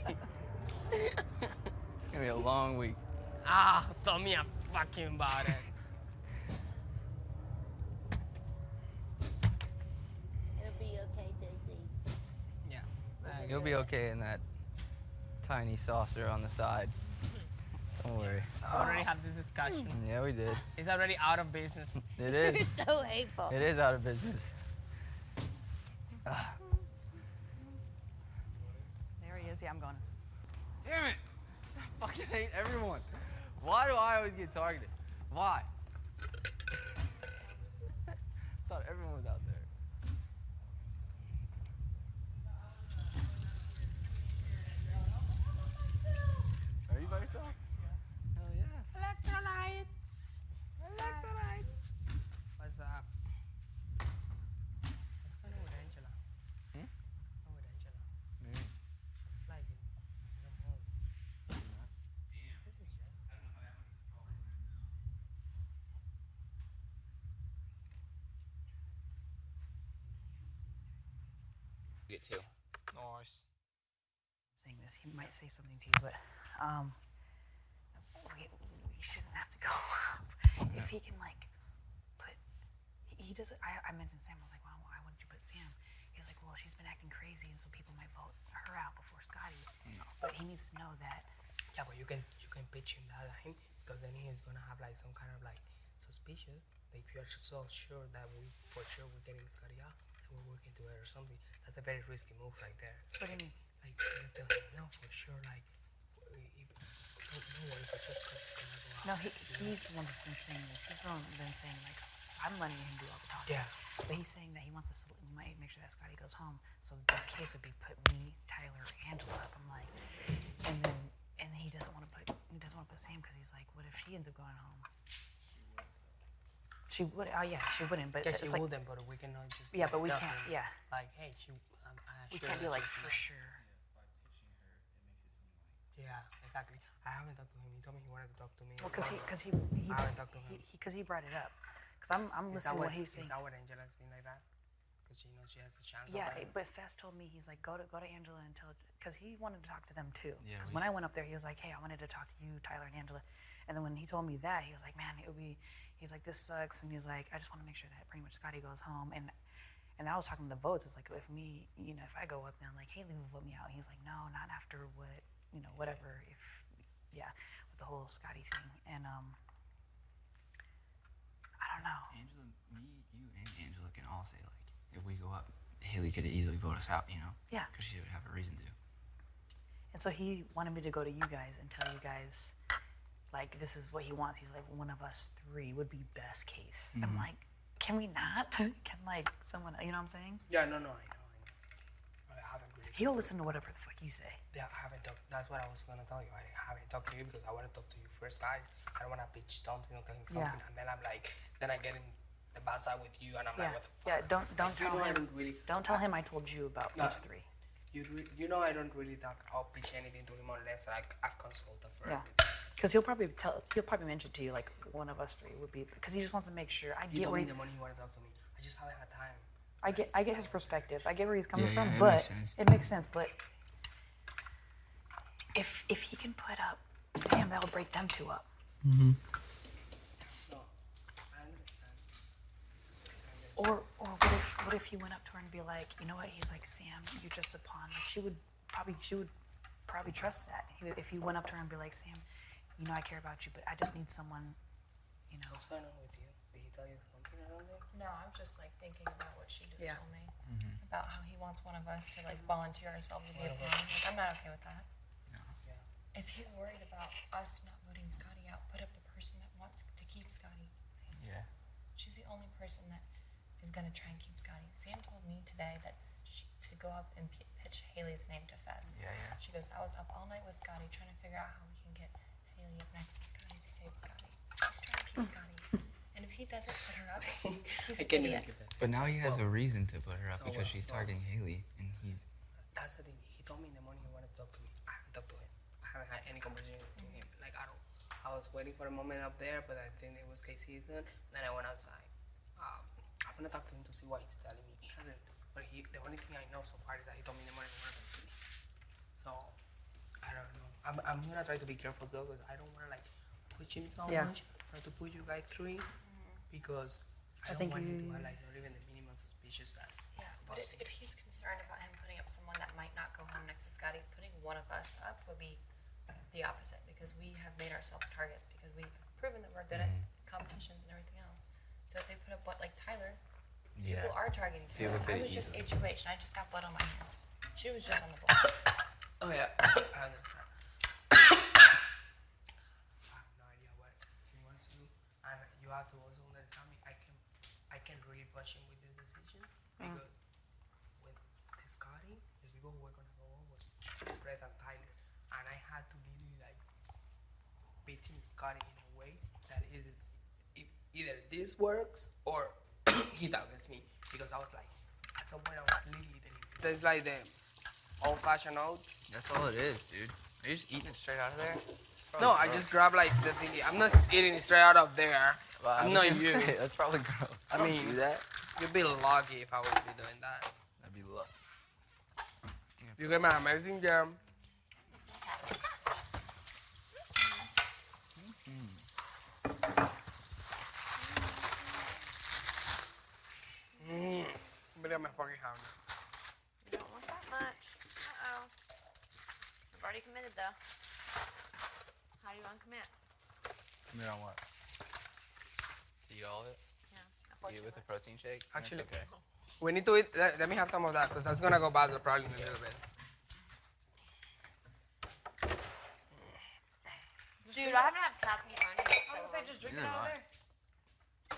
It's gonna be a long week. Ah, tell me fucking about it. It'll be okay, JC. Yeah. You'll be okay in that tiny saucer on the side. Don't worry. We already had this discussion. Yeah, we did. It's already out of business. It is. You're so hateful. It is out of business. There he is. Yeah, I'm going. Damn it! I fucking hate everyone. Why do I always get targeted? Why? I thought everyone was out there. Are you by yourself? Hell yeah. Electrolytes. Electrolytes. What's up? What's going on with Angela? Hmm? What's going on with Angela? Maybe. It's like in the mood. This is just. Get two. Nice. Saying this, he might say something to you, but we shouldn't have to go up. If he can like put, he doesn't. I mentioned Sam. I was like, well, why wouldn't you put Sam? He was like, well, she's been acting crazy, and so people might vote her out before Scotty. No. But he needs to know that. Yeah, but you can pitch him that line because then he's gonna have like some kind of like suspicious. Like if you're so sure that we're getting Scotty out and we're working together or something, that's a very risky move right there. What do you mean? Like you tell him no for sure. Like if no worry, for sure Scotty's gonna go out. No, he's the one that's been saying this. He's the one that's been saying like, I'm letting him do all the talking. Yeah. But he's saying that he wants to might make sure that Scotty goes home. So this case would be put me, Tyler, Angela up. I'm like, and he doesn't want to put Sam because he's like, what if she ends up going home? She would. Oh yeah, she wouldn't. But Yeah, it's she like, wouldn't, but we cannot just. yeah, but we tell can't. him, Yeah, Like, hey, we can't be like for sure. Yeah, exactly. I haven't talked to him. He told me he wanted to talk to me. Well, because he I haven't talked to him. because he brought it up. Because I'm listening to what he's saying. Is that what Angela's been like that? Because she knows she has a chance. Yeah, of but Fess told me, he's like, go to Angela and tell it, because he wanted to talk to them too. Yeah, Because when I went up there, he was like, hey, I wanted to talk to you, Tyler and Angela. And then when he told me that, he was like, man, he's like, this sucks. And he was like, I just want to make sure that pretty much Scotty goes home. And I was talking to the votes. It's like, if I go up and I'm like, Haley will vote me out. He's like, no, not after what, whatever. With the whole Scotty thing. And I don't know. Angela, me, you, and Angela can all say, like, if we go up, Haley could easily vote us out, Yeah. Because she would have a reason to. And so he wanted me to go to you guys and tell you guys, like, this is what he wants. He's like, one of us three would be best case. I'm like, can we not? Can, like, someone, you know what I'm saying? Yeah, no, I know. I haven't really. He'll listen to whatever the fuck you say. Yeah, I haven't talked. That's what I was gonna tell you. I haven't talked to you because I want to talk to you first, guys. I don't want to pitch something or tell him something, Yeah. and then I'm like, then I get in the bad side with you, and I'm Yeah, like, what the fuck? yeah. Don't tell I him. don't really. Don't tell him I told you about No. these three. You know I don't really talk or pitch anything to him unless like I've consulted for Yeah. everything. Because he'll probably mention to you like one of us three would be, because he just wants to make sure. I You get told where me the money you want to talk to me. I just haven't had time. I get his perspective. I get where he's coming Yeah, from, it but makes sense. it makes sense. But if he can put up Sam, that will break them two up. No, I understand. Or what if he went up to her and be like, you know what? He's like, Sam, you're just a pawn. Like she would probably trust that. If he went up to her and be like, Sam, I care about you, but I just need someone, What's going on with you? Did he tell you something or something? No, I'm just like thinking about what she just Yeah. told me about how he wants one of us to like volunteer ourselves to be a pawn. Like I'm not okay with that. Yeah. If he's worried about us not voting Scotty out, put up the person that wants to keep Scotty. Yeah. She's the only person that is gonna try and keep Scotty. Sam told me today that to go up and pitch Haley's name to Fess. Yeah. She goes, I was up all night with Scotty trying to figure out how we can get Haley up next to Scotty to save Scotty. She's trying to keep Scotty. And if he doesn't put her up, he's I an can't even idiot. keep that. But now he has a reason to put her up So because what? she's So- targeting Haley, and he. That's the thing. He told me in the morning he wanted to talk to me. I haven't talked to him. I haven't had any conversation to him. Like I was waiting for a moment up there, but I think it was case season. Then I went outside. I'm gonna talk to him to see what he's telling me. He hasn't. But the only thing I know so far is that he told me in the morning he wanted to talk to me. So I'm gonna try to be careful though, because I don't wanna like push him so Yeah. much, not to push you guys through, because I don't think want him to you- have like not even the minimum suspicious that. Yeah, but if he's concerned about him putting up someone that might not go home next to Scotty, putting one of us up would be the opposite, because we have made ourselves targets, because we have proven that we're good at competitions and everything else. So if they put up what, like Tyler, Yeah. people are targeting Feel Tyler. a I bit was just easily. HOH and I just got blood on my hands. She was just on the block. Oh yeah, I understand. I have no idea what he wants to do, and you have to also understand me. I can really push him with this decision because with this Scotty, the people who were gonna go on was Brett and Tyler, and I had to really like beating Scotty in a way that either this works or he targets me, because I was like, at some point I was literally telling him. That's like the old-fashioned oats. That's all it is, dude. Are you just eating it straight out of there? No, I just grab like the thingy. I'm not eating it straight out of there. I'm not you. That's probably gross. I mean, do that. You'd be lucky if I would be doing that. That'd be luck. You get my amazing jam. But I'm a fucking hound. You don't want that much. Uh-oh. I've already committed, though. How do you uncommit? Commit on what? To eat all of it? Yeah, Eat it with a protein shake? That's Actually, okay. we need to eat. Let me have some of that, because that's gonna go bad probably in a little bit. Dude, I haven't had caffeine on in so long. just drink Neither am I.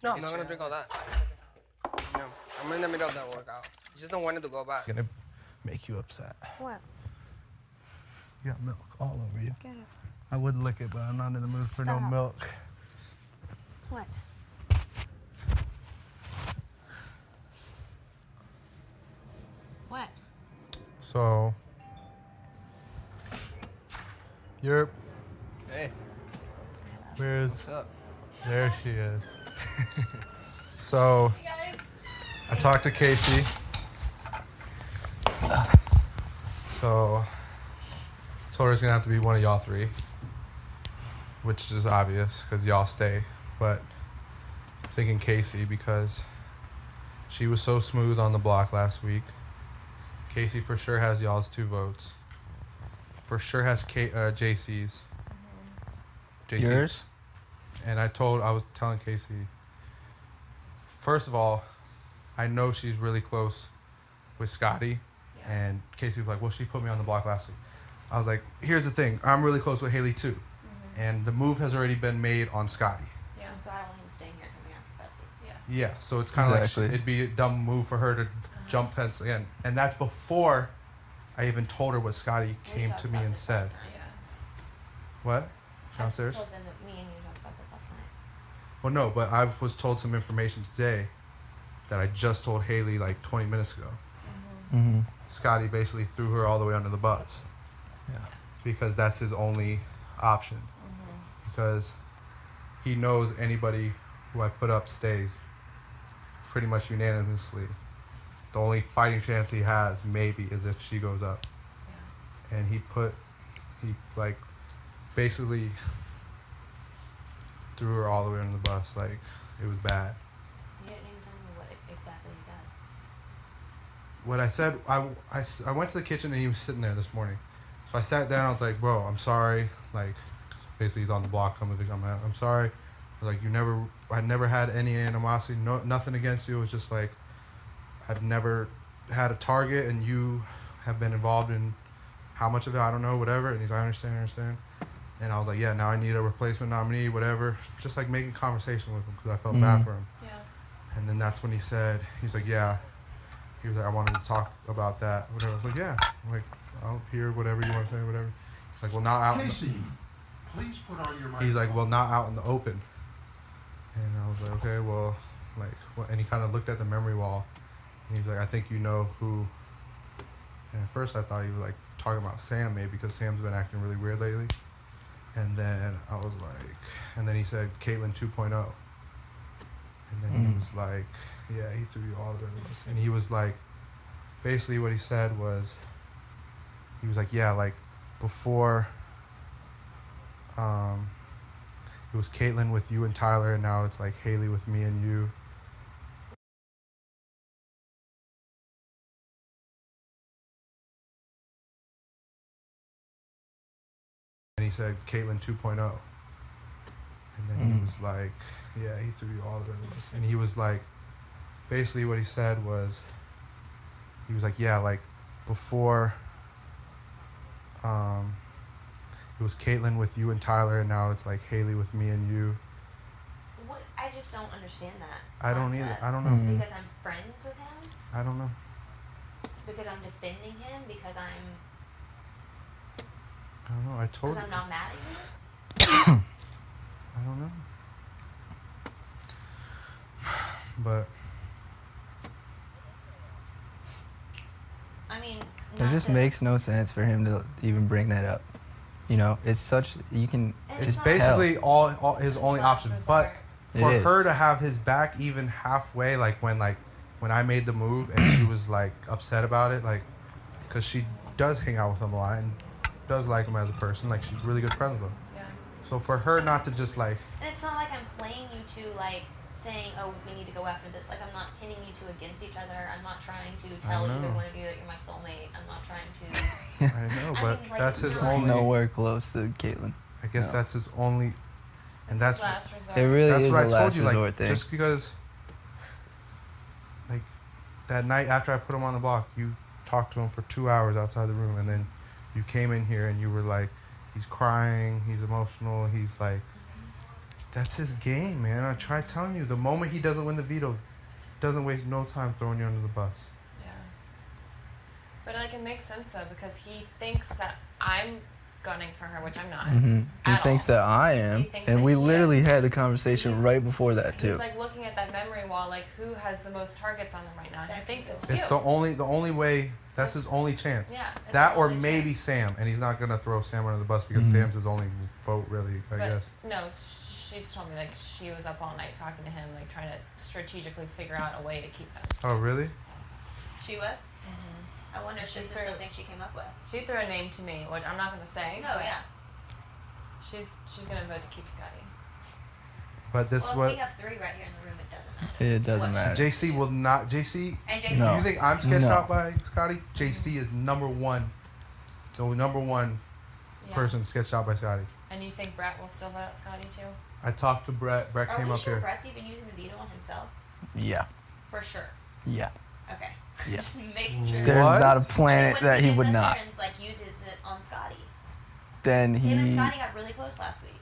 No, I'm not gonna drink all that. No, I'm in the middle of that workout. I just don't want it to go bad. Gonna make you upset. What? You got milk all over you. Get it. I would lick it, but I'm not in the mood for no Stop. milk. What? What? So, Europe, Hey, where's what's up? there she is. So, I talked to Casey. So, told her it's gonna have to be one of y'all three, which is obvious because y'all stay. But I'm thinking Casey because she was so smooth on the block last week. Casey for sure has y'all's 2 votes. For sure has JC's. JC's. Yours? And I was telling Casey, first of all, I know she's really close with Scotty. And Casey was like, well, she put me on the block last week. I was like, here's the thing. I'm really close with Haley too. And the move has already been made on Scotty. Yeah. So I don't want him staying here coming after Fessy. Yes. Yeah, so it's kind of Exactly. like it'd be a dumb move for her to jump fence again. And that's before I even told her what Scotty came to me and said. Yeah. What? I Downstairs? told them that me and you talked about this last night. Well, no, but I was told some information today that I just told Haley like 20 minutes ago. Mm-hmm. Scotty basically threw her all the way under the bus. Yeah. Because that's his only option. Because he knows anybody who I put up stays pretty much unanimously. The only fighting chance he has maybe is if she goes up. And he like basically threw her all the way under the bus. Like it was bad. You didn't even tell me what exactly he said. What I said, I went to the kitchen and he was sitting there this morning. So I sat down. I was like, bro, I'm sorry. Like, 'cause basically he's on the block. I'm sorry. I was like, I never had any animosity. No, nothing against you. It was just like, I've never had a target, and you have been involved in how much of it I don't know, whatever. And he's like, I understand. And I was like, yeah, now I need a replacement nominee, whatever. Just like making conversation with him because I felt bad for him. Yeah. And then that's when he said, he's like, yeah. He was like, I wanted to talk about that. Whatever. I was like, yeah. I'm like, I'll hear whatever you want to say, whatever. He's like, well, not out. Casey, please put on your microphone. He's like, well, not out in the open. And I was like, okay, well, like, what? And he kind of looked at the memory wall. And he's like, I think you know who. And at first I thought he was like talking about Sam maybe because Sam's been acting really weird lately. And then I was like, and then he said Caitlyn 2.0. And then he was like, yeah, he threw you all the way to the bus. And he was like, basically what he said was, he was like, yeah, like, before it was Caitlyn with you and Tyler, and now it's like Haley with me and you. And he said Caitlyn 2.0. And then he was like, yeah, he threw you all the way to us. And he was like, basically what he said was, he was like, yeah, like before it was Caitlyn with you and Tyler, and now it's like Haley with me and you. What? I just don't understand that. I don't either. concept. I don't know. Because I'm friends with him? I don't know. Because I'm defending him? Because I don't know. I told because you. I'm not mad at you? I don't know. But I mean, It just makes no sense for him to even bring that up. You know, it's such, you can It's it's just basically tell. all his only option. But It for is. her to have his back even halfway, like when I made the move and she was like upset about it, like, because she does hang out with him a lot and does like him as a person, like she's really good friends with him. Yeah. So for her not to just like, and it's not like I'm playing you to like saying, oh, we need to go after this. Like I'm not pinning you two against each other. I'm not trying to tell either know. one of you that you're my soulmate. I'm not trying to. I know, I but mean, like, that's it's his not- only. nowhere close to Caitlyn. I guess No. that's his only, and that's last resort. It really that's is what a I last told you. resort Like thing. just because, like that night after I put him on the block, you talked to him for 2 hours outside the room, and then you came in here and you were like, he's crying, he's emotional, he's like, that's his game, man. I tried telling you, the moment he doesn't win the veto, doesn't waste no time throwing you under the bus. Yeah. But like it makes sense though because he thinks that I'm gunning for her, which I'm not. He at thinks all. that I am, He thinks and that we he literally is. had the conversation He's- right before that too. He's like looking at that memory wall, like who has the most targets on them right now, and he thinks it's It's you. the only way. That's his only chance. Yeah. it's That his or only maybe chance. Sam, and he's not gonna throw Sam under the bus because Sam's his only vote, really. I But guess. no, she's told me like she was up all night talking to him, like trying to strategically figure out a way to keep him. Oh, really? She was. I wonder if She's this is very- something she came up with. She threw a name to me, which I'm not gonna say. Oh but yeah. She's gonna vote to keep Scotty. But this Well, if what we have three right here in the room, it doesn't matter. It doesn't What matter. JC will not. JC. And Jason. No. You think I'm sketched No. out by Scotty? JC is number one. The number one Yeah. person sketched out by Scotty. And you think Brett will still vote out Scotty too? I talked to Brett. Brett Are came we up sure here. Brett's even using the veto on himself? Yeah, For sure. yeah. Okay. Yeah. Just making sure. There's What? not a I mean, planet when that he gets would up there not. And, like uses it on Scotty. Then Him and he. Scotty got really close last week.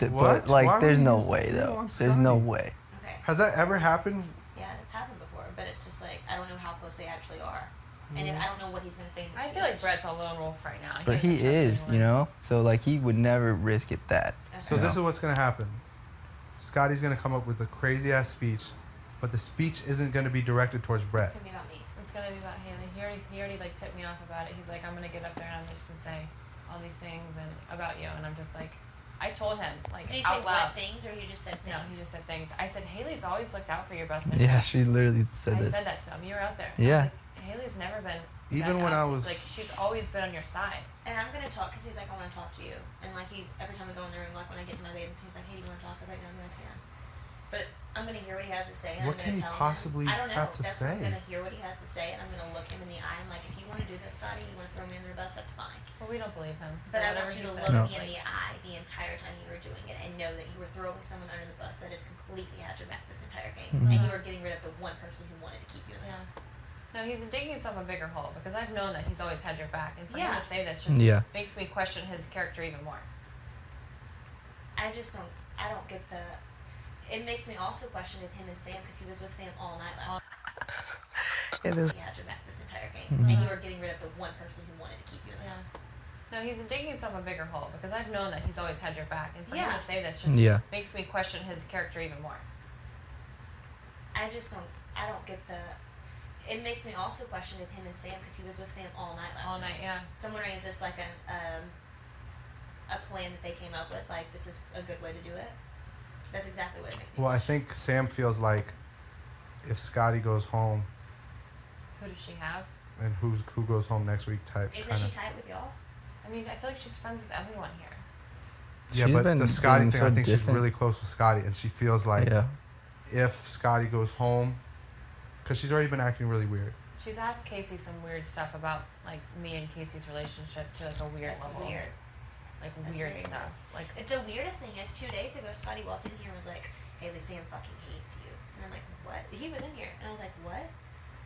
What? But Why like, would there's he no use the way veto though. on There's no Scotty? way. Okay. Has that ever happened? Yeah, it's happened before, but it's just like I don't know how close they actually are, and if, I don't know what he's gonna say in the I speech. feel like Brett's a lone wolf right now. But doesn't he trust is, anyone. you know. So like, he would never risk it that. Okay. So Yeah. this is what's gonna happen. Scotty's gonna come up with a crazy ass speech, but the speech isn't gonna be directed towards Brett. It's gonna be about me. It's gonna be about Haley. He already like tipped me off about it. He's like, I'm gonna get up there and I'm just gonna say all these things and about you, and I'm just like, I told him like Did he out say loud. what things, or he just said things? No, he just said things. I said Haley's always looked out for your best interest. Yeah, she literally said I this. said that to him. You were out there. Yeah. I was like, Haley's never been. Even that when out I to- was- like, she's always been on your side. And I'm gonna talk because he's like, I want to talk to you, and like he's every time we go in the room, like when I get to my bathing suit, he's like, Hey, do you want to talk? I was like, No, I'm gonna can. But I'm gonna hear what he has to say, and What I'm can gonna he tell possibly him. I don't know. have to That's say? I'm gonna hear what he has to say, and I'm gonna look him in the eye. I'm like, if you want to do this, Scotty, you want to throw me under the bus, that's fine. Well, we don't believe him. So But I whatever want you he to says, look No. me in the eye the entire time you were doing it, and know that you were throwing someone under the bus that has completely had your back this entire game, and you were getting rid of the one person who wanted to keep you in the Yeah. house. No, he's digging himself a bigger hole because I've known that he's always had your back, and for him Yeah. to say this just Yeah. makes me question his character even more. I just don't. I don't get the. It makes me also question him and Sam because he was with Sam all night last. It is. He had your back this entire game, and you were getting rid of the one person who wanted to keep you in the Yeah. house. No, he's digging himself a bigger hole because I've known that he's always had your back, and for him Yeah. to say this just Yeah. makes me question his character even more. I just don't. I don't get the. It makes me also question him and Sam because he was with Sam all night last All night, yeah. So I'm wondering, is this like a plan that they came up with? Like, this is a good way to do it? That's exactly what it makes me Well, I question. think Sam feels like if Scotty goes home Who does she have? and who goes home next week type Isn't kind she of. tight with y'all? I I mean, I feel like she's friends with everyone here. Yeah, She's but been the Scotty being thing, so I think she's distant. really close with Scotty, and she feels like Yeah. if Scotty goes home, because she's already been acting really weird. She's asked Casey some weird stuff about like me and Casey's relationship to like a weird That's level. weird. Like That's weird very stuff. Like The weirdest thing is 2 days ago, Scotty walked in here and was like, "Hey, Sam fucking hates you." And I'm like, "What?" He was in here, and I was like, "What?"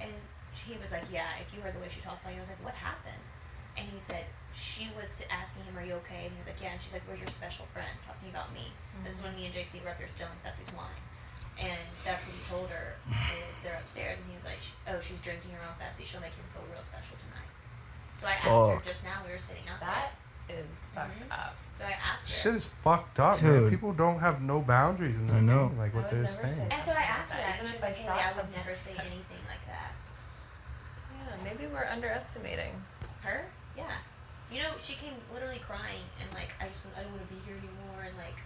And he was like, "Yeah, if you heard the way she talked about you." I was like, "What happened?" And he said she was asking him, "Are you okay?" And he was like, "Yeah." And she's like, "Where's your special friend?" Talking about me. This is when me and JC were up here stealing Fessy's wine. And that's what he told her is they're upstairs, and he was like, "Oh, she's drinking around Fessy. She'll make him feel real special tonight." So I asked her Fuck. just now. We were sitting out that there. is fucked up. So I asked her. Shit is fucked up, man. Dude. People don't have no boundaries in I their know. game, like I what would they're never saying. say And so I asked her Even that, and she if was like, I "Hey, thought I would something- never say anything like that." Yeah, maybe we're underestimating. Her? Yeah. You know, she came literally crying and like, I don't want to be here anymore, and like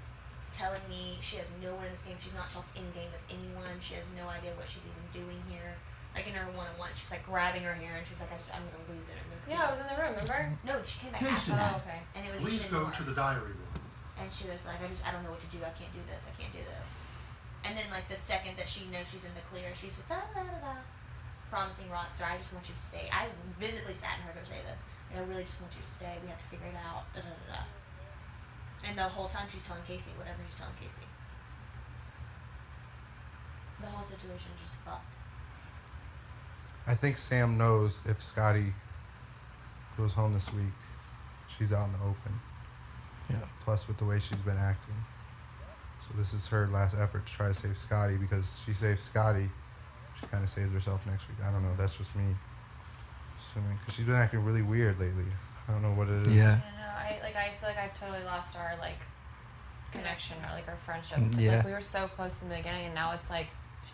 telling me she has no one in this game. She's not talked any game with anyone. She has no idea what she's even doing here. Like in her one-on-one, she's like grabbing her hair and she's like, I'm gonna lose it. Yeah, I was in the room. Remember? No, she came back Casey. after. Oh, okay. And it was Please even go more. to the diary room. And she was like, I don't know what to do. I can't do this. I can't do this. And then like the second that she knows she's in the clear, she's just da da da da, promising Rockstar, I just want you to stay. I visibly sat and heard her say this. Like, I really just want you to stay. We have to figure it out. Da da da da. And the whole time she's telling Casey whatever she's telling Casey. The whole situation is just fucked. I think Sam knows if Scotty goes home this week, she's out in the open. Yeah. Plus, with the way she's been acting. So this is her last effort to try to save Scotty, because she saves Scotty, she kind of saves herself next week. I don't know. That's just me assuming, because she's been acting really weird lately. I don't know what it is. Yeah. I know. I feel like I've totally lost our like connection or like our friendship. Yeah. Like we were so close in the beginning, and now it's like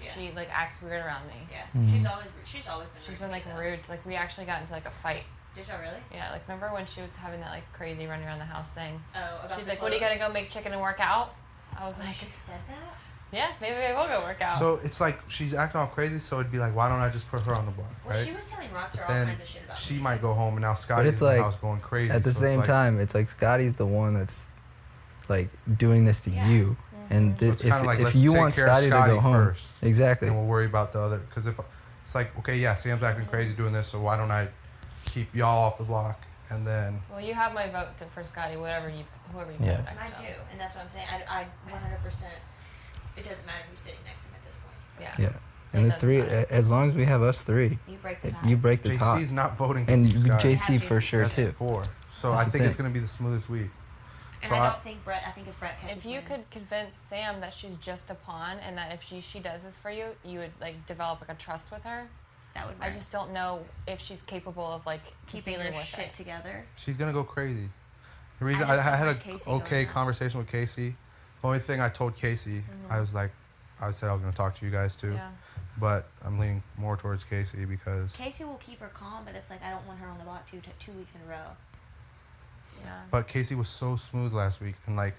Yeah. she like acts weird around me. Yeah. Mhm. She's always been. She's rude been to like me, though. rude. Like we actually got into like a fight. Did y'all really? Yeah, like remember when she was having that like crazy run around the house thing? Oh, about She's the like, "What are you clothes? gonna go make chicken and work out?" I was Oh, like, she said that. "Yeah, maybe I will go work out." So it's like she's acting all crazy, so it'd be like, why don't I just put her on the block, Well, right? she was telling Rockstar all Then kinds of shit about she me. might go home, and now Scotty's it's in the like, house going crazy. At the so it's same like- time, it's like Scotty's the one that's like doing this to Yeah. you, and So it's kinda like, if let's you take want care of Scotty to go home, first, exactly. and we'll worry about the other. Because if it's like, okay, yeah, Sam's acting crazy doing this, so why don't I keep y'all off the block, and then Well, you have my vote for Scotty. Whoever you, whoever you Yeah. put next Mine to too, him. and that's what I'm saying. I 100%. It doesn't matter who's sitting next to him at this point. Yeah. Yeah, and the doesn't three, matter. as long as we have us three, You break the tie. you break the top, JC's not voting. and for Scotty. JC have for JC. sure That's too. 4. So That's I the think it's thing. gonna be the smoothest week. And So I I- don't think Brett. I think if Brett catches If you him- could convince Sam that she's just a pawn and that if she does this for you, you would like develop like a trust with her. that would. I Work. just don't know if she's capable of like keeping dealing their with shit it. together. She's gonna go crazy. The reason I I, just don't had want a Casey going okay out. conversation with Casey. The only thing I told Casey, I was like, I said I was gonna talk to you guys too, Yeah. but I'm leaning more towards Casey because. Casey will keep her calm, but it's like I don't want her on the block 2 weeks in a row. Yeah. But Casey was so smooth last week, and like,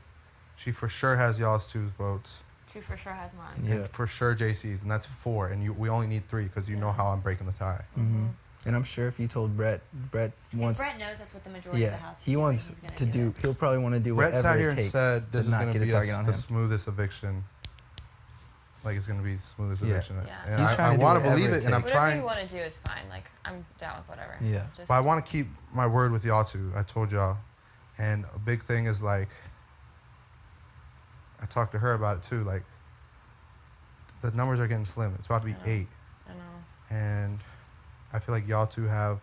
she for sure has y'all's 2 votes, She for sure has mine. Yeah. and for sure JC's, and that's 4, and we only need 3 because you know how I'm breaking the tie. Hmm. And I'm sure if you told Brett And wants, Brett knows that's what the majority of the yeah, house. is he doing. wants He's gonna to do. it. He'll probably want to do Brett whatever sat here it and takes said this to is not gonna get a be target on the him. smoothest eviction. Like it's gonna be the smoothest Yeah. eviction, Yeah. and He's I trying to do want to whatever believe it it, and I'm takes. Whatever trying. you want to do is fine. Like I'm down with whatever. Yeah. Just, But I want to keep my word with y'all too. I told y'all, and a big thing is like, I talked to her about it too. Like, the numbers are getting slim. It's about to be I know. 8, I know. and I feel like y'all two have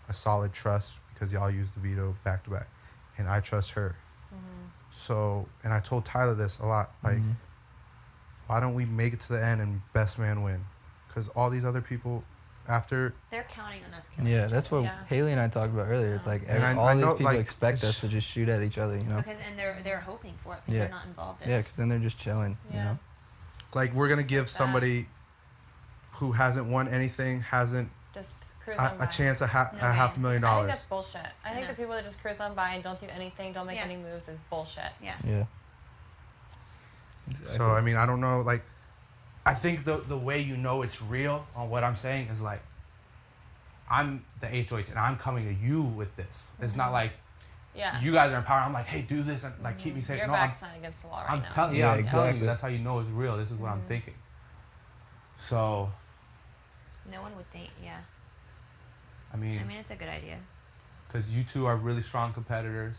a solid trust because y'all used the veto back to back, and I trust her. So, and I told Tyler this a lot. Like, Mhm. why don't we make it to the end and best man win? Because all these other people, after They're counting on us. Killing Yeah, each that's other. what Yeah. Haley and I talked about earlier. It's like And all I these know, people like, expect it's- us to just shoot at each other, you know? Because they're hoping for it because Yeah. they're not involved in Yeah, it. because then they're just chilling, you Yeah. know? like we're gonna give Like that. somebody who hasn't won anything, hasn't Just cruise on by. a chance at No a half a way. million I think dollars. that's bullshit. I think No. the people that just cruise on by and don't do anything, don't make Yeah. any moves is bullshit. Yeah. Yeah. So I mean, I don't know. Like, I think the way you know it's real on what I'm saying is like, I'm the HOH and I'm coming to you with this. It's not like Yeah. You guys are in power. I'm like, hey, do this and like keep me safe. Your No, back's not against the wall right I'm now. telling Yeah, I'm telling you. exactly. That's how you know it's real. This is what I'm thinking. So, No one would think. Yeah. I mean, It's a good idea. because you two are really strong competitors.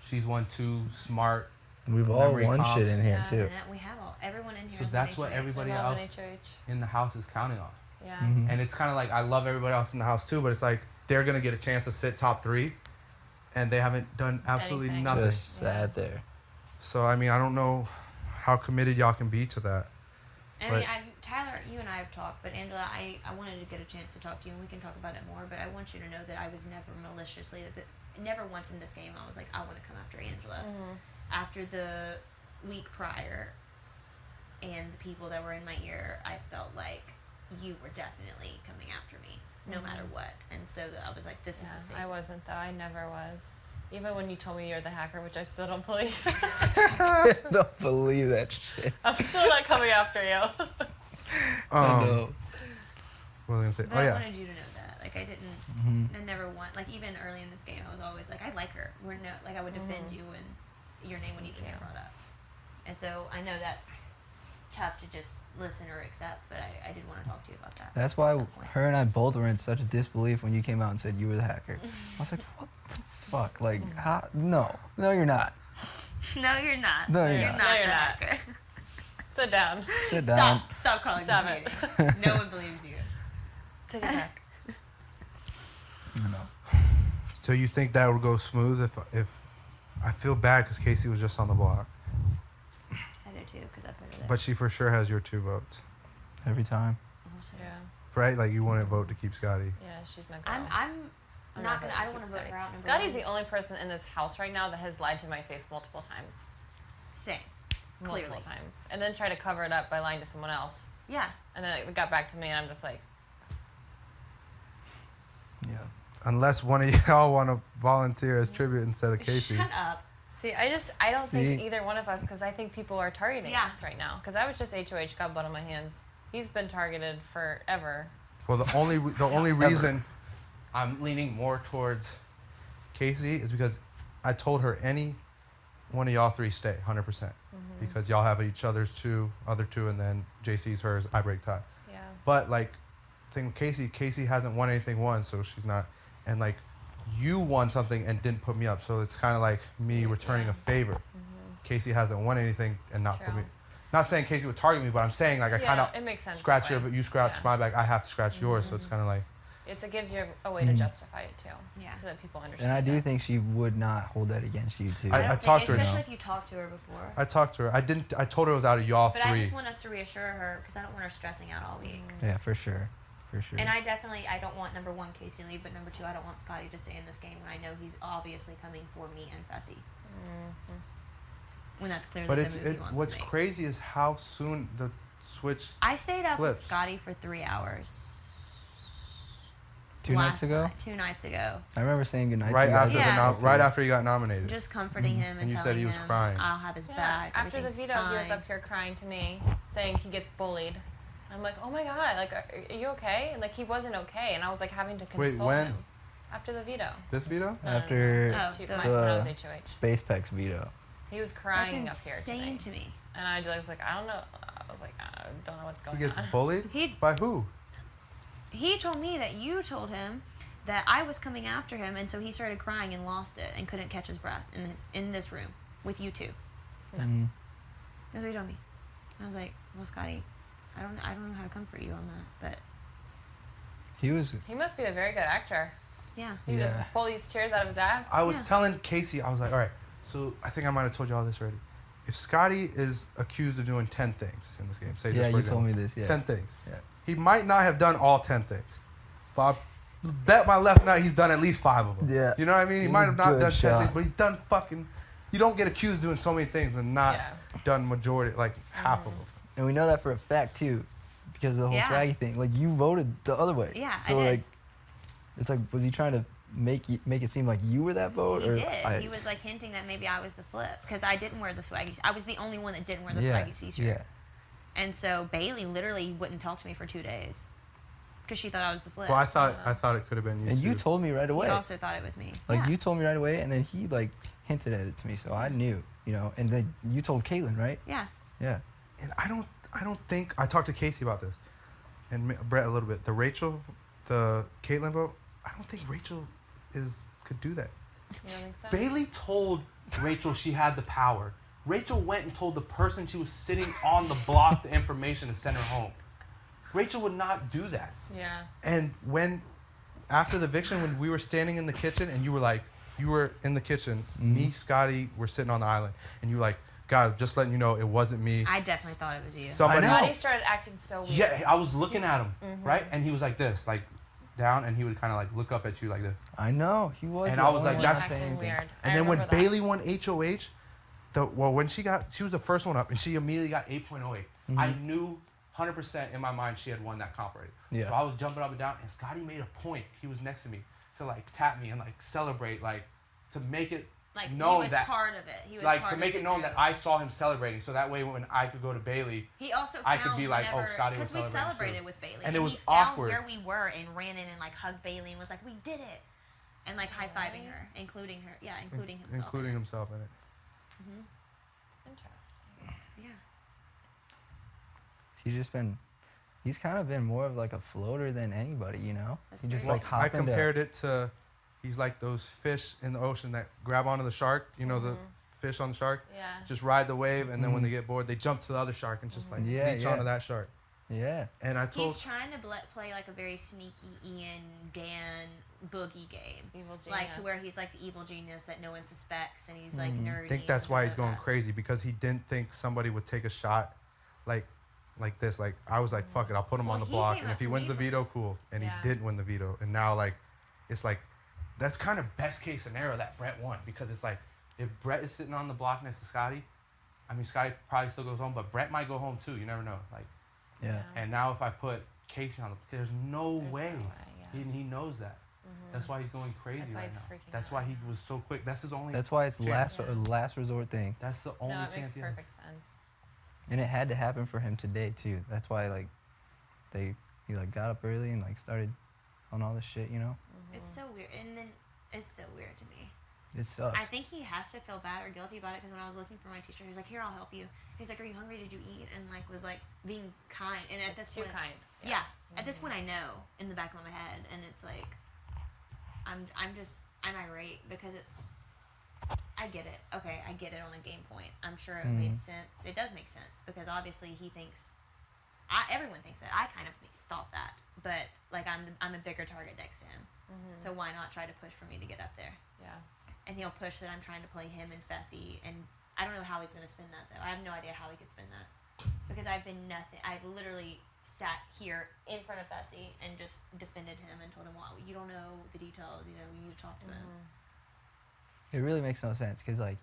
She's one too smart. We've all Memory won comps. shit in here Yeah, too. and we have everyone in here. So has that's won what HOH. everybody I love else an HOH. in the house is counting on. Yeah. Mhm. And it's kind of like I love everybody else in the house too, but it's like they're gonna get a chance to sit top 3, and they haven't done absolutely Anything. nothing. Just sad there. So I mean, I don't know how committed y'all can be to that. But- Tyler, you and I have talked, but Angela, I wanted to get a chance to talk to you, and we can talk about it more. But I want you to know that I was never maliciously, never once in this game I was like, I want to come after Angela. After the week prior, and the people that were in my ear, I felt like you were definitely coming after me, no matter what. And so I was like, this is the safest. I wasn't though. I never was. Even when you told me you're the hacker, which I still don't believe. I don't believe that shit. I'm still not coming after you. I know. What was I gonna say? But Oh I yeah. wanted you to know that. Like, I didn't, Mm-hmm. I never want, like, even early in this game, I was always like, I like her. I would defend you, and your name would even get brought up. And so I know that's tough to just listen or accept, but I did want to talk to you about that. That's at why some point. her and I both were in such disbelief when you came out and said you were the hacker. I was like, what the fuck? Like, how? No, you're not. No, you're not. No, you're You're not. not. No, you're the not. hacker. Sit down. Sit down. Stop calling Stop me it. Katie. No one believes you. Take it back. No. So you think that would go smooth if I feel bad because Casey was just on the block, I do too, because I put it there. but she for sure has your 2 votes, Every time. Yeah. right? Like you wouldn't vote to keep Scotty. Yeah, she's my girl. I'm not gonna. I don't want to vote her out. Number Scotty's one. the only person in this house right now that has lied to my face multiple times. Same. Multiple Clearly. times. And then tried to cover it up by lying to someone else. Yeah. And then it got back to me, and I'm just like, Yeah. Unless one of y'all want to volunteer as tribute instead of Casey. Shut up. see, I don't think See? either one of us, because I think people are targeting Yeah. us right now. Because I was just HOH, got blood on my hands. He's been targeted forever. Well, the only reason I'm leaning more towards Casey is because I told her any one of y'all 3 stay 100% because y'all have each other's other two, and then JC's hers. I break tie. Yeah. But like, thing with Casey hasn't won anything once, so she's not. And like, you won something and didn't put me up, so it's kind of like me returning a favor. Casey hasn't won anything and not put True. me. Not saying Casey would target me, but I'm saying like I kind it makes sense. of scratch that your, way. but you scratch Yeah. my back. I have to scratch yours, so it's kind of like. It gives you a way to justify it too. Yeah. So that people understand. And I do that. think she would not hold that against you too. I don't think- talked to her now. Especially if you talked to her before. I talked to her. I told her it was out of y'all But 3. I just want us to reassure her because I don't want her stressing out all week. Yeah, for sure. For sure. And I don't want number one Casey leave, but number two, I don't want Scotty to stay in this game when I know he's obviously coming for me and Fessy. When that's clearly But the move he wants what's to make. crazy is how soon the switch. I stayed up with flips. Scotty for 3 hours. 2 nights ago? 2 nights ago. I remember saying goodnight Right to you guys. after Yeah. right after he got nominated. Just comforting him and And you telling said he was him crying. I'll have his Yeah. back. After the everything's veto, he was fine. up here crying to me, saying he gets bullied. I'm like, oh my god, like, are you okay? And like, he wasn't okay, and I was like having to console Wait, when? him. After the veto. This veto? After Oh, To the- when I was HOH. Space Pex veto. He was That's crying up here insane to me. to me. And I was like, I don't know. I was like, I don't know what's He going gets on. bullied? He- By who? He told me that you told him that I was coming after him, and so he started crying and lost it and couldn't catch his breath in this room with you two. Mm. That's what he told me. I was like, well, Scotty, I don't know how to comfort you on that, but He was. He must be a very good actor. yeah. He Yeah. just pull these tears out of his ass. I was Yeah. telling Casey, I was like, all right, so I think I might have told you all this already. If Scotty is accused of doing 10 things in this game, say Yeah, just for you told example, me this. Yeah. 10 things. Yeah. He might not have done all 10 things. But I bet my left nut he's done at least 5 of them. Yeah. You know what I mean? He He's might a have not good done 10 shot. things, but he's done fucking. You don't get accused of doing so many things and not Yeah. done majority, like half of them. And we know that for a fact too, because of the whole Yeah. swaggy thing. Like you voted the other way. Yeah, I So did. like, it's like, was he trying to make it seem like you were that vote? He or did. He was like hinting that maybe I was the flip because I didn't wear the swaggy. I was the only one that didn't wear the yeah, swaggy C-shirt. yeah. And so Bailey literally wouldn't talk to me for 2 days because she thought I was the flip. Well, I thought it could have been you. And you too. told me right He away. also thought it was me. Like Yeah. you told me right away, and then he like hinted at it to me, so I knew, you know. And then you told Caitlin, right? Yeah. Yeah. And I don't think I talked to Casey about this, and Brett a little bit. The Caitlin vote. I don't think Rachel could do that. You don't think so? Bailey told Rachel she had the power. Rachel went and told the person she was sitting on the block the information to send her home. Rachel would not do that. Yeah. And after the eviction, when we were standing in the kitchen, and you were in the kitchen, me, Scotty, were sitting on the island, and you were like, God, just letting you know, it wasn't me. I definitely thought it was you. Somebody. I know. Scotty started acting so weird. Yeah, I was looking at him, right? And he was like this, like down, and he would kind of like look up at you like this. I know he was. And the I was only like, one that's- to say acting anything. weird. And I then when remember that. Bailey won HOH, when she was the first one up, and she immediately got 8.08. I knew 100% in my mind she had won that comp rating. Yeah. So I was jumping up and down, and Scotty made a point. He was next to me to like tap me and like celebrate, like to make it Like, known he was that, part of it. He was like part to of make the it known group. that I saw him celebrating. So that way, when I could go to Bailey, He also I found could be like, oh, whenever, Scotty was because we celebrating celebrated too. with Bailey, And it was he found awkward. where we were and ran in and like hugged Bailey and was like, "We did it," and like high fiving her, including her, yeah, including himself. including himself in it. Interesting. Yeah. He's kind of been more of like a floater than anybody, you know. That's He just very like true. I hop into. compared it to, he's like those fish in the ocean that grab onto the shark. You know the fish on the shark. Yeah. Just ride the wave, and then when they get bored, they jump to the other shark and just like Yeah, reach yeah. onto that shark. Yeah. And I told He's trying to play like a very sneaky Ian Dan boogie game, Evil genius. like to where he's like the evil genius that no one suspects, and he's like nerdy. I think that's and why da, he's da, going da. crazy, because he didn't think somebody would take a shot like this. Like I was like, fuck it, I'll put him Well, on the he block, came and up if he to wins me the veto, cool. And Yeah. he didn't win the veto, and now like it's like that's kind of best case scenario that Brett won, because it's like if Brett is sitting on the block next to Scotty, I mean Scotty probably still goes home, but Brett might go home too. You never know. Like, Yeah. and now if I put Casey on the, there's no There's way. no way, yeah. He knows that. That's why he's going crazy That's why right he's now. freaking That's out why right he now. was so quick. That's his only. That's why it's chance. last resort thing, That's the only No, it chance makes he has. perfect sense. and it had to happen for him today too. That's why like he like got up early and like started on all this shit, you know. It's so weird, and then it's so weird to me. It sucks. I think he has to feel bad or guilty about it, because when I was looking for my t-shirt, he was like, "Here, I'll help you." He's like, "Are you hungry? Did you eat?" And like was like being kind. And at this Too point, kind. yeah, at this point I know in the back of my head, and it's like I'm irate because it's. I get it. Okay, I get it on a game point. I'm sure it made sense. It does make sense, because obviously he thinks. Everyone thinks that. I kind of thought that, but like I'm a bigger target next to him. So why not try to push for me to get up there? Yeah. And he'll push that I'm trying to play him and Fessy, and I don't know how he's gonna spin that though. I have no idea how he could spin that, because I've been nothing. I've literally sat here in front of Fessy and just defended him and told him, "Well, you don't know the details. You know, you need to talk to him." It really makes no sense, because like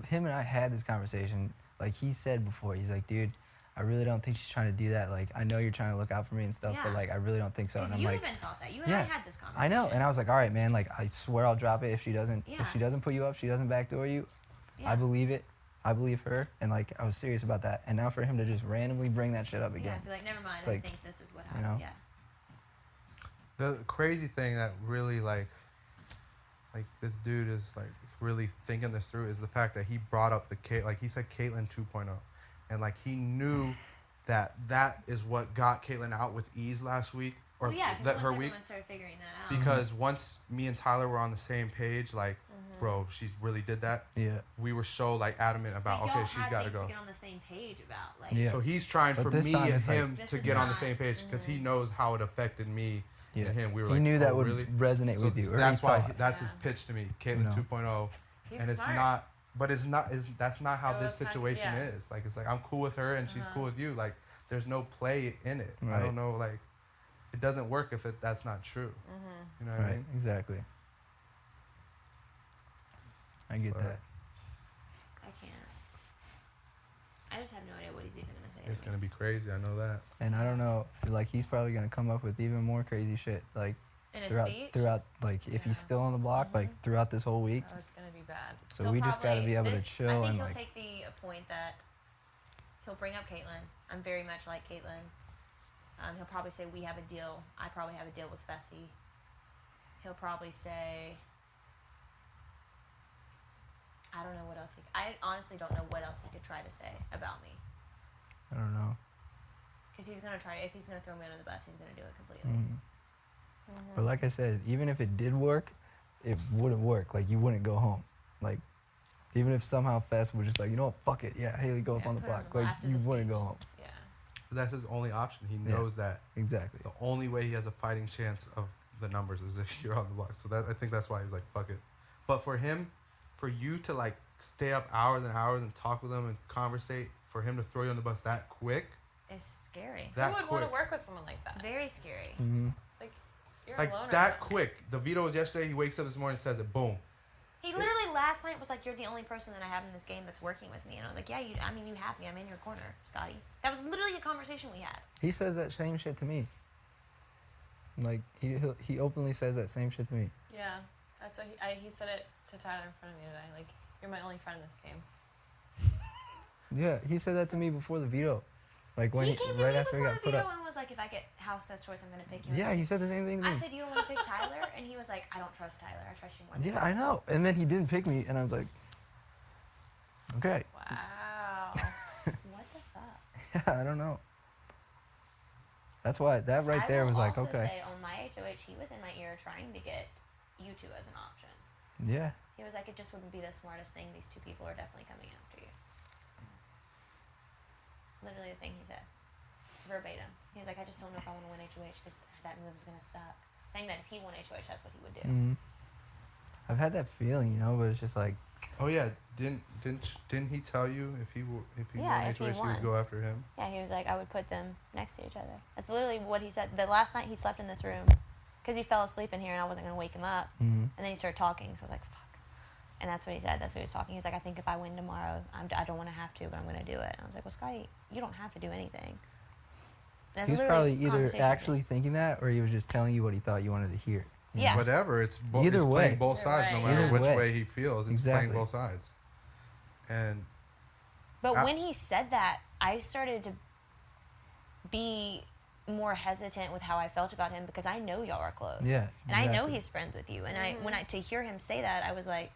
him and I had this conversation. Like he said before, he's like, dude, I really don't think she's trying to do that. Like I know you're trying to look out for me and stuff, but Yeah. like I really don't think so. Because And I'm you like, even thought that. You and I yeah, had this conversation. I know. And I was like, all right, man. Like I swear I'll drop it if she doesn't. Yeah. If she doesn't put you up, she doesn't backdoor you. Yeah. I believe it. I believe her. And like I was serious about that. And now for him to just randomly bring that shit up Yeah, again. be like, never mind. It's I like, think this is what you happened. know? Yeah. The crazy thing that really like this dude is like really thinking this through is the fact that he brought up like he said Caitlyn 2.0, and like he knew that is what got Caitlyn out with ease last week, or Well, yeah, that because her once week, everyone started figuring that out. because once me and Tyler were on the same page, like bro, she really did that. Yeah. We were so like adamant about But okay, y'all she's had got to things go. get on the same page about, like. Yeah. So he's trying But for this me time and it's like- him This to is get on the not- same page, because he knows how it affected me Yeah. and him. We were He like, knew that oh, would really? resonate So with you. Or that's he why thought. that's his pitch to me, Caitlyn No. 2.0, He's and it's smart. not. But it's not. That's not how No, this that's not- situation yeah. is. Like it's like I'm cool with her and she's cool with you. Like there's no play in it. I Right. don't know. Like it doesn't work if that's not true. You know what I Right. mean? Exactly. I get But- that. I can't. I just have no idea what he's even gonna say. It's to gonna me. be crazy. I know that. And I don't know, like he's probably gonna come up with even more crazy shit, like In his throughout, speech? like if Yeah. he's still on the block, like throughout this whole week. Oh, it's gonna be bad. So He'll we just gotta probably- be able to I chill think and he'll like, take the point that he'll bring up Caitlyn. I'm very much like Caitlyn. He'll probably say we have a deal. I probably have a deal with Fessy. He'll probably say, I don't know what else I honestly don't know what else he could try to say about me. I don't know. Because he's going to try, if he's going to throw me under the bus, he's going to do it completely. But like I said, even if it did work, it wouldn't work. Like, you wouldn't go home. Like, even if somehow Fess was just like, you know what, fuck it, yeah, Haley, go up on the put her block. Like, after you the wouldn't speech. go home. Yeah. That's his only option. He Yeah. knows that Exactly. the only way he has a fighting chance of the numbers is if you're on the block. So that I think that's why he's like, fuck it. But for him, for you to like stay up hours and hours and talk with him and conversate, for him to throw you on the bus that quick, It's scary. that Who would quick, want to work with someone like that? Very scary. Like, you're like alone. that quick. The veto was yesterday. He wakes up this morning and says it. Boom. He literally last night was like, "You're the only person that I have in this game that's working with me," and I was like, "Yeah, you have me. I'm in your corner, Scotty." That was literally a conversation we had. He says that same shit to me. Like, he openly says that same shit to me. Yeah, that's what he said it to Tyler in front of me today. Like, you're my only friend in this game. Yeah, he said that to me before the veto. Like, when He came to right me after he before got the put video up. and was like, "If I get house as choice, I'm gonna pick you." Yeah, he said the same thing to me. I said, "You don't want to pick Tyler," and he was like, "I don't trust Tyler. I trust you more." Yeah, I know. And then he didn't pick me, and I was like, okay. Wow. What the fuck? Yeah, I don't know. That's why that right there was like, I will also okay. say on my HOH, he was in my ear trying to get you two as an option. Yeah. He was like, "It just wouldn't be the smartest thing. These two people are definitely coming after you." Literally the thing he said. Verbatim. He was like, "I just don't know if I want to win HOH because that move is going to suck." Saying that if he won HOH, that's what he would do. I've had that feeling, you know, but it's just like, Oh yeah, didn't he tell you if he won if he HOH, he won. would go after him? Yeah, he was like, "I would put them next to each other." That's literally what he said. The last night he slept in this room because he fell asleep in here and I wasn't going to wake him up. And then he started talking, so I was like, fuck. And that's what he said. That's what he was talking. He was like, "I think if I win tomorrow, I don't want to have to, but I'm going to do it." And I was like, "Well, Scotty, you don't have to do anything." And he was that's probably literally either conversation. actually thinking that, or he was just telling you what he thought you wanted to hear. you Yeah. know? Whatever. It's Either it's way. playing both sides, no Right. matter Either which way. way he feels. It's Exactly. playing both sides. And But I- when he said that, I started to be more hesitant with how I felt about him because I know y'all are close. Yeah, And I know exactly. he's friends with you. And to hear him say that, I was like,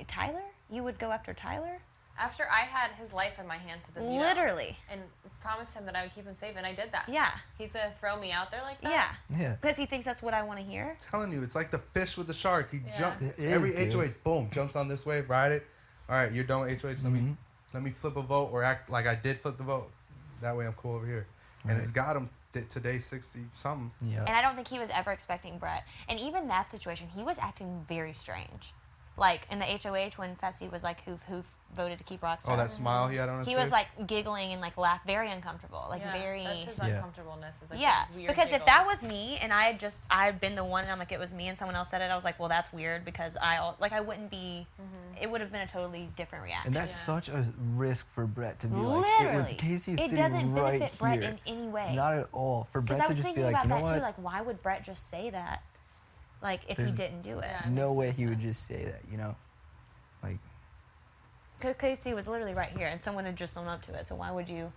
"Tyler? You would go after Tyler?" After I had his life in my hands with the veto. Literally. And promised him that I would keep him safe, and I did that. Yeah. He's going to throw me out there like that? Yeah. Yeah. Because he thinks that's what I want to hear. I'm telling you, it's like the fish with the shark. He Yeah. jumps It is, every dude. HOH, boom, jumps on this wave, ride it. All right, you're done with HOH. Let me flip a vote or act like I did flip the vote. That way I'm cool over here. And Right. it's got him today 60 something. Yeah. And I don't think he was ever expecting Brett. And even that situation, he was acting very strange. Like in the HOH when Fessy was like, who voted to keep Rockstar. Oh, that smile he had on his He face. was like giggling and like laugh, very uncomfortable, like Yeah, very. That's his Yeah. uncomfortableness. Is like Yeah, the weird because if that giggles. was me and I'd been the one and I'm like it was me and someone else said it, I was like, well, that's weird because I wouldn't be. It would have been a totally different reaction. And that's Yeah. such a risk for Brett to be like, it was Literally, Casey it sitting doesn't right benefit Brett here. in any way. Not at all. For Because Brett I to was just thinking be like, about you know that what? too. Like, why would Brett just say that? Like, if he There's didn't do it. Yeah. No makes way no he would sense. just say that, you know? Like, Because Casey was literally right here, and someone had just owned up to it. So why would you?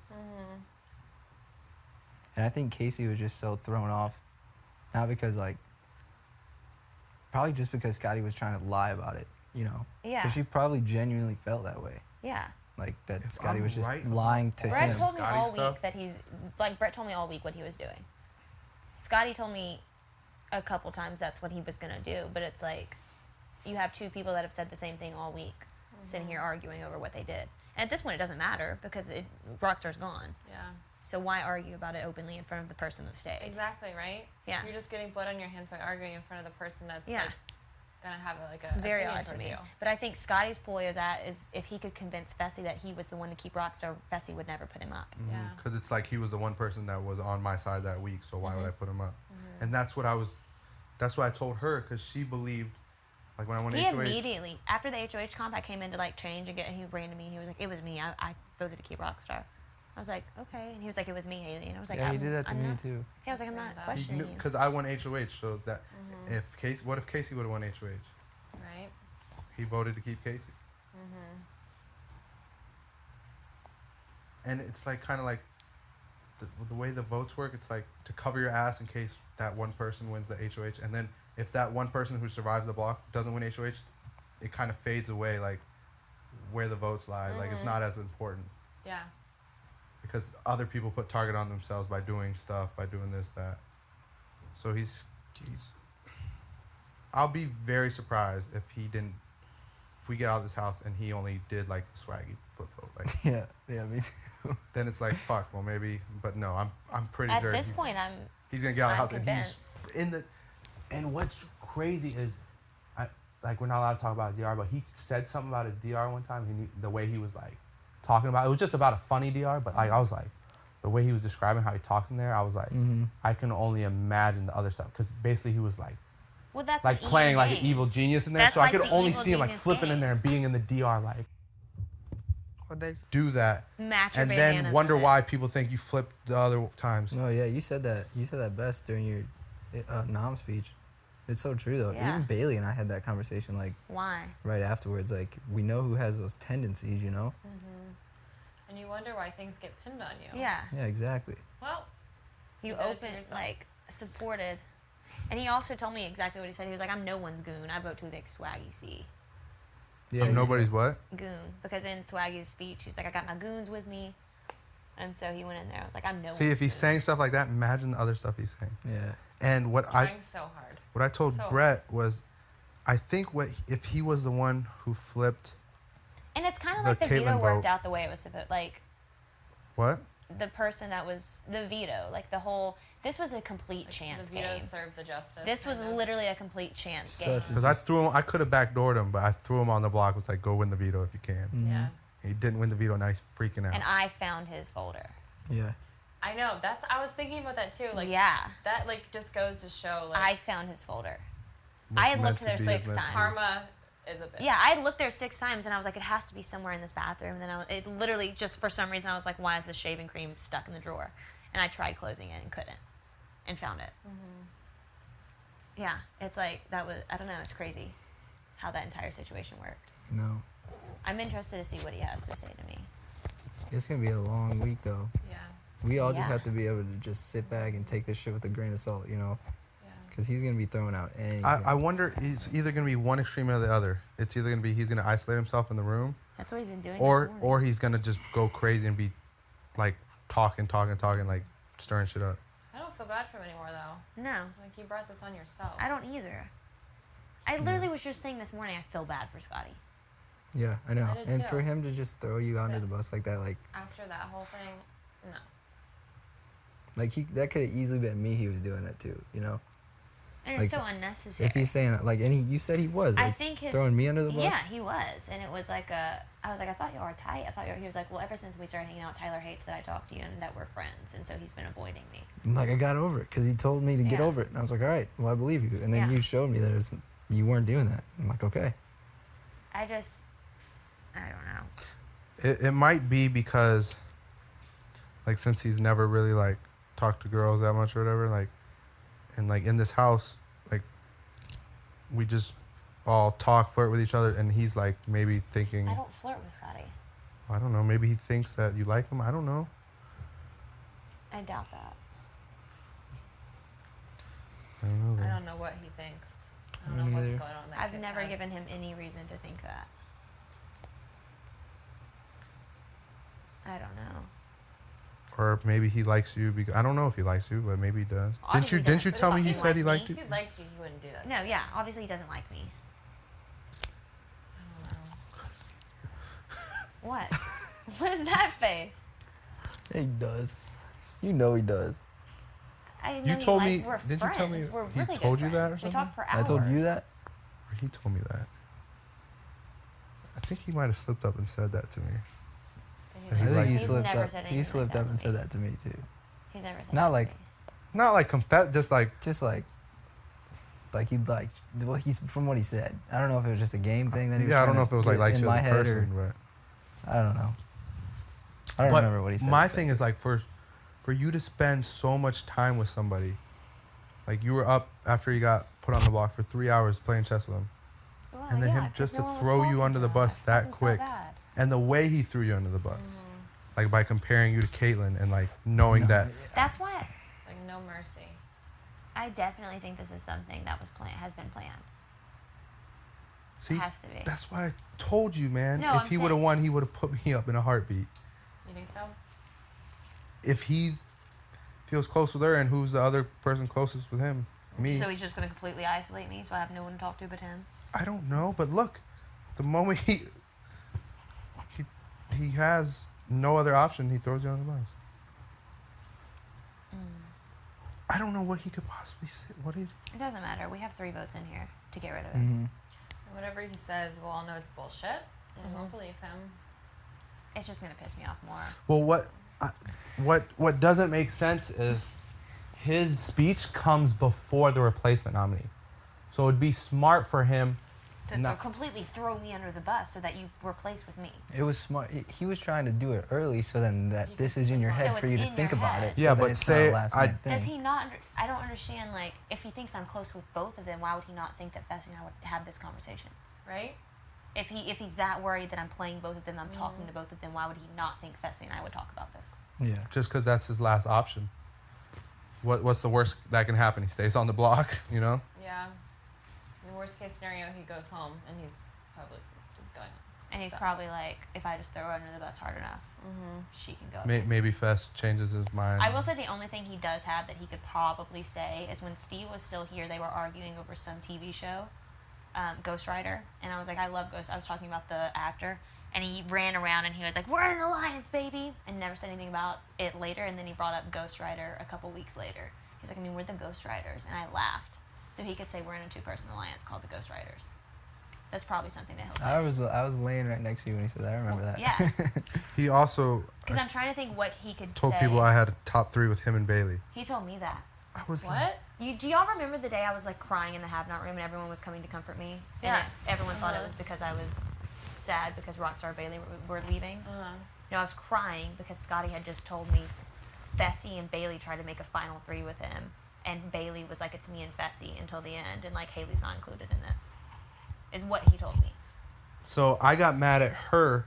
and I think Casey was just so thrown off. Not because, like, probably just because Scotty was trying to lie about it, you know? Yeah. So she probably genuinely felt that way. Yeah. Like, that If Scotty I'm was just right about lying to Brett him. told me Scotty all stuff? week that he's Brett told me all week what he was doing. Scotty told me a couple times that's what he was gonna do, but it's like you have two people that have said the same thing all week, sitting here arguing over what they did. And at this point, it doesn't matter because Rockstar's gone. Yeah. So why argue about it openly in front of the person that stayed? Exactly, right? Yeah. You're just getting blood on your hands by arguing in front of the person that's Yeah. like, gonna have a Very opinion odd to towards me. you. But I think Scotty's ploy is if he could convince Fessy that he was the one to keep Rockstar, Fessy would never put him up. Yeah. Because it's like he was the one person that was on my side that week, so why would I put him up? And that's what I told her, because she believed, like when I went He HOH. immediately, after the HOH comp, I came in to like change and he ran to me. He was like, "It was me. I voted to keep Rockstar." I was like, "Okay." And he was like, "It was me, Haley." And I was like, Yeah, he I'm- did that to I'm me, not- too. Yeah, I was like, "I'm That's not really questioning you." Because I won HOH, so that what if Casey would have won HOH? Right? He voted to keep Casey. And it's like kind of like the way the votes work, it's like to cover your ass in case that one person wins the HOH, and then if that one person who survives the block doesn't win HOH, it kind of fades away, like where the votes lie. Like it's not as important. Yeah. Because other people put target on themselves by doing stuff, by doing this, that. So he's I'll be very surprised if we get out of this house and he only did like the swaggy flip vote. Like yeah, me too. then it's like fuck. Well, maybe, but no, I'm pretty At sure this point, he's gonna get out of the I'm house and he's convinced. in the. And what's crazy is, like we're not allowed to talk about DR, but he said something about his DR one time. The way he was like talking about it was just about a funny DR, but like I was like, the way he was describing how he talks in there, I was like, I can only imagine the other stuff because basically he was like. Well, that's Like an playing evil like game. an evil genius in there, That's so like I could the only evil see him like genius flipping in game. there and being in the DR like. What they do that Match your and then bananas wonder with it. why people think you flipped the other times. No, yeah, you said that best during your nom speech. It's so true though. Yeah. Even Bailey and I had that conversation like Why? right afterwards. Like we know who has those tendencies, you know? And you wonder why things get pinned on you. Yeah. Yeah, exactly. Well, You did it to open yourself. like supported, and he also told me exactly what he said. He was like, "I'm no one's goon. I vote to evict Swaggy C." Yeah. I'm nobody's what? Goon, because in Swaggy's speech, he's like, "I got my goons with me," and so he went in there. I was like, "I'm no." See, one's if he's goon." saying stuff like that, imagine the other stuff he's saying. Yeah. And what trying so hard. I told So- Brett was, I think if he was the one who flipped and it's kind of the like the veto Caitlyn worked vote. out the way it was supposed. Like what? the person that was the veto, like the whole. This was a complete chance The veto game. served the justice. This was kind of. literally a complete chance Such game. a- Because I could have backdoored him, but I threw him on the block. Was like, go win the veto if you can. Yeah. He didn't win the veto, now he's freaking out. And I found his folder. Yeah. I know. I was thinking about that too. Like yeah, that like just goes to show like I found his folder. What's I had meant looked to there be is 6 meant to times. be. karma is a bitch. Yeah, I had looked there 6 times, and I was like, it has to be somewhere in this bathroom. And then it literally, just for some reason, I was like, why is the shaving cream stuck in the drawer? And I tried closing it and couldn't, and found it. Yeah, it's like, that was, I don't know, it's crazy how that entire situation worked. No. I'm interested to see what he has to say to me. It's gonna be a long week though. Yeah. We all just Yeah. have to be able to just sit back and take this shit with a grain of salt, you know? Yeah. Because he's gonna be throwing out anything. I wonder, he's either going to be one extreme or the other. It's either going to be he's going to isolate himself in the room, That's what he's been doing. or he's going to just go crazy and be like talking, like stirring shit up. I don't feel bad for him anymore though. No, Like you brought this on yourself. I don't either. I literally was just saying this morning, I feel bad for Scotty. Yeah, I know. I did And too. for him to just throw you under Yeah. the bus like that, like After that whole thing, no. that could have easily been me. He was doing that too, you know. And it's Like, so unnecessary. If he's saying like, and you said he was. I Like, think his throwing me under the bus. Yeah, he was, and it was like I was like, I thought you were tight. I thought you were. He was like, well, ever since we started hanging out, Tyler hates that I talk to you and that we're friends, and so he's been avoiding me. I'm like, I got over it because he told me to get Yeah. over it, and I was like, all right, well, I believe you. And then Yeah. you showed me that you weren't doing that. I'm like, okay. I don't know. It might be because, like, since he's never really like talked to girls that much or whatever, like, and like in this house, like, we just all talk, flirt with each other, and he's like maybe thinking, I don't flirt with Scotty. I don't know, maybe he thinks that you like him. I don't know. I doubt that. I don't know. I though. don't know what he thinks. I don't Me know what's neither. going on in that I've kid's never head. given him any reason to think that. I don't know. Or maybe he likes you because I don't know if he likes you, but maybe he does. Obviously Didn't you doesn't. tell me But he if he said he liked liked me, you? If he liked you, he wouldn't do that. No, yeah, obviously he doesn't like me. I don't know. What? What is that face? Yeah, he does. You know he does. I know You he told likes, me- We're did you tell me friends. We're he really told good you that or friends. We something? talk for hours. I told you that. Or he told me that. I think he might have slipped up and said that to me. Did I he think I think he He's slipped never up. said He anything slipped like up that and to said me. that to me too. He's never said Not that to like- me. Not like confess, just like Just like he like. Well, he's from what he said. I don't know if it was just a game thing that he was. yeah. I don't know trying if it was to like get likes in you my as a head person, or but I don't know. I don't But remember what he said. my so. thing is like for you to spend so much time with somebody, like you were up after he got put on the block for 3 hours playing chess with him, Well, and then yeah, him 'cause just no to one was throw you talking under to the him. bus I that fucking felt quick, bad. and the way he threw you under the bus, like by comparing you to Caitlyn and like knowing No, that. That's why It's like no mercy. I definitely think this is something that was has been planned. See, It has to be. that's why I told you, man. No, if I'm he would have saying- won, he would have put me up in a heartbeat. You think so? If he feels close with her, and who's the other person closest with him? Me. So he's just gonna completely isolate me, so I have no one to talk to but him. I don't know, but look, the moment he has no other option, he throws you on the bus. I don't know what he could possibly say. It doesn't matter. We have 3 votes in here to get rid of it. Mm-hmm. Whatever he says, we'll all know it's bullshit, and we'll believe him. It's just gonna piss me off more. Well, what doesn't make sense is his speech comes before the replacement nominee, so it would be smart for him. To completely throw me under the bus so that you replace with me. It was smart. He was trying to do it early so then that this is in your So head it's for you to in think your about head. it. Yeah, so that but it's not a say last-minute thing. Does he not? I don't understand. Like, if he thinks I'm close with both of them, why would he not think that Fessy and I would have this conversation? Right? If he's that worried that I'm playing both of them, I'm talking to both of them, why would he not think Fessy and I would talk about this? Yeah. Just because that's his last option. What's the worst that can happen? He stays on the block, you know? Yeah. In the worst case scenario, he goes home, and he's probably going home. And he's So. probably like, if I just throw her under the bus hard enough, she can go. Maybe Fess changes his mind. I will say the only thing he does have that he could probably say is when Steve was still here, they were arguing over some TV show, Ghost Rider, and I was like, I love Ghost. I was talking about the actor, and he ran around and he was like, "We're in an alliance, baby," and never said anything about it later. And then he brought up Ghost Rider a couple weeks later. He's like, "I mean, we're the Ghost Riders," and I laughed. So he could say we're in a 2-person alliance called the Ghost Riders. That's probably something that he'll say. I was laying right next to you when he said that. I remember that. Yeah, He also because I'm trying to think what he could told say. people I had a top 3 with him and Bailey. He told me that. I was What? Do y'all remember the day I was like crying in the have not room and everyone was coming to comfort me? Yeah. And everyone thought it was because I was sad because Rockstar Bailey were leaving. No, I was crying because Scotty had just told me Fessy and Bailey tried to make a final 3 with him, and Bailey was like, "It's me and Fessy until the end," and like Haley's not included in this. Is what he told me. So I got mad at her.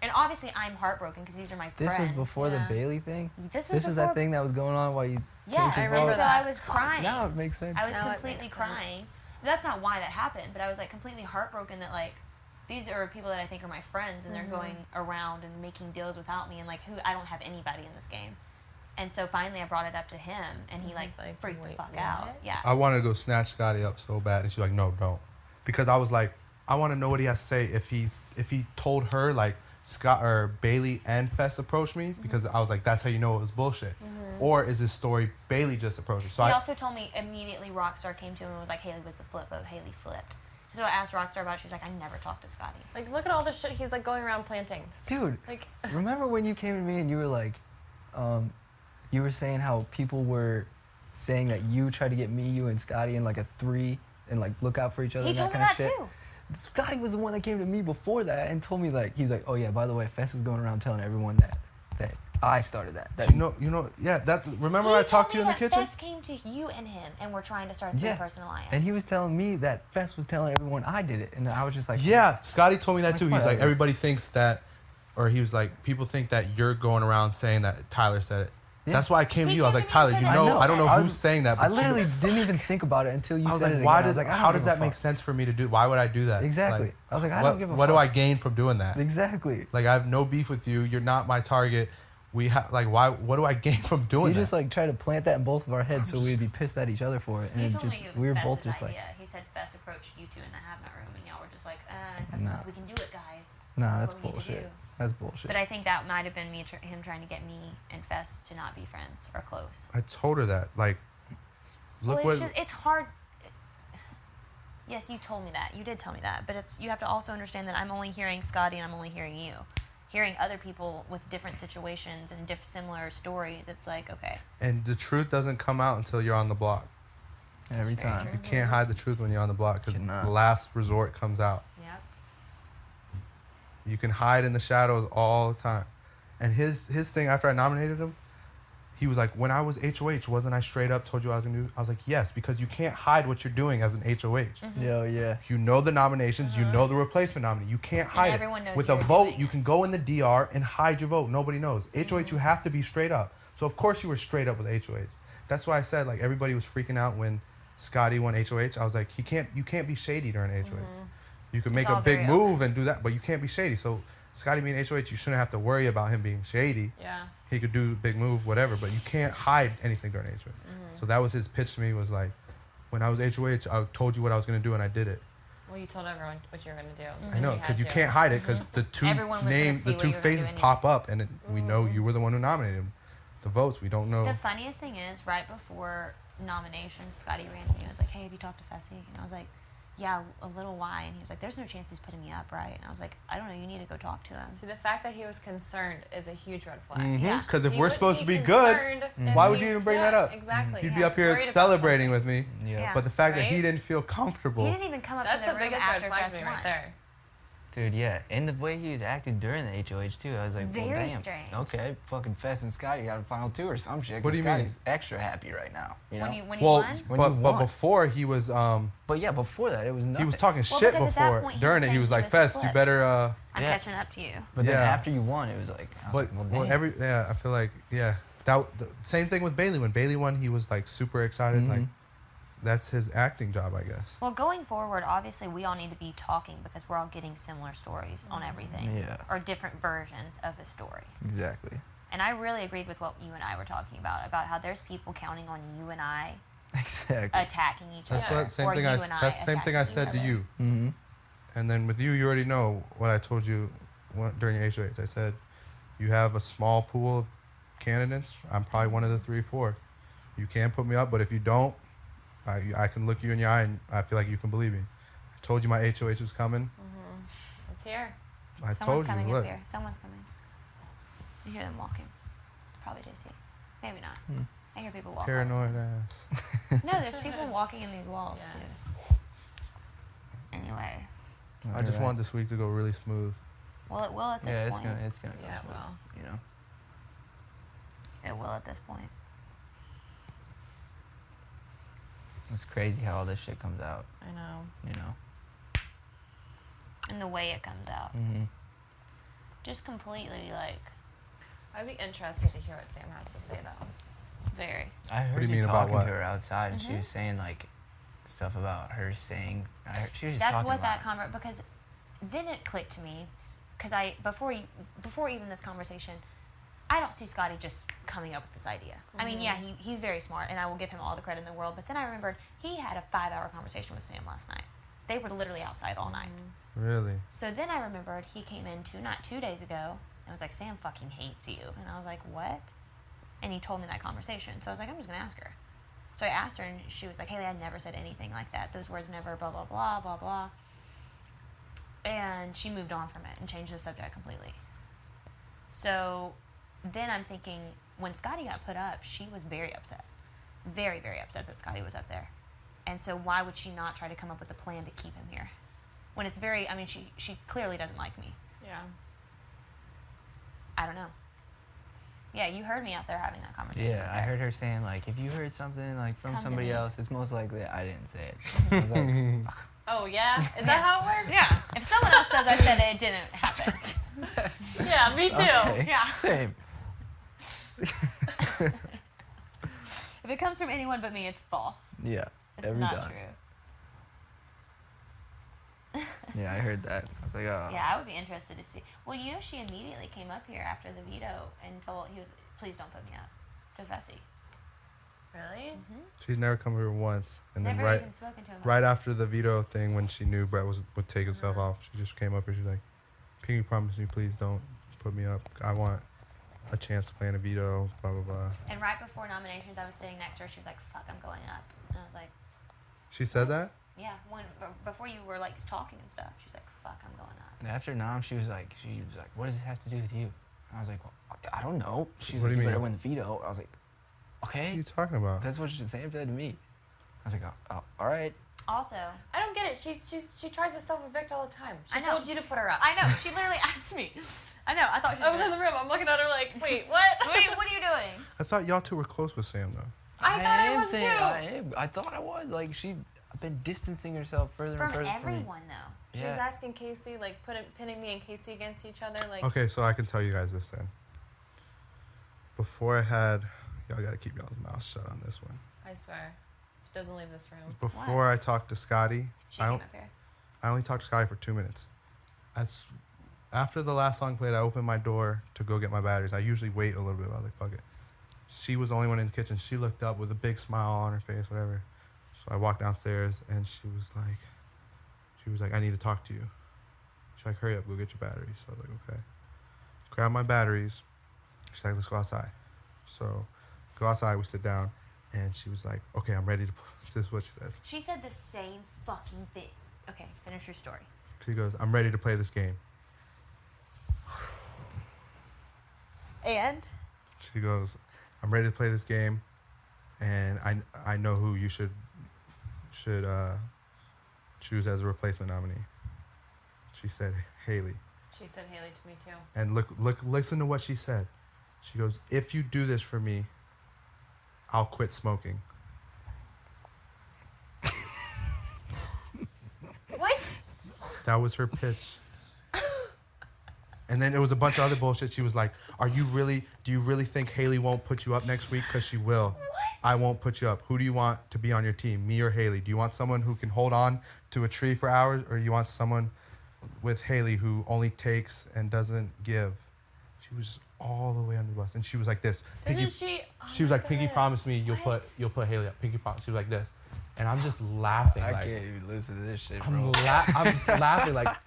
And obviously I'm heartbroken because these are my This friends. was before yeah. the Bailey thing? This This is that before- thing that was going on while you Yeah, changed I his remember vote? so I was crying. Now it makes sense. I was Now it completely makes crying. sense. That's not why that happened, but I was like completely heartbroken that like these are people that I think are my friends and they're going around and making deals without me and like I don't have anybody in this game. And so finally I brought it up to him and he like He's like, freaked the "Wait, fuck what?" out. Yeah. I wanted to go snatch Scotty up so bad, and she's like, "No, don't," because I was like, I want to know what he has to say if he told her like Scott or Bailey and Fess approached me, because I was like, that's how you know it was bullshit. Or is this story Bailey just approached her? So He I also told me immediately Rockstar came to him and was like, Haley was the flip vote. Haley flipped. So I asked Rockstar about it. She's like, I never talked to Scotty. Like, look at all the shit he's like going around planting. Dude, Like, remember when you came to me and you were like, you were saying how people were saying that you tried to get me, you, and Scotty in like a 3 and like look out for each other He and told that me kind that of shit. too. Scotty was the one that came to me before that and told me like, he was like, oh yeah, by the way, Fess is going around telling everyone that I started that. you know, yeah. That remember I talked to you in the kitchen. Fess came to you and him, and we're trying to start a Yeah. 3-person alliance. And he was telling me that Fess was telling everyone I did it, and I was just like, Yeah, Scotty told me that too. He's like, whatever. everybody thinks that, or he was like, people think that you're going around saying that Tyler said it. Yeah. That's why I came to He you. I was came like, to me Tyler, and you said know, that. I don't know I who's was- saying that. I But literally didn't even think about it until you I was said like, it why again. I was does like, I how don't does give a that make fuck. sense for me to do? Why would I do that? Exactly. Like, I was like, I what, don't give a what fuck. do I gain from doing that? Exactly. Like, I have no beef with you. You're not my target. We have like, why? What do I gain from doing He that? just like tried to plant that in both of our heads so we'd be pissed at each other for it, and He it told just me it was we were Fess's both just like, idea. He said Fess approached you two in the have not room, and y'all were just like, and Fess was Nah. like, we can do it, guys. nah, that's what we need to do. bullshit. That's bullshit. But I think that might have been him trying to get me and Fess to not be friends or close. I told her that. Like, look Well, what. it's just, it's hard. Yes, you told me that. You did tell me that. But you have to also understand that I'm only hearing Scotty and I'm only hearing you. Hearing other people with different situations and similar stories, it's like, okay. And the truth doesn't come out until you're on the block. Every That's very time. true. You can't hide the truth when you're on the block, because Cannot. the last resort comes out. Yep. You can hide in the shadows all the time. And his thing after I nominated him, he was like, when I was HOH, wasn't I straight up told you I was going to do? I was like, yes, because you can't hide what you're doing as an HOH. Yeah. You know the nominations, you know the replacement nominee. You can't hide everyone knows it. With you a were vote, doing you it. can go in the DR and hide your vote. Nobody knows. HOH, you have to be straight up. So of course you were straight up with HOH. That's why I said like everybody was freaking out when Scotty won HOH. I was like, you can't be shady during HOH. You can make all a big very move and do that, but you can't be shady. So Scotty being HOH, you shouldn't have to worry about him being shady. Yeah. He could do a big move, whatever, but you can't hide anything during HOH. So that was his pitch to me, was like, when I was HOH, I told you what I was going to do, and I did it. Well, you told everyone what you were going to do. I know, because you can't hide it, because the two Everyone was gonna names, see the what two you were gonna do faces anyway. pop up, and we know you were the one who nominated him. The votes, we don't know. The funniest thing is, right before nominations, Scotty ran to me and was like, hey, have you talked to Fessy? And I was like, yeah, a little why. And he was like, there's no chance he's putting me up, right? And I was like, I don't know, you need to go talk to him. See, the fact that he was concerned is a huge red flag. Yeah. Because if He we're wouldn't supposed to be good, concerned if why would he- you even bring yeah, that up? Exactly. You'd Yeah, be up he's here worried about celebrating something. with me. Yeah. But the fact that he Right? didn't feel He comfortable. didn't even come up That's to the the room biggest red after flag Fest to me 1. right there. Dude, yeah, and the way he was acting during the HOH too, I was like, well, Very damn. strange. Okay, fucking Fess and Scotty got a final two or some shit. What 'cause do you mean? Scotty's extra happy right now. You know. When you Well, won? When but you but won. before he was But yeah, before that it was nothing. he was talking Well, shit because at that before. point he During was it, he saying was he like, was the Fess, you flip. better. I'm Yeah. catching up to you. But then Yeah. after you won, it was like, I was But like, well, damn. I feel like the same thing with Bailey. When Bailey won, he was like super excited. Like that's his acting job, I guess. Well, going forward, obviously, we all need to be talking because we're all getting similar stories on everything. Yeah. Or different versions of a story. Exactly. And I really agreed with what you and I were talking about how there's people counting on you and I Exactly. attacking each That's other. what same or thing you I and that's the same thing I attacking said each to other. you. Mm-hmm. And then with you already know what I told you during your HOH. I said you have a small pool of candidates. I'm probably one of the 3 or 4. You can put me up, but if you don't, I can look you in your eye and I feel like you can believe me. I told you my HOH was coming. It's here. I Someone's told coming you. up Look, here. Someone's coming. You hear them walking. Probably JC. Maybe not. I hear people walking. paranoid ass. No, there's people walking in these walls Yeah. too. Anyway. I just want this week to go really smooth. Well, it will at this Yeah, point. it's gonna go Yeah, smooth, well. you know. It will at this point. It's crazy how all this shit comes out, I know. you know. And the way it comes out. Mm-hmm. Just completely, like, I'd be interested to hear what Sam has to say, though. very. I heard do you you mean about talking what? to her outside, and she was saying like stuff about her saying. She was just That's talking what about. that because then it clicked to me because before even this conversation, I don't see Scotty just coming up with this idea. I mean, yeah, he's very smart, and I will give him all the credit in the world. But then I remembered he had a 5-hour conversation with Sam last night. They were literally outside all night. Really? So then I remembered he came in 2 days ago and was like, Sam fucking hates you. And I was like, what? And he told me that conversation. So I was like, I'm just going to ask her. So I asked her, and she was like, Haley, I never said anything like that. Those words never, blah, blah, blah, blah, blah. And she moved on from it and changed the subject completely. So then I'm thinking, when Scotty got put up, she was very upset. Very, very upset that Scotty was up there. And so why would she not try to come up with a plan to keep him here? When it's very, I mean, she clearly doesn't like me. Yeah. I don't know. Yeah, you heard me out there having that conversation. Yeah, I heard her saying like, if you heard something like from Come to somebody me. else, it's most likely that I didn't say it. I was like, Oh, yeah? Is that how it works? Yeah. If someone else says I said it, it didn't happen. Yeah, me too. okay, Yeah. same. If it comes from anyone but me, it's false. Yeah, It's every not time. true. Yeah, I heard that. I was like, oh. Yeah, I would be interested to see. Well, you know, she immediately came up here after the veto and told please don't put me up to Fessy. Really? She'd never come here once, and then Never right even spoken to him. right after the veto thing, when she knew Brett would take himself off, she just came up here. She's like, "Can you promise me, please don't put me up? I want a chance to play in a veto." Blah blah blah. And right before nominations, I was sitting next to her. She was like, "Fuck, I'm going up," and I was like, She said that. "Yeah." Before you were like talking and stuff, she's like, "Fuck, I'm going up." After Nam, she was like, what does this have to do with you? I was like, well, I don't know. She's What like, do you you better mean? win the veto. I was like, What are okay. you talking about? That's what Sam said to me. I was like, oh, all right. Also, I don't get it. She tries to self-evict all the time. She I know. told you to put her up. I know. She literally asked me. I know. I thought she I was in the room. I'm looking at her like, wait, what? Wait, what are you doing? I thought y'all two were close with Sam though. I thought I was saying, too. I thought I was. Like, she's been distancing herself further and From further from me. everyone, though. She Yeah. was asking Casey, like, pinning me and Casey against each other, like. Okay, so I can tell you guys this then. Before I had, y'all gotta keep y'all's mouths shut on this one. I swear, she doesn't leave this room. Before I talked to Scotty, She I came don't- up here. I only talked to Scotty for 2 minutes. After the last song played, I opened my door to go get my batteries. I usually wait a little bit. I was like, fuck it. She was the only one in the kitchen. She looked up with a big smile on her face, whatever. So I walked downstairs, and she was like, I need to talk to you. She's like, hurry up, go get your batteries. So I was like, okay. Grab my batteries. She's like, let's go outside. So go outside, we sit down, and she was like, okay, I'm ready to play. This is what she says. She said the same fucking thing. Okay, finish your story. She goes, I'm ready to play this game. And? She goes, I'm ready to play this game, and I know who you should choose as a replacement nominee. She said Haley. She said Haley to me too. And listen to what she said. She goes, if you do this for me, I'll quit smoking. What? That was her pitch. And then it was a bunch of other bullshit. She was like, do you really think Haley won't put you up next week? Because she will. What? I won't put you up. Who do you want to be on your team, me or Haley? Do you want someone who can hold on to a tree for hours, or do you want someone with Haley who only takes and doesn't give? She was all the way under the bus. And she was like this. Isn't she? Oh She was my like, Pinky, God. promise me you'll What? put Haley up. Pinky, promise. She was like this, and I'm just laughing. I like, can't even listen to this shit, bro. I'm laughing like,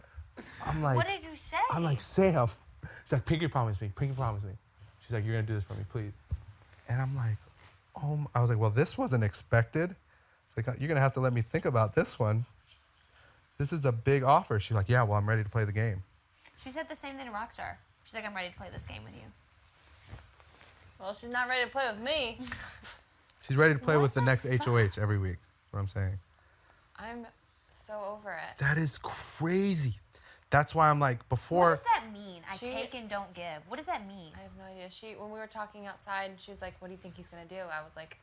I'm like, What did you say? I'm like, Sam. She's like, Pinky, promise me. Pinky, promise me. She's like, you're gonna do this for me, please. And I'm like, I was like, well, this wasn't expected. It's like, you're gonna have to let me think about this one. This is a big offer. She's like, yeah, well, I'm ready to play the game. She said the same thing to Rockstar. She's like, I'm ready to play this game with you. Well, she's not ready to play with me. She's ready to play What with the the next HOH every week. That's what I'm saying. I'm so over it. That is crazy. That's why I'm like, What before. does that mean? I She- take and don't give. What does that mean? I have no idea. When we were talking outside, she was like, "What do you think he's gonna do?" I was like,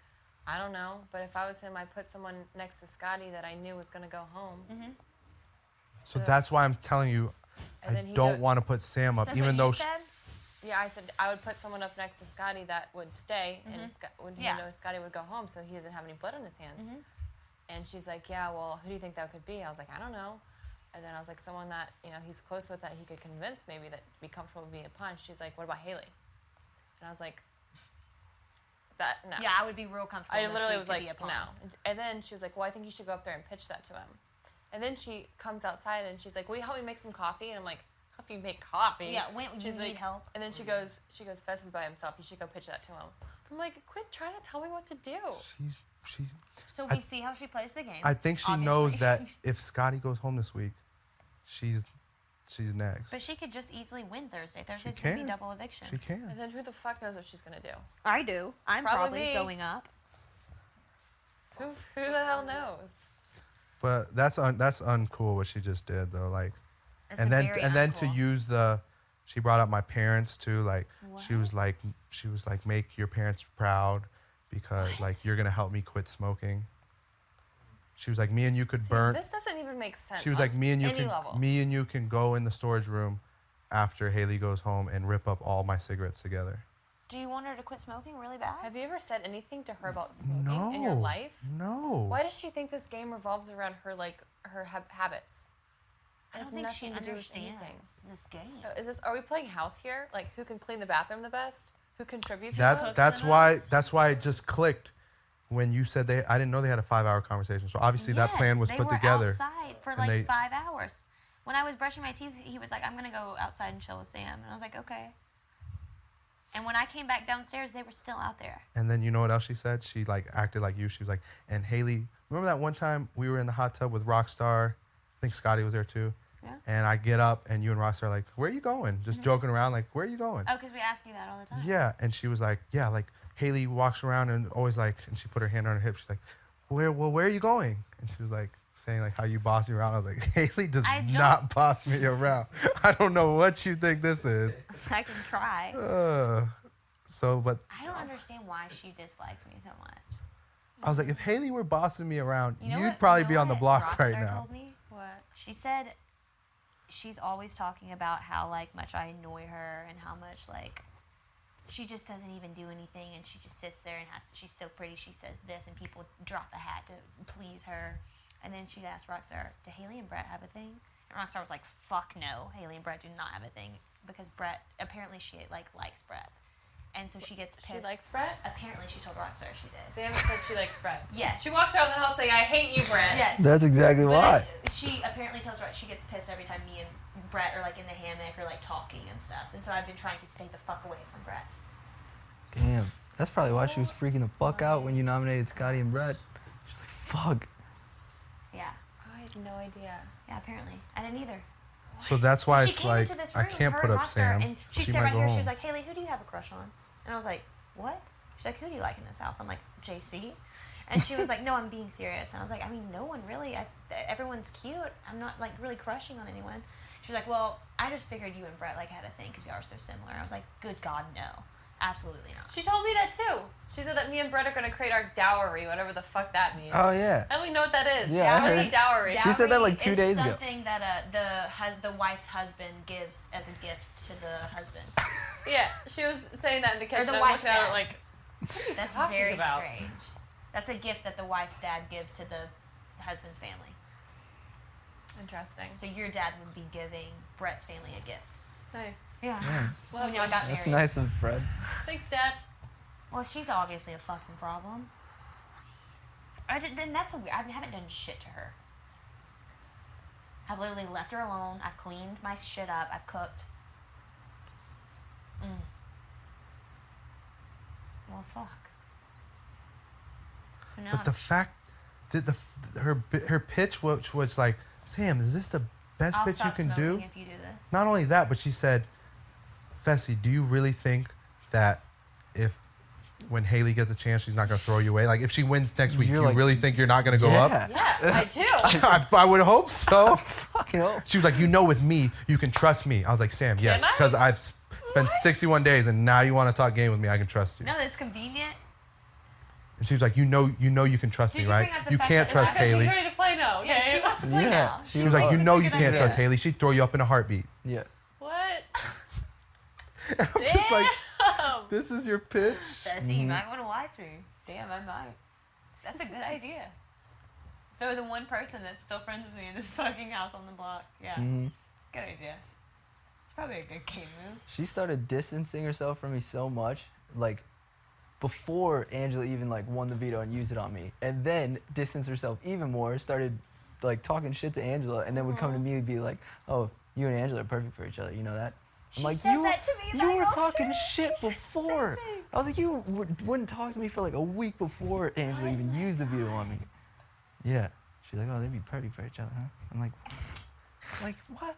"I don't know." But if I was him, I'd put someone next to Scotty that I knew was gonna go home. Mm-hmm. So that's why I'm telling you, And I then he don't go- want to put Sam up, That's even what though. you said? Yeah, I said I would put someone up next to Scotty that would stay, and when Yeah. he knows Scotty would go home, so he doesn't have any blood on his hands. Mhm. And she's like, "Yeah, well, who do you think that could be?" I was like, "I don't know." And then I was like, "Someone that he's close with that he could convince maybe that be comfortable being a punch." She's like, "What about Haley?" And I was like, "That no." Yeah, I would be real comfortable. I this literally week was to like, be a pawn. no. And then she was like, well, I think you should go up there and pitch that to him. And then she comes outside and she's like, will you help me make some coffee? And I'm like, help you make coffee? Yeah, when you She's need like, help. And then she goes, Fess is by himself. You should go pitch that to him. I'm like, quit trying to tell me what to do. She's. So I- we see how she plays the game. I think she knows obviously. that if Scotty goes home this week, she's next. But she could just easily win Thursday. Thursday's She gonna be can. double eviction. She can. And then who the fuck knows what she's going to do? I do. I'm Probably probably me. going up. Who the hell knows? But that's uncool what she just did though. Like, That's and then very to uncool. use she brought up my parents too. Like she was like make your parents proud because like you're gonna help me quit smoking. She was like, me and you could See, burn. this doesn't even make sense. She was on like, me and any level. you can go in the storage room after Haley goes home and rip up all my cigarettes together. Do you want her to quit smoking really bad? Have you ever said anything to her about smoking in your life? No. Why does she think this game revolves around her habits? I It don't has think she nothing to do with understands anything. this game. Are we playing house here? Like who can clean the bathroom the best? Who contributes the That's most? that's why it just clicked when you said I didn't know they had a 5-hour conversation. So obviously that plan was Yes, put they were together. outside for and like they- 5 hours. When I was brushing my teeth, he was like, I'm gonna go outside and chill with Sam. And I was like, okay. And when I came back downstairs, they were still out there. And then you know what else she said? She like acted like you. She was like, and Haley, remember that one time we were in the hot tub with Rockstar? I think Scotty was there too. Yeah. And I get up and you and Rockstar are like, where are you going? Just joking around, like, where are you going? Oh, because we ask you that all the time. Yeah. And she was like, yeah, like Haley walks around and always like, and she put her hand on her hip. She's like, where are you going? And she was like, saying like how you boss me around. I was like, Haley does I don't- not boss me around. I don't know what you think this is. I can try. But I don't understand why she dislikes me so much. I was like, if Haley were bossing me around, You know you'd what- probably you know be on the what block right Rockstar now. Told me? What? She said she's always talking about how like much I annoy her and how much like she just doesn't even do anything and she just sits there and she's so pretty, she says this and people drop a hat to please her. And then she asked Rockstar, do Haley and Brett have a thing? And Rockstar was like, fuck no, Haley and Brett do not have a thing because Brett, apparently she like likes Brett. And so she gets pissed. She likes Brett? Apparently she told Rockstar she did. Sam said she likes Brett. Yes. She walks around the house saying, I hate you, Brett. Yes. That's exactly why. But she apparently tells Brett she gets pissed every time me and Brett are like in the hammock or like talking and stuff. And so I've been trying to stay the fuck away from Brett. Damn. That's probably why she was freaking the fuck out when you nominated Scotty and Brett. She's like, fuck. Yeah. I had no idea. Yeah, apparently. I didn't either. So that's why she it's came like into this I room, can't her put and up Rockstar, Sam. and she She sat might right go here. home. She was like, Haley, who do you have a crush on? And I was like, what? She's like, who do you like in this house? I'm like, JC. And she was like, no, I'm being serious. And I was like, I mean, no one really. Everyone's cute. I'm not like really crushing on anyone. She was like, well, I just figured you and Brett like had a thing because y'all are so similar. I was like, good God, no. Absolutely not. She told me that too. She said that me and Brett are going to create our dowry, whatever the fuck that means. Oh, yeah. I don't even know what that is. Yeah, I What is heard. a dowry? She said that like Dowry 2 days is ago. something that the wife's husband gives as a gift to the husband. Yeah, she was saying that in the kitchen. the I'm wife's looking at her dad. like, That's talking very about? strange. That's a gift that the wife's dad gives to the husband's family. interesting. So your dad would be giving Brett's family a gift. Nice. Yeah. Damn. When y'all got married. That's nice of Fred. Thanks, Dad. Well, she's obviously a fucking problem. Then that's a weird. I haven't done shit to her. I've literally left her alone. I've cleaned my shit up. I've cooked. Well, fuck. So now But the fact that her pitch, which was like, Sam, is this the best I'll pitch you stop can smoking do? if you do this. Not only that, but she said, Fessy, do you really think that when Haley gets a chance, she's not going to throw you away? Like, if she wins next week, You're you like, really think you're not going to go up? Yeah. Yeah, I do. I would hope so. Fucking hell. She was like, with me, you can trust me. I was like, Sam, yes, I? because I've spent 61 days, and now you want to talk game with me. I can trust you. No, that's convenient. And she was like, you know you can trust Did me, you right? bring up the You fact can't that trust Because she's Haley. ready to play now. Yeah, she wants to play Yeah. now. She was like, you can't trust Haley. She'd throw you up in a heartbeat. Yeah. What? I'm just like, Damn. this is your pitch? Fessy, you might want to watch me. Damn, I might. That's a good idea. They're the one person that's still friends with me in this fucking house on the block. Yeah. hmm Good idea. It's probably a good game move. She started distancing herself from me so much, like, before Angela even, like, won the veto and used it on me. And then distanced herself even more, started, like, talking shit to Angela, and then would come to me and be like, oh, you and Angela are perfect for each other. You know that? I'm She like, says you, that to me you about were y'all talking too. shit She says the same before. thing. I was like, you wouldn't talk to me for like a week before Angela even used the veto on me. Yeah. She's like, oh, they'd be perfect for each other, huh? I'm like what?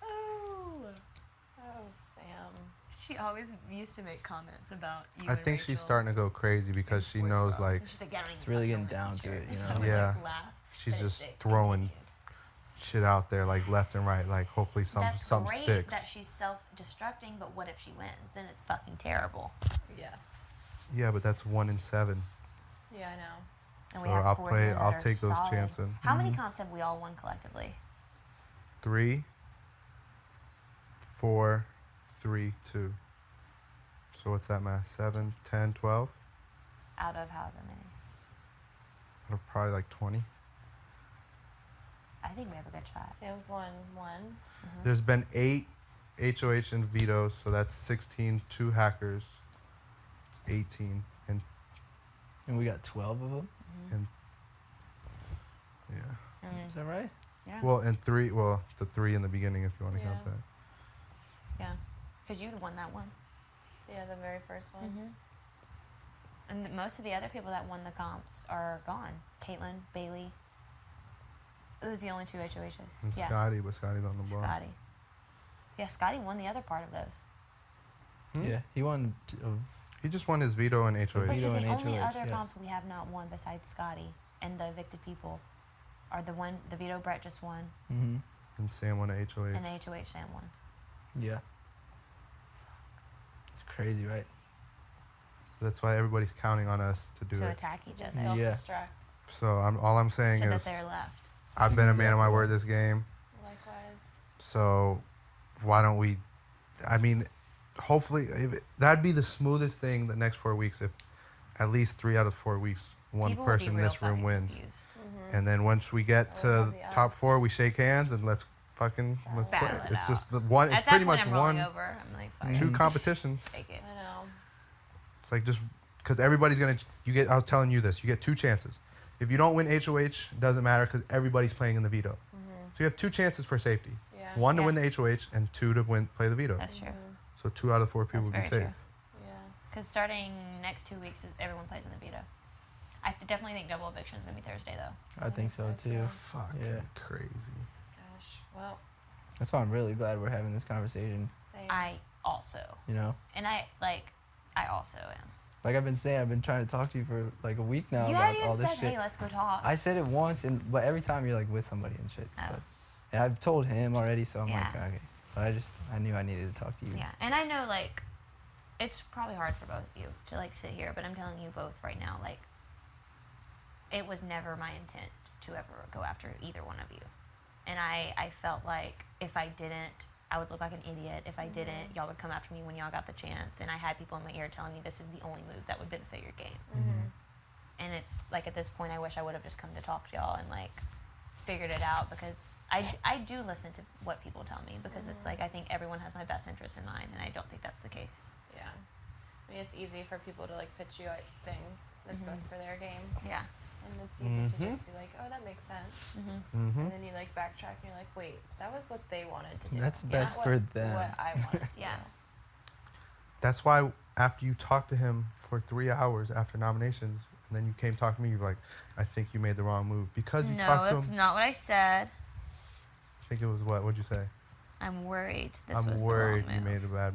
Oh, Sam. She always used to make comments about you. I think she's starting to go crazy because she knows, like, It's really getting down to it, you know? Yeah. She's just throwing shit out there, like, left and right. Like, hopefully something great sticks. that she's self-destructing, but what if she wins? Then it's fucking terrible. Yes. Yeah, but that's 1 in 7. Yeah, I know. And So I'll take those solid. chances. How many comps have we all won collectively? 3, 4, 3, 2. So what's that math? 7, 10, 12? Out of however many? Out of probably like 20. I think we have a good shot. Sam's won 1. There's been 8 HOH and vetoes, so that's 16. 2 hackers. It's 18. And we got 12 of them? And yeah. Is that right? Yeah. Well, and 3. Well, the 3 in the beginning, if you want to count Yeah. that. Yeah. Because you'd won that one. Yeah, the very first one. And most of the other people that won the comps are gone. Caitlin, Bailey. Those are the only 2 HOHs. And yeah. Scotty, but Scotty's on the block. Scotty. Yeah, Scotty won the other part of those. Yeah. He won. He just won his veto and HOH. But see, Veto the and only HOH, other yeah. comps we have not won besides Scotty and the evicted people are the veto Brett just won, Mm-hmm. And Sam won a HOH. and the HOH Sam won. Yeah. It's crazy, right? So that's why everybody's counting on us to do To it. attack each Just other. Yeah. self-destruct. So all I'm saying So that is they're left. I've been a man of my word this game. Likewise. So why don't we? I mean, hopefully that'd be the smoothest thing the next 4 weeks if at least 3 out of 4 weeks one People would be person in real this room fucking wins. confused. And then once we get I would to love the the top odds. 4, we shake hands and let's play. Battle it It's out. just the one. It's At that pretty point, much I'm rolling one, over. I'm like, fuck two it. competitions. Take it. I know. It's like just because everybody's gonna. You get. I was telling you this. You get 2 chances. If you don't win HOH, it doesn't matter because everybody's playing in the veto. So you have 2 chances for safety. Yeah. 1 to Yeah. win the HOH and 2 to play the veto. That's true. So 2 out of 4 people That's will be very safe. true. Yeah. Because starting next 2 weeks, everyone plays in the veto. I definitely think double eviction is going to be Thursday, though. I think so too. Fucking Yeah. crazy. Gosh. Well, That's why I'm really glad we're having this conversation. same. I also. You know, And I also am. like I've been saying, I've been trying to talk to you for like a week now You about haven't all even this said, shit. hey, let's go talk. I said it once, but every time you're like with somebody and shit. Oh. But, and I've told him already, so I'm like, Yeah. okay. But I knew I needed to talk to you. Yeah, and I know, like, it's probably hard for both of you to, like, sit here, but I'm telling you both right now, like, it was never my intent to ever go after either one of you. And I felt like if I didn't, I would look like an idiot. If I didn't, y'all would come after me when y'all got the chance. And I had people in my ear telling me this is the only move that would benefit your game. And it's, like, at this point, I wish I would have just come to talk to y'all and, like, figured it out because I do listen to what people tell me because it's like I think everyone has my best interest in mind, and I don't think that's the case. Yeah. I mean, it's easy for people to, like, pitch you at things that's best for their game. Yeah. And it's easy to just be like, oh, that makes sense. Mm-hmm. And then you, like, backtrack and you're like, wait, that was what they wanted to do. That's not best what- for them. What I wanted to Yeah. do. That's why after you talked to him for 3 hours after nominations, and then you came talk to me, you're like, I think you made the wrong move because you No, talked to that's him. not what I said. I think it was what? What'd you say? I'm worried. This I'm was worried the wrong you move. made a bad.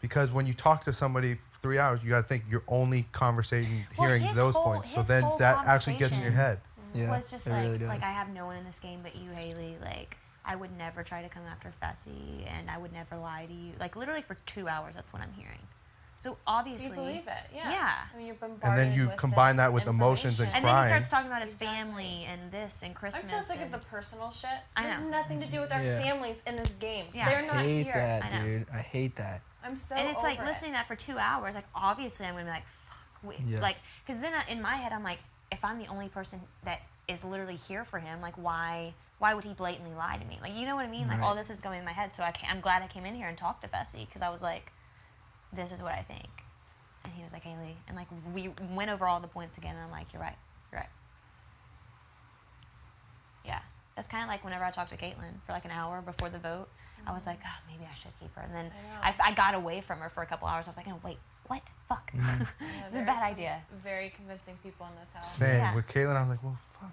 Because when you talk to somebody for 3 hours, you got to think you're only conversating, Well, hearing his those whole- points. So his then whole that actually gets in your conversation head. Yeah, was just it like, really does. like I have no one in this game but you, Haley. Like I would never try to come after Fessy, and I would never lie to you. Like literally for 2 hours, that's what I'm hearing. So obviously, So you believe it, yeah. Yeah. I mean, you're And bombarded then you with combine this that with emotions and and then he crying. starts talking about his Exactly. family and this and I'm Christmas. so sick of and- the personal shit. I There's know. nothing to do with our Yeah. families in this game. Yeah. They're not I hate here. that, I know. dude. I hate that. I'm so and it's like over it. listening to that for 2 hours. Like obviously, I'm gonna be like, fuck, wait. Yeah. Like, because then in my head, I'm like, if I'm the only person that is literally here for him, like why would he blatantly lie to me? Like, you know what I mean? Like Right. all this is going in my head. So I'm glad I came in here and talked to Fessy because I was like, this is what I think. And he was like, Haley, and like we went over all the points again, and I'm like, you're right. Yeah, that's kind of like whenever I talked to Caitlin for like an hour before the vote. I was like, oh, maybe I should keep her. And then I know. I got away from her for a couple hours. I was like, oh, wait, what? Fuck. Yeah, It's a there are bad some idea. Very convincing people in this house. Same. Yeah. With Caitlin, I was like, well, fuck.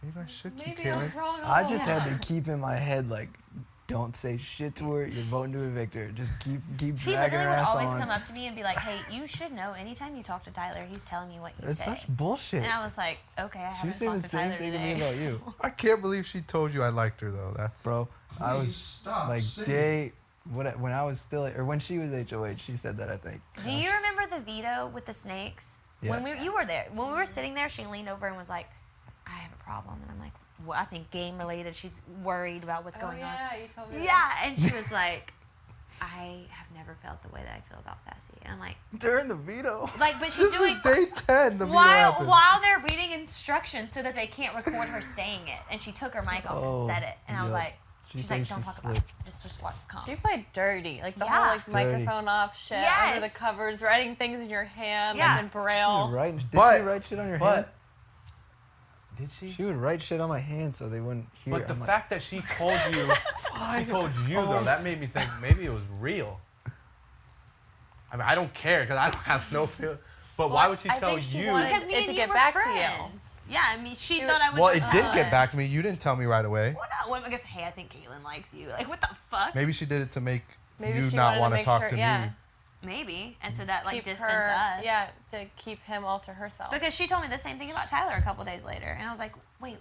Maybe I should keep Maybe I was Caitlin. wrong. I all just along. had to keep in my head like, don't say shit to her. You're voting to evict her. Just keep She dragging literally her would ass always on. come up to me and be like, hey, you should know anytime you talk to Tyler, he's telling you what you That's say. such bullshit. And I was like, okay, I She haven't was saying talked the to same Tyler thing today. to me about you, I can't believe she told you I liked her though. That's bro. I Please was stop like saying when I was still, or when she was HOH, she said that, I think. Do you remember the veto with the snakes? Yeah. When you were there, when we were sitting there, she leaned over and was like, I have a problem. And I'm like, well, I think game related. She's worried about what's going on. Yeah, you told me. Yeah, and she was like, I have never felt the way that I feel about Fessy. And I'm like, During the veto. but she's this doing is day 10. The while happened. they're reading instructions so that they can't record her saying it. And she took her mic off Oh, and said it. And I was yep. like, She she's like, thinks don't she's talk about slick. it. Just watch the comp. She played dirty, like the Yeah. whole like Dirty. microphone off shit under the Yes. covers, writing things in your hand, Yeah. like in braille. Did she But- write shit on your But hand? did she? She would write shit on my hand so they wouldn't hear. But it. the I'm like, fact that she told you, though, that made me think maybe it was real. I mean, I don't care because I don't have no feel. But why would she I tell think she you? wanted Because me it and to you get were back to friends. Yeah, I mean, she She- thought I would. Well, do it did that. get back to me. You didn't tell me right away. Well, no, well, I guess, hey, I think Caitlin likes you. Like, what the fuck? Maybe she did it to make Maybe you she not wanted want to make talk sure, to yeah. me. Maybe. And so that like keep distanced her, us. Yeah, to keep him all to herself. Because she told me the same thing about Tyler a couple days later, and I was like, wait,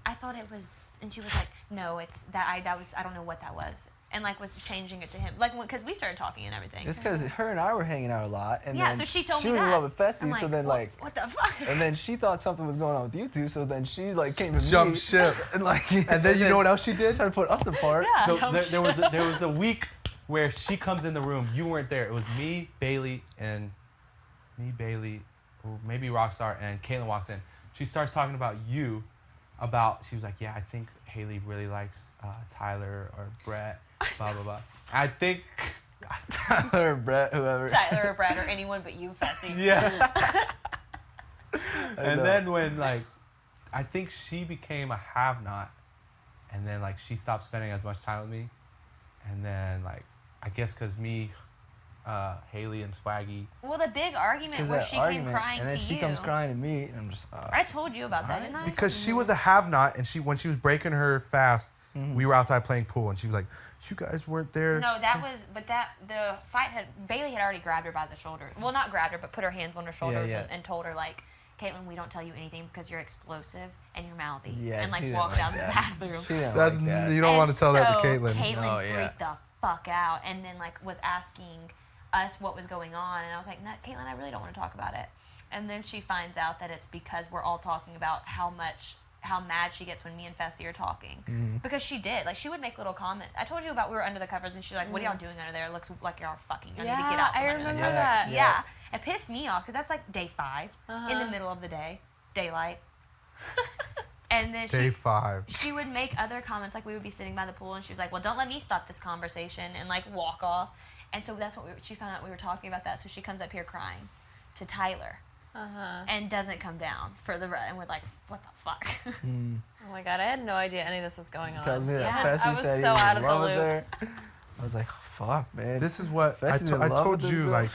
I thought it was, and she was like, no, it's that I don't know what that was, and like was changing it to him, like because we started talking and everything. It's because her and I were hanging out a lot, and Yeah, then so she told she me was that. in love with Fessy, I'm like, so then what the fuck? and then she thought something was going on with you two, so then she like came to Jumped me, ship. and like, And then you know what else she did? tried to put us apart. Yeah. So there was a week where she comes in the room. You weren't there. It was me, Bailey, or maybe Rockstar, and Caitlin walks in. She starts talking about you. She was like, yeah, I think Haley really likes Tyler or Brett, blah, blah, blah. I think... Tyler or Brett, whoever. Tyler or Brad or anyone but you, Fessy. Yeah. I And know. then when, like, I think she became a have-not, and then, like, she stopped spending as much time with me. And then, like, I guess because me, Haley, and Swaggy... Well, the big argument Because where that she argument, came crying and then to she you. comes crying to me, and I'm just. I told you about that, didn't I? Because she was a have-not, and when she was breaking her fast, we were outside playing pool, and she was like, "You guys weren't there." No, the fight Bailey had already grabbed her by the shoulder. Well, not grabbed her, but put her hands on her shoulders yeah. and told her like, Caitlin, we don't tell you anything because you're explosive and you're mouthy. Yeah, and like she didn't walked like down that. the bathroom. She didn't That's like that. you don't want to tell that to So Caitlin. Caitlin Oh, yeah. freaked the fuck out and then like was asking us what was going on, and I was like, no, Caitlin, I really don't want to talk about it. And then she finds out that it's because we're all talking about how mad she gets when me and Fessy are talking. Because she did. Like, she would make little comments. I told you about we were under the covers, and she's like, what are y'all doing under there? It looks like y'all fucking. I need to get out from I under the remember covers." that. Yeah. It pissed me off, because that's like day 5, in the middle of the day, daylight. And then Day 5. she would make other comments, like we would be sitting by the pool, and she was like, well, don't let me stop this conversation, and like walk off. And so that's what she found out we were talking about that, so she comes up here crying to Tyler. And doesn't come down for the rest, and we're like, what the fuck? Oh my god, I had no idea any of this was going on. Tells me that Yeah. Fessy I was said he so was out in of the love with loop. her. I was like, oh, fuck, man. This is what Fessy's in I love told with this you. girl. Like,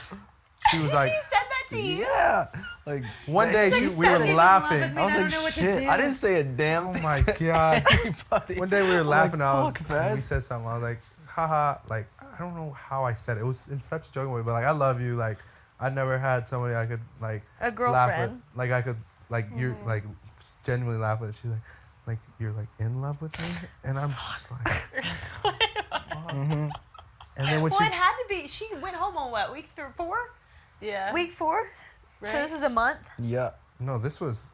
she was like, She said that to you. Yeah. Like one day Like, we Fessy's were in love laughing. with me. I was I don't like, know what to shit. do. I didn't say a damn Oh thing. my god. Everybody. One day we were laughing. like, I was, fuck, and we Fess. said something. I was like, haha. Like, I don't know how I said it. It was in such a joking way, but like, I love you. Like, I never had somebody I could like A laugh with. girlfriend. Like, I could like you're like genuinely laugh with. She's like you're like in love with me, and I'm just like. And then when Well, she it had to be. She went home on what, week 4? Yeah. Week 4? So Right. this is a month? Yeah. no, this was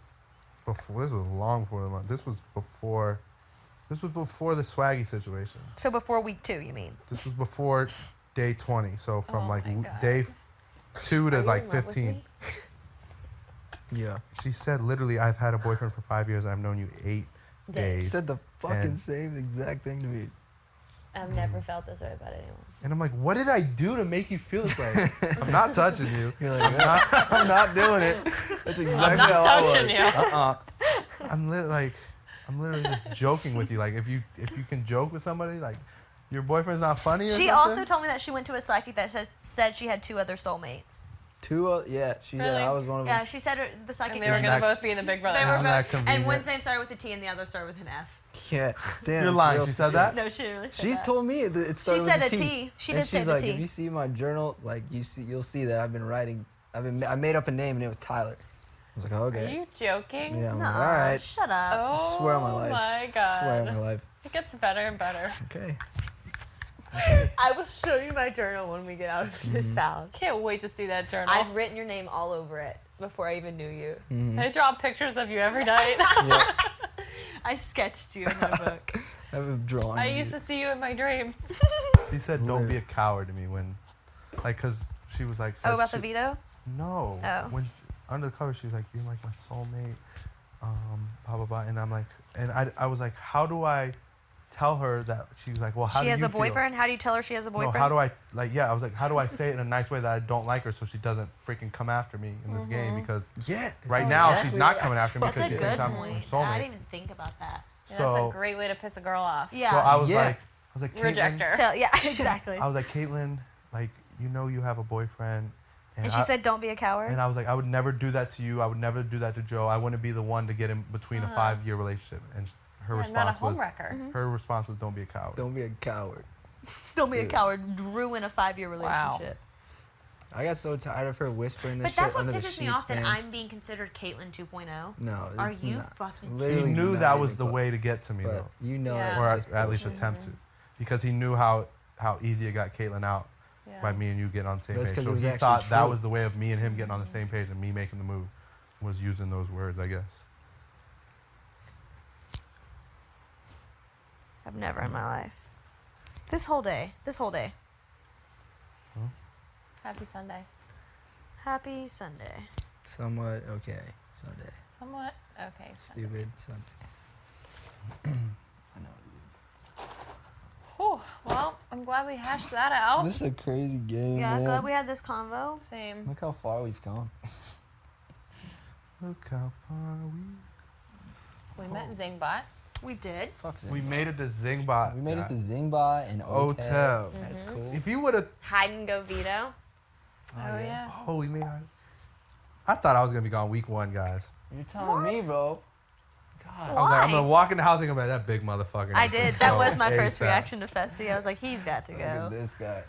before. This was long before the month. This was before. This was before the Swaggy situation. So before week 2, you mean? This was before day 20. So from Oh like my God. day 2 to Are you like in love with 15. me? Yeah. She said literally, I've had a boyfriend for 5 years and I've known you 8 He days. said the fucking And- same exact thing to me. I've never felt this way about anyone. And I'm like, what did I do to make you feel this way? I'm not touching you. You're like, I'm not doing it. That's exactly I'm not how I touching was. you. I'm literally just joking with you. Like, if you can joke with somebody, like, your boyfriend's not funny or She something? also told me that she went to a psychic that said she had 2 other soulmates. Yeah, she said Really? I was one of them. Yeah, she said the psychic And they were said gonna that- both be in the Big Brother. they were I'm not both, and convenient. one's name started with a T and the other started with an F. Yeah, damn. You're it's lying. real She said specific. that? No, she really said She's that. told me that it started She said with a a T. She and did say she's the like, T. if you see my journal, like you'll see that I've been writing. I made up a name and it was Tyler. I was like, oh, Are okay. you joking? Yeah, I'm like, Nuh-uh, all right. shut up. Oh I swear on my life. my god. Swear on my life. It gets better and better. Okay. I will show you my journal when we get out of this house. Can't wait to see that journal. I've written your name all over it before I even knew you. I draw pictures of you every night. Yeah. I sketched you in my book. I have a drawing. I of used you. to see you in my dreams. She said, don't be a coward to me when, like, because she was like, Oh, about she- the veto? No. Oh. When under the cover, she was like, "You're like my soulmate," blah blah blah. And I'm like, and I was like, how do I tell her that? She was like, well, how She do has you a boyfriend? How do you tell her she has a feel? boyfriend? No, how do I I was like, how do I say it in a nice way that I don't like her so she doesn't freaking come after me in this game? Because Yeah. right now exactly she's not what coming after me That's because a she good thinks I'm her point. I soulmate. didn't even think about that. Yeah, that's a So great way to piss a girl off. Yeah. so I was Yeah. like, Caitlin, Reject her. Yeah, exactly. I was like, Caitlin, like, you know you have a boyfriend. And she said, don't be a coward. And I was like, I would never do that to you. I would never do that to Joe. I wouldn't be the one to get in between a 5-year relationship. And her Yeah, not a response was, homewrecker. her response was, don't be a coward. Don't be a coward. Don't be a Dude. coward. Ruin a 5-year Wow. relationship. I got so tired of her whispering this But shit that's what under the pisses sheets, me off, that man. I'm being considered Caitlyn 2.0. No, Are it's you not. fucking He Literally knew not that even was the close. way to get to me, But though. you know Yeah. that's Or just at least bullshit. attempt to. Because he knew how easy it got Caitlyn out Yeah. by me and you getting on the same That's page. 'cause it So was he actually thought that true. was the way of me and him getting on the same page and me making the move, was using those words, I guess. I've never in my life. This whole day. Happy Sunday. Happy Sunday. Somewhat okay. Sunday. Somewhat okay. Sunday. Stupid Sunday. I know. Whew, well, I'm glad we hashed that out. This is a crazy game, Yeah, man. glad we had this convo. Same. Look how far we've come. Look how far We met Zingbot. We did. Fuck we Zingbot. made it to Zingbot. We made it to guys. Zingbot and Otel. Otel. That's cool. If you would have, Hide and go veto. Oh, yeah. oh, we made. I thought I was gonna be gone week 1, guys. You're telling me, bro. I was like, I'm gonna Why? walk in the house and go, that big motherfucker. I needs to did. That go was my first ASAP." reaction to Fessy. I was like, he's got to Look at go. this guy.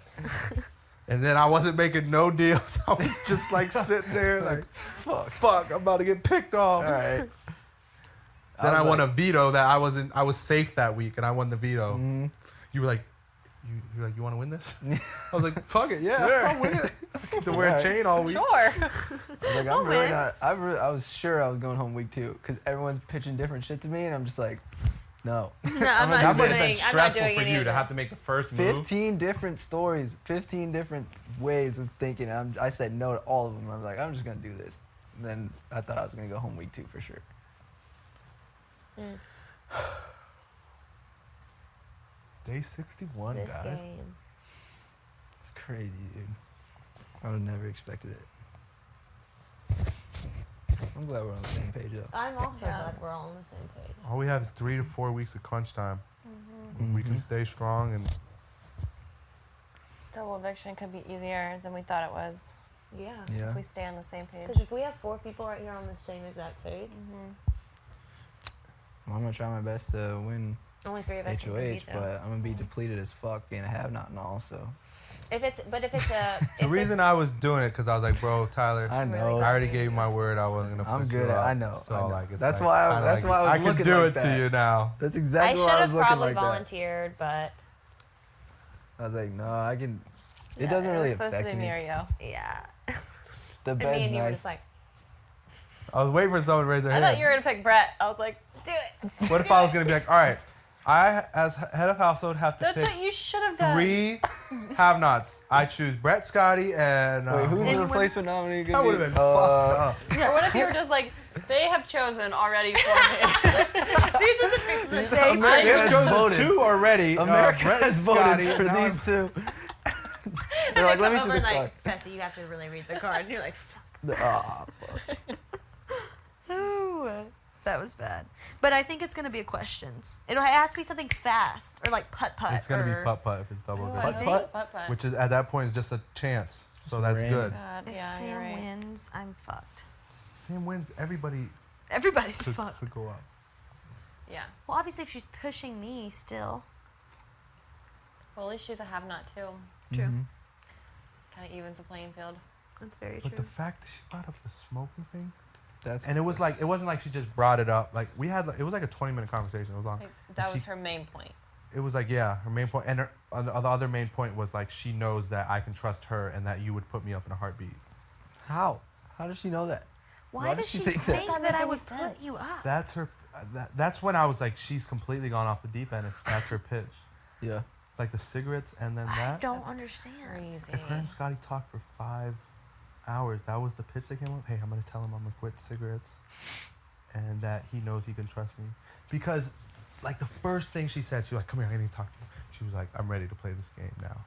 And then I wasn't making no deals. I was just like sitting there, like, fuck, I'm about to get picked off. All right. Then I was won like- a veto that I was safe that week, and I won the veto. Mhm. You were like, you want to win this? I was like, fuck it, yeah, I'll win it. I get to wear a Right. chain all week. Sure. I was like, I'm really man. not. I was sure I was going home week 2 because everyone's pitching different shit to me, and I'm just like, no. No, I'm That not must have been doing. I'm not stressful doing for any you of to have this. to make the first move. 15 different stories, 15 different ways of thinking. I said no to all of them. I was like, I'm just gonna do this. And then I thought I was gonna go home week 2 for sure. Day 61, This guys. game. It's crazy, dude. I would have never expected it. I'm glad we're on the same page though. I'm also Yeah. glad we're all on the same page. All we have is 3 to 4 weeks of crunch time. If we can Mhm. stay strong and Double eviction could be easier than we thought it was Yeah. Yeah. if we stay on the same page. Because if we have 4 people right here on the same exact page, Well, I'm gonna try my best to win only 3 of us can HOH, compete, though. but I'm gonna be depleted as fuck being a have-not and all. So If it's a, the reason I was doing it because I was like, bro, Tyler, I know. I already gave you my word I wasn't gonna. I'm push good you at- up. I know, So I know. like, it's That's like, why I- kinda that's like, why I was I can looking do like it that. to you now. that's I exactly should why I have was looking probably like that. volunteered, but I was like, no, I can. It Yeah, doesn't it really was supposed affect to be me. me or you. yeah. The And bed's me and you were nice. just like, I was waiting for someone to raise their I hand. thought you were gonna pick Brett. I was like, do it. What if I was gonna be like, all right, I as head of household have to That's pick what you should have done. 3 have-nots. I choose Brett, Scotty, and Wait, who's the Anyone- replacement nominee that gonna would be? have been fucked up. Or what if you were just like, they have chosen already for me. These are the people that they America They've has chosen voted. 2 already. America Brett has and voted Scotty. for Now these 2. and They're like, I let me come see over the and card. like, Fessy, you have to really read the card. And you're like, fuck. Ah, fuck. Oh, that was bad. But I think it's gonna be a questions. It has to be something fast or like putt-putt. It's gonna or, be putt-putt if it's double Oh, eviction. I hope Putt-putt? it's putt-putt. Which is at that point is just a chance. So that's random. good. God, If yeah, Sam you're right. wins, I'm fucked. Sam wins, everybody Everybody's could fucked. go up. Yeah. Well, obviously, if she's pushing me still. Well, at least she's a have-not too. True. Mhm. Kind of evens the playing field. That's very But true. the fact that she brought up the smoking thing, That's and it was like, it wasn't like she just brought it up. Like we had, it was like a 20-minute conversation. It was long. Like, that was she- her main point. It was like, yeah, her main point, and the other main point was like she knows that I can trust her and that you would put me up in a heartbeat. how? How does she know that? Why, why does does she she think think that? Does that that make I any would put sense? you up? That's her. That's when I was like, she's completely gone off the deep end. If that's her pitch, Yeah. like the cigarettes and then I that. don't That's understand. Crazy. If her and Scotty talked for 5 hours, that was the pitch they came up. Hey, I'm gonna tell him I'm gonna quit cigarettes, and that he knows he can trust me. Because, like the first thing she said, she was like, "Come here, I need to talk to you." She was like, "I'm ready to play this game now."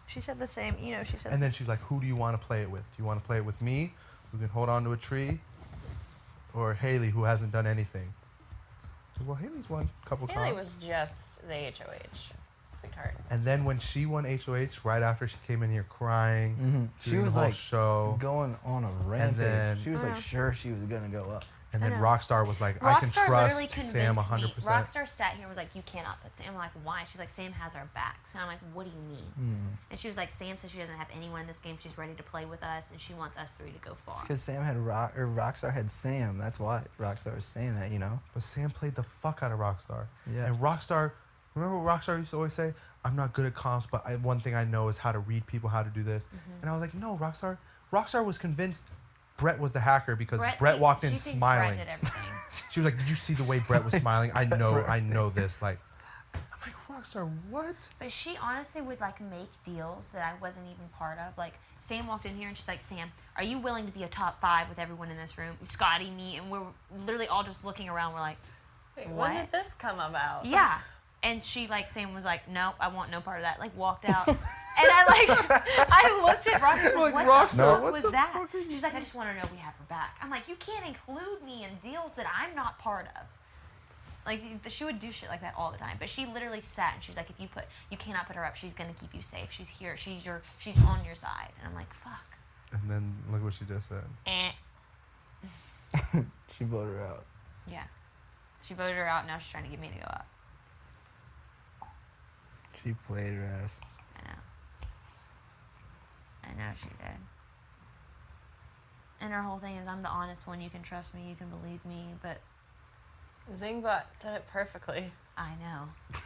She said the same. You know, she said. And then she was like, "Who do you want to play it with? Do you want to play it with me, who can hold on to a tree, or Haley, who hasn't done anything?" So, well, Haley's won a couple Haley comps. was just the HOH. Sweetheart. And then when she won HOH, right after she came in here crying, Mm-hmm. She doing was the whole like show, going on a rampage. then- She was like Yeah. sure she was gonna go up. And I then know. Rockstar was like, I can literally trust Sam convinced me. 100%. Rockstar sat here and was like, you cannot put Sam. I'm like, why? She's like, Sam has our backs. And I'm like, what do you mean? And she was like, Sam says she doesn't have anyone in this game. She's ready to play with us, and she wants us three to go far. It's because Sam had Rockstar had Sam. That's why Rockstar was saying that, you know. But Sam played the fuck out of Rockstar. Yeah. And Rockstar, remember what Rockstar used to always say? I'm not good at comps, but one thing I know is how to read people, how to do this. And I was like, no, Rockstar. Rockstar was convinced Brett was the hacker because Brett walked in smiling. Brett did everything. She was like, did you see the way Brett was smiling? I know this. Like, I'm like, Rockstar, what? But she honestly would like make deals that I wasn't even part of. Like Sam walked in here and she's like, Sam, are you willing to be a top 5 with everyone in this room? Scotty, me, and we're literally all just looking around. We're like, Wait, what? when did this come about? Yeah. And she like Sam was like, no, I want no part of that. Like walked out. And I looked at Rockstar. Like, what Rockstar, the fuck what was the that? fuck are you She's like, I just want to know we have her back. I'm like, you can't include me in deals that I'm not part of. Like she would do shit like that all the time. But she literally sat and she was like, if you cannot put her up. She's gonna keep you safe. She's here. She's on your side. And I'm like, fuck. And then look what she just said. She voted her out. Yeah. She voted her out. Now she's trying to get me to go out. She played her ass. I know she did. And her whole thing is, I'm the honest one. You can trust me. You can believe me. But Zingbot said it perfectly. I know.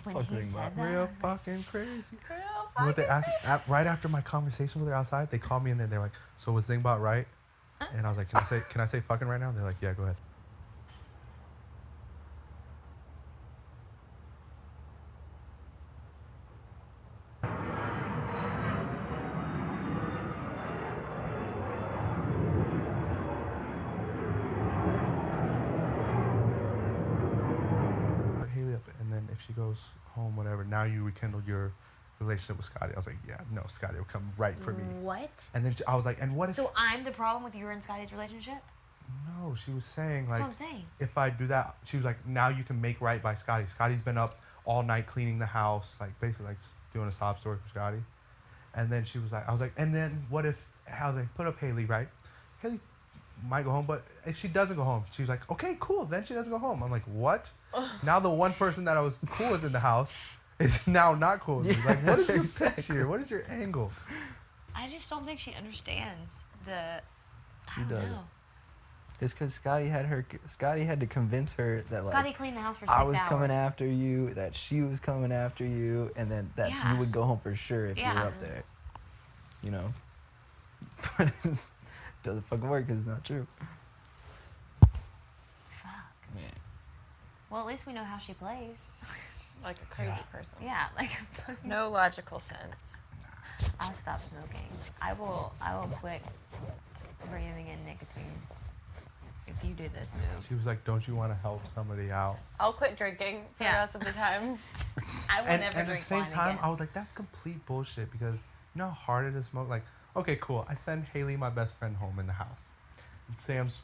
When Fuck he Zingbot. said that, Real fucking crazy. Real You know what they asked, right after my conversation with her outside, they called me and they're like, so was Zingbot right? And I was like, can I say fucking right now? They're like, yeah, go ahead. Put Haley up, and then if she goes home, whatever, now you rekindled your relationship with Scotty. I was like, yeah, no, Scotty will come right for me. what? And then I was like, and what if? So I'm the problem with your and Scotty's relationship? No, she was saying That's like, what I'm saying. if I do that, she was like, now you can make right by Scotty. Scotty's been up all night cleaning the house, like basically like doing a sob story for Scotty. And then she was like, I was like, and then what if, how they put up Haley, right? Haley might go home, but if she doesn't go home, she was like, okay, cool, then she doesn't go home. I'm like, what? Now the one person that I was cool with in the house is now not cool with me. Like, what is your pitch here? What is your angle? I just don't think she understands the. She I don't doesn't. know. It's because Scotty had to convince her that like Scotty cleaned the house for 6 I hours. was coming after you, that she was coming after you, and then that Yeah. you would go home for sure if you Yeah. were up there. You know? But it doesn't fucking work because it's not true. Fuck. Man. Well, at least we know how she plays. Like a crazy person. Yeah, like No logical sense. I'll stop smoking. I will quit breathing in nicotine if you do this move. She was like, don't you want to help somebody out? I'll quit drinking for Yeah. the rest of the time. I will And never at the drink same wine time, again. I was like, that's complete bullshit because you know how hard it is to smoke? Like, okay, cool. I send Haley, my best friend, home in the house. And Sam's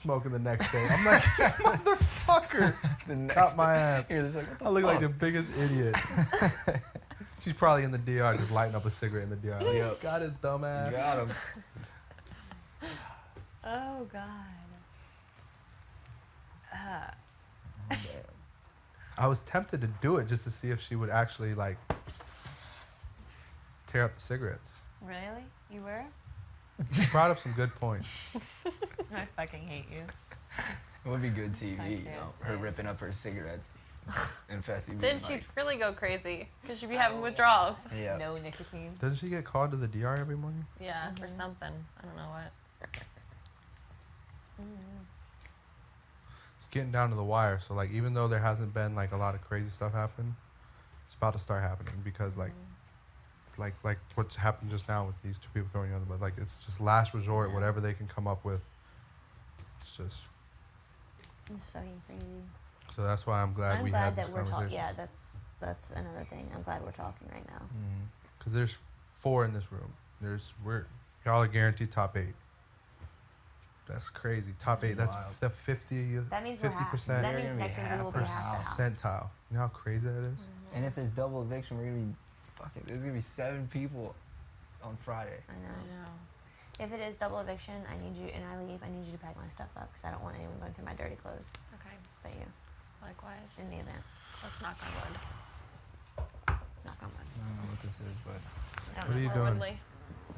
smoking the next day. I'm like, motherfucker. Cut my ass. You're just like, what the I look like fuck? the biggest idiot. She's probably in the DR just lighting up a cigarette in the DR. Like, Yep. got his dumb ass. Got him. Oh God. I was tempted to do it just to see if she would actually like tear up the cigarettes. Really? You were? She brought up some good points. I fucking hate you. It would be good I TV, you can't know, her stand ripping up her cigarettes and Fessy being Then like, she'd really go crazy because she'd be having withdrawals. yeah. No nicotine. Doesn't she get called to the DR every morning? Yeah, for something. I don't know what. It's getting down to the wire. So like, even though there hasn't been like a lot of crazy stuff happen, it's about to start happening because like what's happened just now with these two people throwing on the but like it's just last resort, Yeah. whatever they can come up with. It's just It's fucking crazy. so that's why I'm glad I'm we glad had that this we're talking. conversation. Yeah, that's another thing. I'm glad we're talking right now. Because there's 4 in this room. Y'all are guaranteed top 8. That's crazy. Top 8. That's wild. the 50. That means we're half. 50%. That They're means gonna be next week we will be half half the house. Percentile. You know how crazy that is? And if there's double eviction, we're gonna be fucking. There's gonna be 7 people on Friday. I I know. know. If it is double eviction, I need you, and I leave, I need you to pack my stuff up because I don't want anyone going through my dirty clothes. Okay. But you, Likewise. in the event, Let's knock on wood. knock on wood. I don't know what this is, but I don't What are know. you Or doing? Woodley.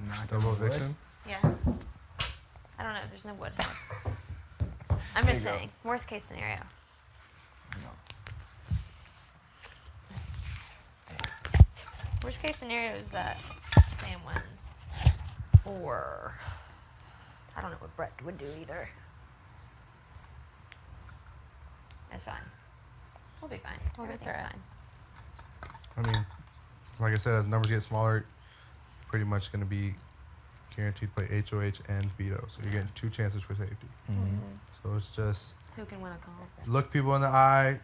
not Double eviction? Yeah. I don't know. There's no wood. I'm There just you go. saying. Worst case scenario. No. Worst case scenario is that Sam wins. Or I don't know what Brett would do either. That's fine. We'll be fine. We'll get Everything's through it. fine. I mean, like I said, as numbers get smaller, pretty much going to be guaranteed to play HOH and veto. So you're getting 2 chances for safety. Mm-hmm. So it's just Who can win a call? look people in the eye,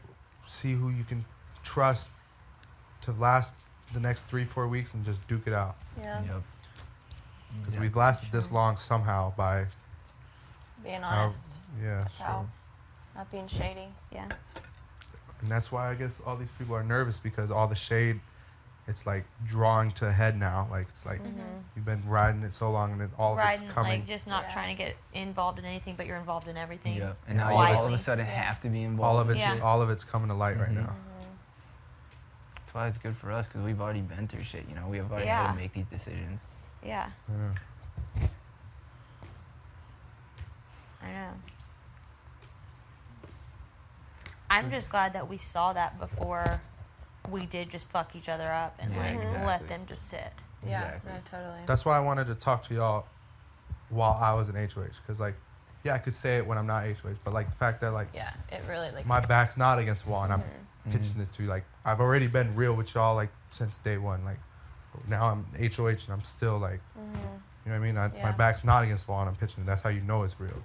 see who you can trust to last the next 3-4 weeks, and just duke it out. Yeah. Yep. 'Cause we've lasted this long somehow by Being how- honest. yeah. How? Not being shady. Yeah. And that's why I guess all these people are nervous, because all the shade, it's like drawing to a head now. Like it's like you've been riding it so long, and then all of Riding, it's coming. like just not Yeah. trying to get involved in anything, but you're involved in everything. Yep. And now Yeah. you all of Quietly. a sudden have to be involved. all of Yeah. it's coming to light right Mhm. now. That's why it's good for us, because we've already been through shit. You know, we have already Yeah. had to make these decisions. Yeah. Yeah. I know. I'm just glad that we saw that before we did just fuck each other up and Yeah, like let exactly. them just sit. Yeah. Exactly. No, totally. That's why I wanted to talk to y'all while I was in HOH, because like, yeah, I could say it when I'm not HOH, but like the fact that like yeah. It really like. my back's not against the wall, and I'm Mhm. pitching this to you, like I've already been real with y'all like since day one. Like now I'm HOH and I'm still like, you know what I mean? My Yeah. back's not against the wall and I'm pitching it. That's how you know it's real.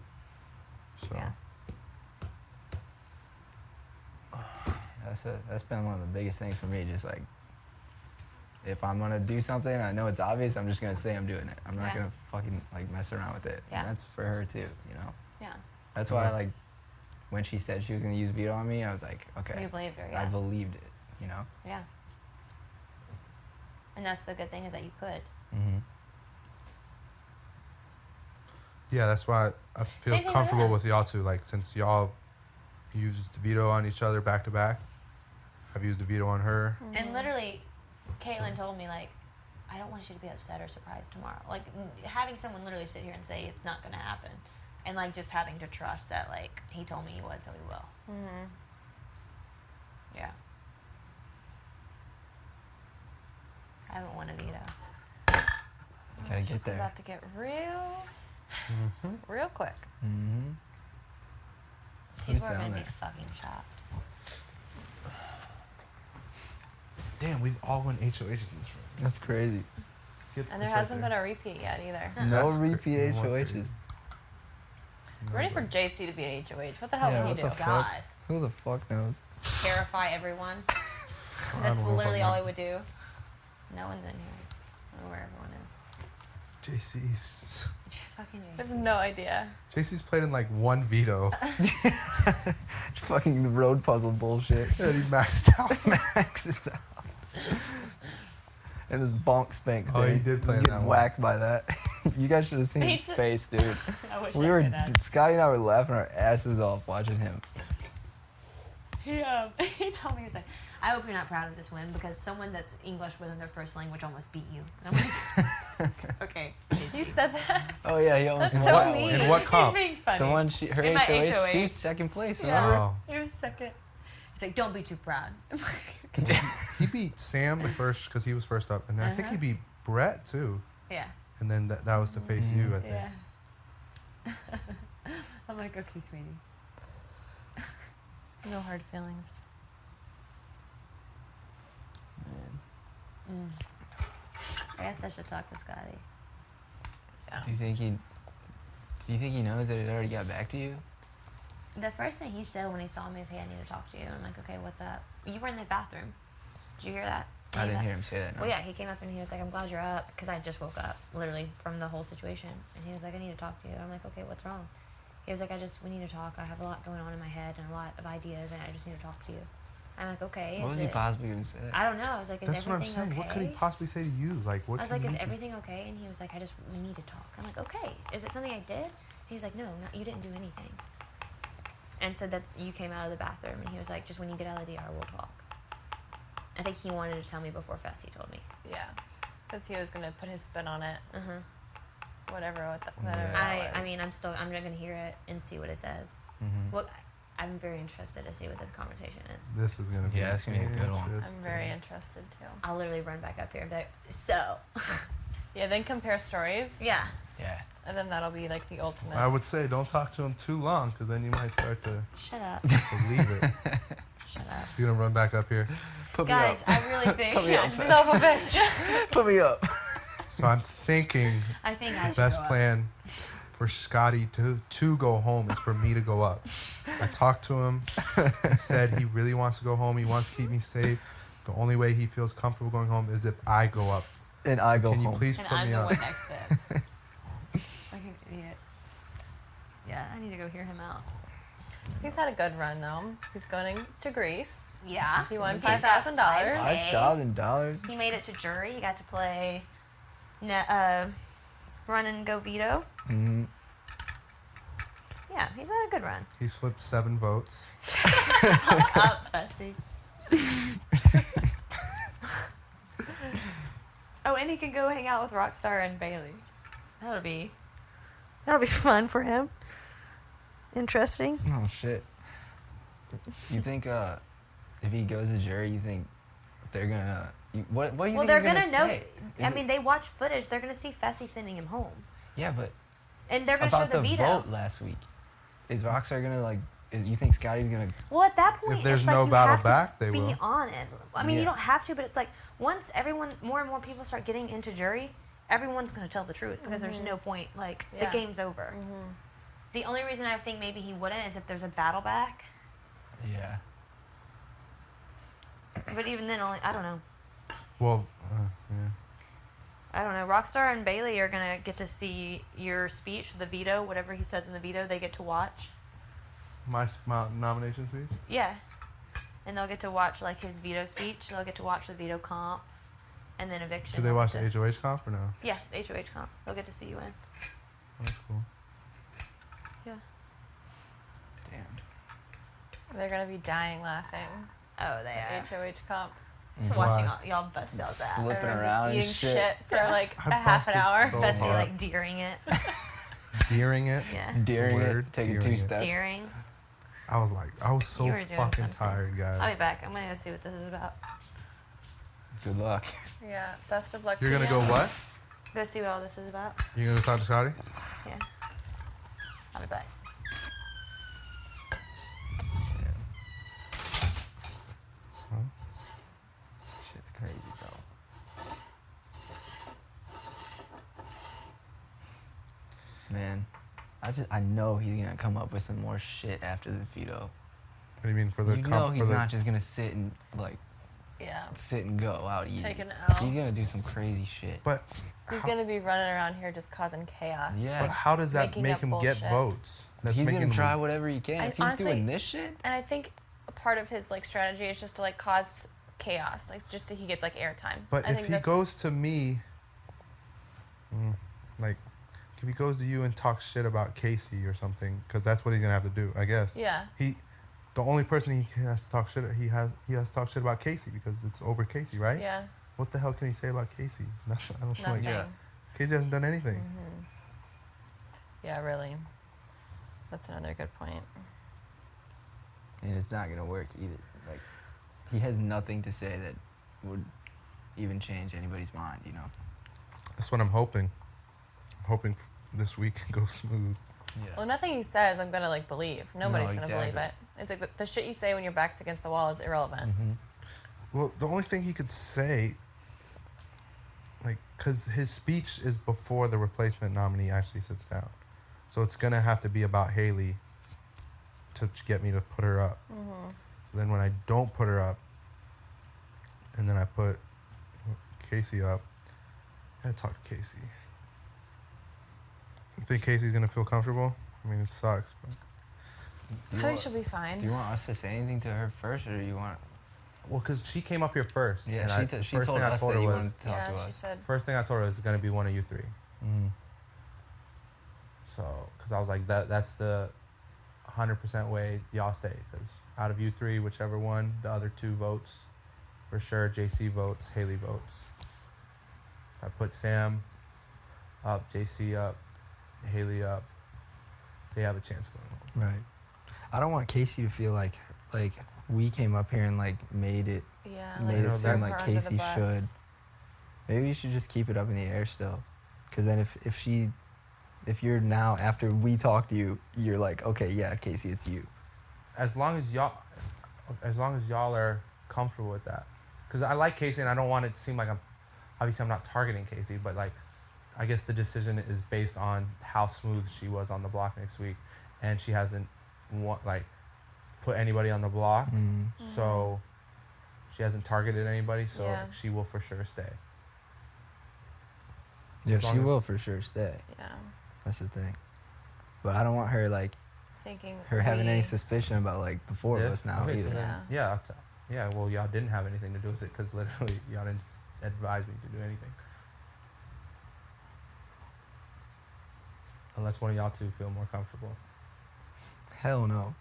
So Yeah. That's been one of the biggest things for me. Just like, if I'm gonna do something, I know it's obvious. I'm just gonna say I'm doing it. I'm not Yeah. gonna fucking like mess around with it. Yeah. And that's for her too. You know. Yeah. That's why like, when she said she was gonna use veto on me, I was like, okay. You believed her, I yeah. believed it. You know. Yeah. And that's the good thing, is that you could. Mm-hmm. yeah, that's why I feel Same thing with comfortable him. with y'all too. Like since y'all used the veto on each other back to back, I've used the veto on her. And literally, Caitlin told me, like, I don't want you to be upset or surprised tomorrow. Like, having someone literally sit here and say it's not going to happen. And, like, just having to trust that, like, he told me he would, so he will. Yeah. I haven't won a veto. Gotta get It's there. about to get real quick. Mm-hmm. Who's People are down going to be there? fucking shocked. Damn, we've all won HOHs in this room. That's crazy. And there hasn't been a repeat yet either. No That's repeat crazy. HOHs. Ready for JC to be an HOH. What the hell Yeah, would he what do? the God. fuck? Who the fuck knows? Terrify everyone. I That's don't know if literally I'm all not- he would do. No one's in here. I don't know where everyone is. JC's Fucking I have Jason. no idea. JC's played in like one veto Fucking road puzzle bullshit. and he maxed out. Maxes out. And this bonk spank thing. Oh, he did play He's in getting that one. whacked by that. You guys should have seen Me his too. face, dude. I wish We I were, could have. Scotty and I were laughing our asses off watching him. He told me, he's like, I hope you're not proud of this win because someone that's English wasn't their first language almost beat you. And I'm like, okay. He said that. Oh yeah, he almost That's won so that mean. one. In what comp? He's being funny. The one her In my HOH, HOH. she was second place, Yeah. remember? Oh. He was second. He's like, don't be too proud. He beat Sam the first because he was first up, and then I think he beat Brett too, Yeah. and then that was to face you. I think. Yeah. I'm like, okay, sweetie. No hard feelings. I guess I should talk to Scotty. Do you think he knows that it already got back to you? The first thing he said when he saw me is, hey, I need to talk to you. And I'm like, okay, what's up? You were in the bathroom. Did you hear that? I didn't hear him say that. No. Well, yeah, he came up and he was like, I'm glad you're up because I just woke up, literally, from the whole situation. And he was like, I need to talk to you. And I'm like, okay, what's wrong? He was like, we need to talk. I have a lot going on in my head and a lot of ideas, and I just need to talk to you. I'm like, okay. What was he possibly gonna say? I don't know. I was like, is That's what I'm everything saying. okay? What could he possibly say to you? Like, what? I was can like, is he- everything okay? And he was like, we need to talk. I'm like, okay. Is it something I did? He was like, no, you didn't do anything. And so you came out of the bathroom, and he was like, just when you get out of the DR, we'll talk. I think he wanted to tell me before Fessy told me. Yeah, because he was gonna put his spin on it. Whatever. I mean, I'm not gonna hear it and see what it says. Well, I'm very interested to see what this conversation is. This is gonna be. Yeah, it's gonna be a good one. I'm very interested too. I'll literally run back up here and be like, so. Yeah, then compare stories. Yeah. Yeah. And then that'll be like the ultimate. I would say don't talk to him too long, because then you might start to Shut up. believe it. Shut up. So you're gonna run back up here. Put Guys, me up. I really think. Put me up. Self a bitch. Put me up. So I'm thinking I think I the should best go up. plan for Scotty to go home is for me to go up. I talked to him. He said he really wants to go home. He wants to keep me safe. The only way he feels comfortable going home is if I go up. And I go Can you home. please And put I'm me the up? one next to him. Like an idiot. Yeah, I need to go hear him out. He's had a good run though. He's going to Greece. Yeah. He won He's got $5,000. $5,000. He made it to jury. He got to play run and go veto. Mm-hmm. Yeah, he's had a good run. He's flipped 7 votes. Up, Fessy. Oh, and he can go hang out with Rockstar and Bailey. That'll be fun for him. Interesting. Oh shit. You think if he goes to jury, you think they're gonna what do you Well, think they're they're gonna know. say? I mean, they watch footage. They're gonna see Fessy sending him home, Yeah, but and they're gonna show about the the veto. vote last week, is Rockstar gonna like? You think Scotty's gonna? Well, at that point, If there's it's like no you battle have back, to they be will. honest. I mean, you Yeah. don't have to, but it's like once more and more people start getting into jury, everyone's gonna tell the truth because there's no point. Like Yeah. the game's over. The only reason I think maybe he wouldn't is if there's a battle back. Yeah. But even then, I don't know. Well, yeah. I don't know. Rockstar and Bailey are gonna get to see your speech, the veto, whatever he says in the veto. They get to watch. My nomination speech? Yeah, and they'll get to watch like his veto speech. They'll get to watch the veto comp, and then eviction. Do they They'll watch get the HOH comp or no? Yeah, the HOH comp. They'll get to see you in. That's cool. Yeah. Damn. They're gonna be dying laughing. Oh, they are. HOH comp. So watching y'all bust y'all's ass. Slipping Everyone around just and eating shit. for like I a half an busted hour. so Fessy hard. like deering it. Deering it? Yeah. Daring word. it, taking Daring 2 it. steps. Deering. I was so You were doing fucking something. tired, I'll guys. be back. I'm gonna go see what this is about. Good luck. Yeah, best of luck You're to gonna you. go what? Go see what all this is about. You gonna go talk to Scotty? Yeah. I'll be back. Shit's crazy, bro. Man, I know he's gonna come up with some more shit after this veto. What do you mean for the You comp? know for he's the, not just gonna sit and like Yeah. sit and go out easy. Take an L. He's gonna do some crazy shit. But He's how, gonna be running around here just causing chaos. Yeah. but how does that Making make up him get bullshit. votes? That's He's making gonna him- try whatever he can. I If he's honestly- doing this shit, And I think a part of his like strategy is just to like cause chaos, like just so he gets like airtime. But I if think he that's- goes to me, like, if he goes to you and talks shit about Casey or something, because that's what he's gonna have to do, I guess. Yeah. The only person he has to talk shit, he has to talk shit about Casey because it's over Casey, right? Yeah. What the hell can he say about Casey? Nothing. I don't feel Nothing. like Yeah. Casey hasn't done anything. Yeah, really. That's another good point. and it's not gonna work either. Like, he has nothing to say that would even change anybody's mind. You know. That's what I'm hoping. I'm hoping this week can go smooth. Yeah. Well, nothing he says I'm gonna like believe. Nobody's No, gonna believe it. exactly. It's like the shit you say when your back's against the wall is irrelevant. Mm-hmm. Well, the only thing he could say, like, because his speech is before the replacement nominee actually sits down. So it's going to have to be about Haley to get me to put her up. Then when I don't put her up, and then I put Casey up, I gotta talk to Casey. You think Casey's going to feel comfortable? I mean, it sucks, but... I think she'll be fine. Do you want us to say anything to her first, or do you want Well, because she came up here first. Yeah, and she first told thing I us told that her you was, wanted to talk Yeah, to she us. said. first thing I told her was going to be one of you three. Mm-hmm. So, because I was like, that's the 100% way y'all stay. Because out of you three, whichever one, the other two votes, for sure, JC votes, Haley votes. I put Sam up, JC up, Haley up. They have a chance going home. Right. I don't want Casey to feel like we came up here and like made it Yeah, made it seem throw like her under the Casey bus. should. Maybe you should just keep it up in the air still, because then if you're now after we talk to you, you're like, okay, yeah, Casey, it's you. As long as y'all are comfortable with that, because I like Casey and I don't want it to seem like I'm not targeting Casey, but like I guess the decision is based on how smooth she was on the block next week, and she hasn't put anybody on the block, so she hasn't targeted anybody, so Yeah. she will for sure stay. Yeah, As long she as- will for sure stay. Yeah, That's the thing. But I don't want her thinking having any we- suspicion about like the four of Yeah? us now Okay, so either. then- yeah, yeah. Well, y'all didn't have anything to do with it because literally y'all didn't advise me to do anything. Unless one of y'all two feel more comfortable. Hell no.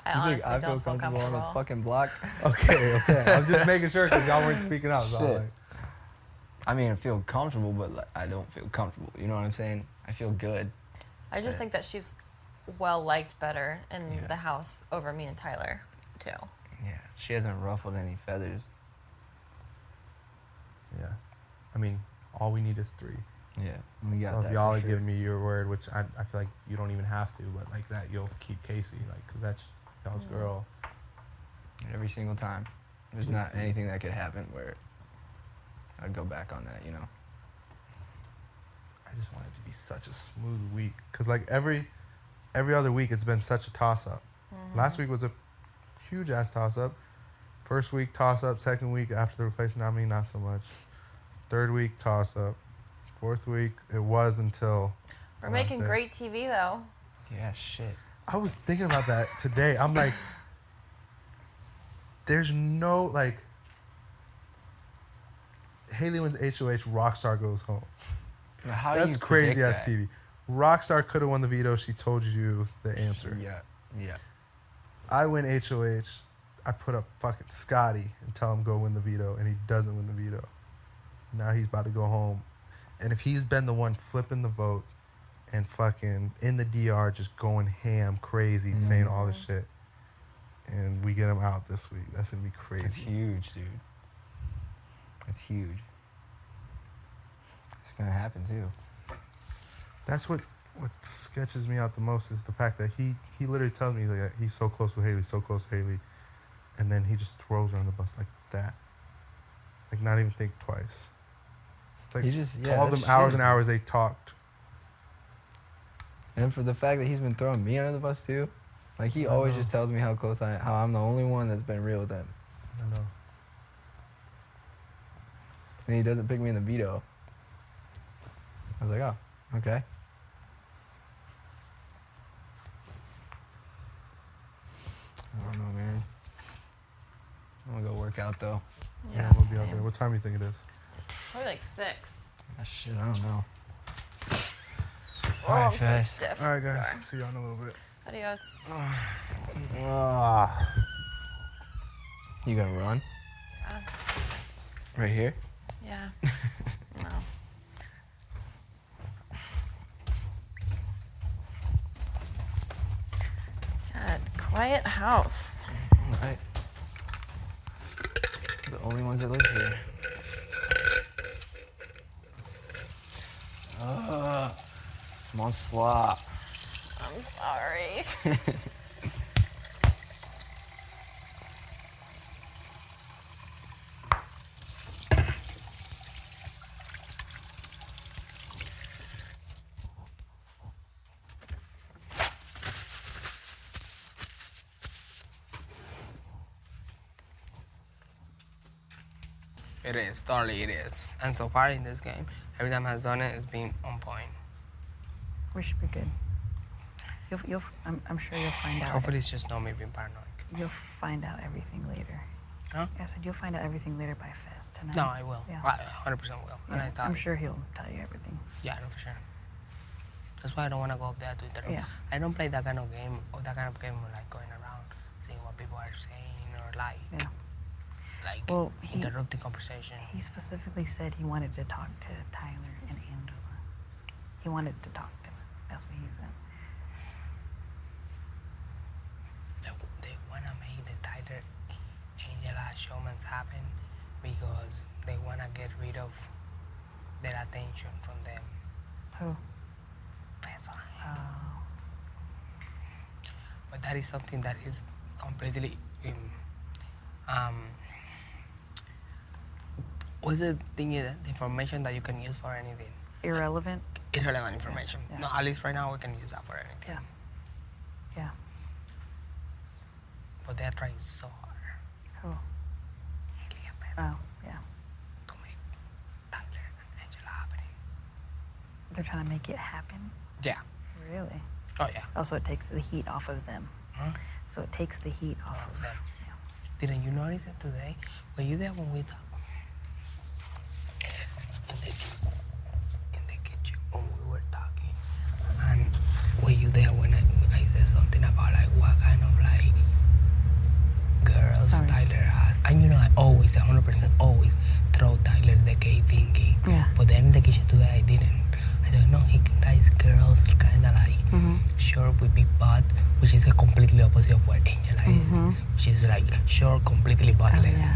I You honestly think I feel don't feel comfortable on the comfortable. fucking block? Okay. I'm just making sure because y'all weren't speaking out. So I'm Shit. like, I mean, I feel comfortable, but like, I don't feel comfortable. You know what I'm saying? I feel good. I just Yeah. think that she's well liked better in Yeah. the house over me and Tyler, too. Yeah, she hasn't ruffled any feathers. yeah. I mean, all we need is 3. Yeah, we got So that if y'all for are sure. giving me your word, which I feel like you don't even have to, but like that, you'll keep Casey, like, because that's y'all's girl. Every single time. There's not Casey. anything that could happen where I'd go back on that, you know? I just want it to be such a smooth week. Because, like, every other week, it's been such a toss-up. Last week was a huge-ass toss-up. First week, toss-up. Second week, after the replacement nominee, not so much. Third week, toss-up. Fourth week, it was until... We're the making last day. great TV, though. Yeah, shit. I was thinking about that today. I'm like, there's no, like... Haley wins HOH, Rockstar goes home. Now, how do That's you crazy predict ass that? TV. Rockstar could have won the veto. She told you the answer. Yeah, yeah. I win HOH. I put up fucking Scotty and tell him go win the veto, and he doesn't win the veto. Now he's about to go home. And if he's been the one flipping the vote and fucking in the DR just going ham crazy, saying all this shit, and we get him out this week, that's going to be crazy. It's huge, dude. It's huge. It's gonna happen too. That's what sketches me out the most is the fact that he literally tells me like he's so close with Haley, so close to Haley, and then he just throws her on the bus like that. Like not even think twice. It's like He just- yeah, all that's them hours shitty. and hours they talked. And for the fact that he's been throwing me under the bus too, like he always know. just tells me how I'm the only one that's been real with him, I know. and he doesn't pick me in the veto. I was like, oh, okay. I don't know, man. I'm gonna go work out though. Yeah, we'll be out there. What time do you think it is? Probably like 6. Ah, shit, I don't know. Oh, Alright, I'm so Fess. stiff. All right, guys. Sorry. See you in a little bit. Adios. You gonna run? Right here? Yeah. No. God, quiet house. Right. The only ones that live here. I'm on slop. I'm sorry. It is, totally it is. And so far in this game, every time has done it, it's been on point. We should be good. I'm sure you'll find out. Hopefully it's just not me being paranoid. You'll find out everything later. Huh? I said you'll find out everything later by Fess tonight. No, I will. Yeah. I 100% will. And Yeah, I thought, I'm sure he'll tell you everything. yeah, no, for sure. That's why I don't want to go up there to interrupt. Yeah. I don't play that kind of game, or that kind of game where like going around seeing what people are saying, or like, Yeah. like He interrupting conversation. specifically said he wanted to talk to Tyler and Angela. He wanted to talk to them. That's what he said. They want to make the Tyler Angela showmans happen because they want to get rid of their attention from them. Who? That's all. Oh. But that is something that is completely what's the thing is the information that you can use for anything? Irrelevant? Irrelevant information. Yeah. No, at least right now we can use that for anything. Yeah. Yeah. But they're trying so hard Who? Oh, yeah. to make Tyler and Angela happening. They're trying to make it happen? Yeah. Really? Oh yeah. Also, it takes the heat off of them. Huh? So it takes the heat off Of of them. Yeah. Didn't you notice it today? Were you there when we talked? In the kitchen when we were talking. And were you there when I said something about like what kind of like girls Sorry. Tyler has? And you know I always 100% always throw Tyler the gay thingy. Yeah. But then in the kitchen today I didn't. I don't know, he likes girls kinda like Mm-hmm. short with big butt, which is a completely opposite of what Angela Mhm. is. Which is like short, completely buttless. yeah.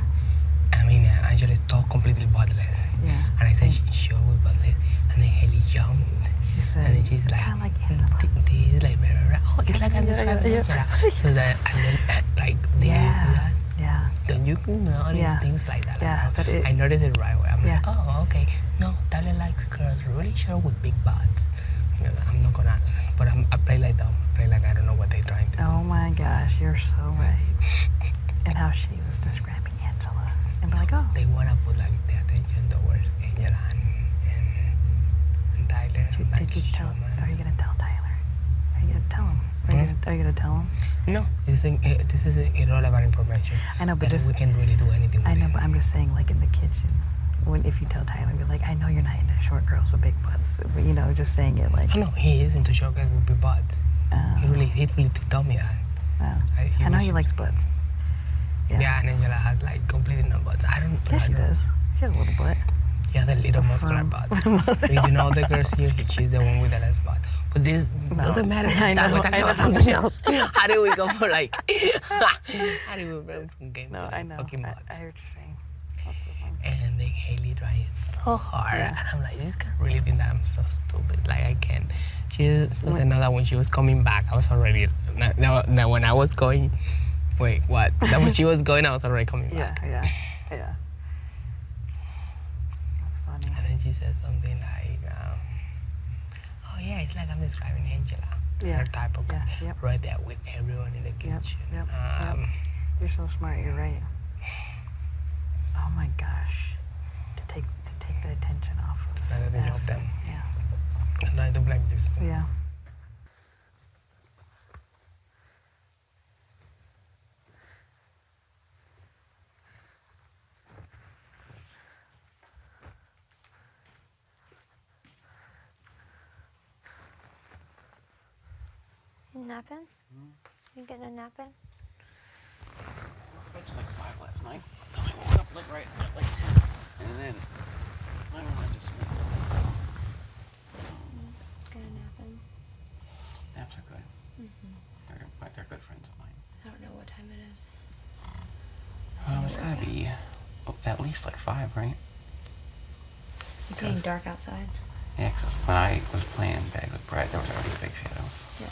I mean, Angela is tall, completely buttless. Yeah. And I said, she's short with buttless. And then Haley jumped. She said, And then she's like, kind of like Angela. this, like, blah, blah, blah. Oh, it's like I'm Yeah, describing yeah. Angela. So that, and then, like, this, Yeah. that. Yeah. Don't you notice Yeah. things like that? Like, Yeah, oh, but it- I noticed it right away. I'm Yeah. like, oh, okay. No, Tyler likes girls really short with big butts. You know, I'm not gonna, but I play like them. I play like I don't know what they're trying to do. Oh my gosh, you're so right. And how she was describing Angela. And like, oh, They wanna put like the attention towards Angela and Tyler. did you tell? Are you gonna tell Tyler? Are you gonna tell him? Are you gonna tell him? No, this is irrelevant information. I know, but that just we can really do anything with I know, it. but I'm just saying, like in the kitchen, when if you tell Tyler, you're like, I know you're not into short girls with big butts, but you know, just saying it like. Oh, no, he is into short guys with big butts. He really told me that. I know he was- likes butts. Yeah, and Angela has like completely no butts. I don't. Yeah, I she don't- does. She has a little butt. She has a little muscular Firm. butt. You know the girls here, she's the one with the less butt. But this No. doesn't matter. I know, We're talking I about know. something else. How do we go for like? How do we go from game No, to I like know. fucking I butts? hear what you're saying. That's the thing. And then Haley tried so hard, Yeah. and I'm like, this girl really think that I'm so stupid. Like I can't. She doesn't know that when she was coming back, I was already. Now when I was going, wait, what? That when she was going, I was already coming Yeah, back. yeah, yeah. That's funny. And then she said something like, "Oh yeah, it's like I'm describing Angela, Yeah, her type of yeah, yep. right there with everyone in the Yep, kitchen." yep, yep. You're so smart. You're right. Oh my gosh. To take the attention off of. So I didn't help them. Yeah. And I don't blame this. Yeah. You napping? You getting a nap in? It's like 5 last night. I woke up like right at like 10. And then I don't want to just sleep. Get a nap in. Naps are good. They're good friends of mine. I don't know what time it is. It's gotta be at least like 5, right? It's getting dark outside. Yeah, 'cause when I was playing Bags with Brett, there was already a big shadow. Yeah.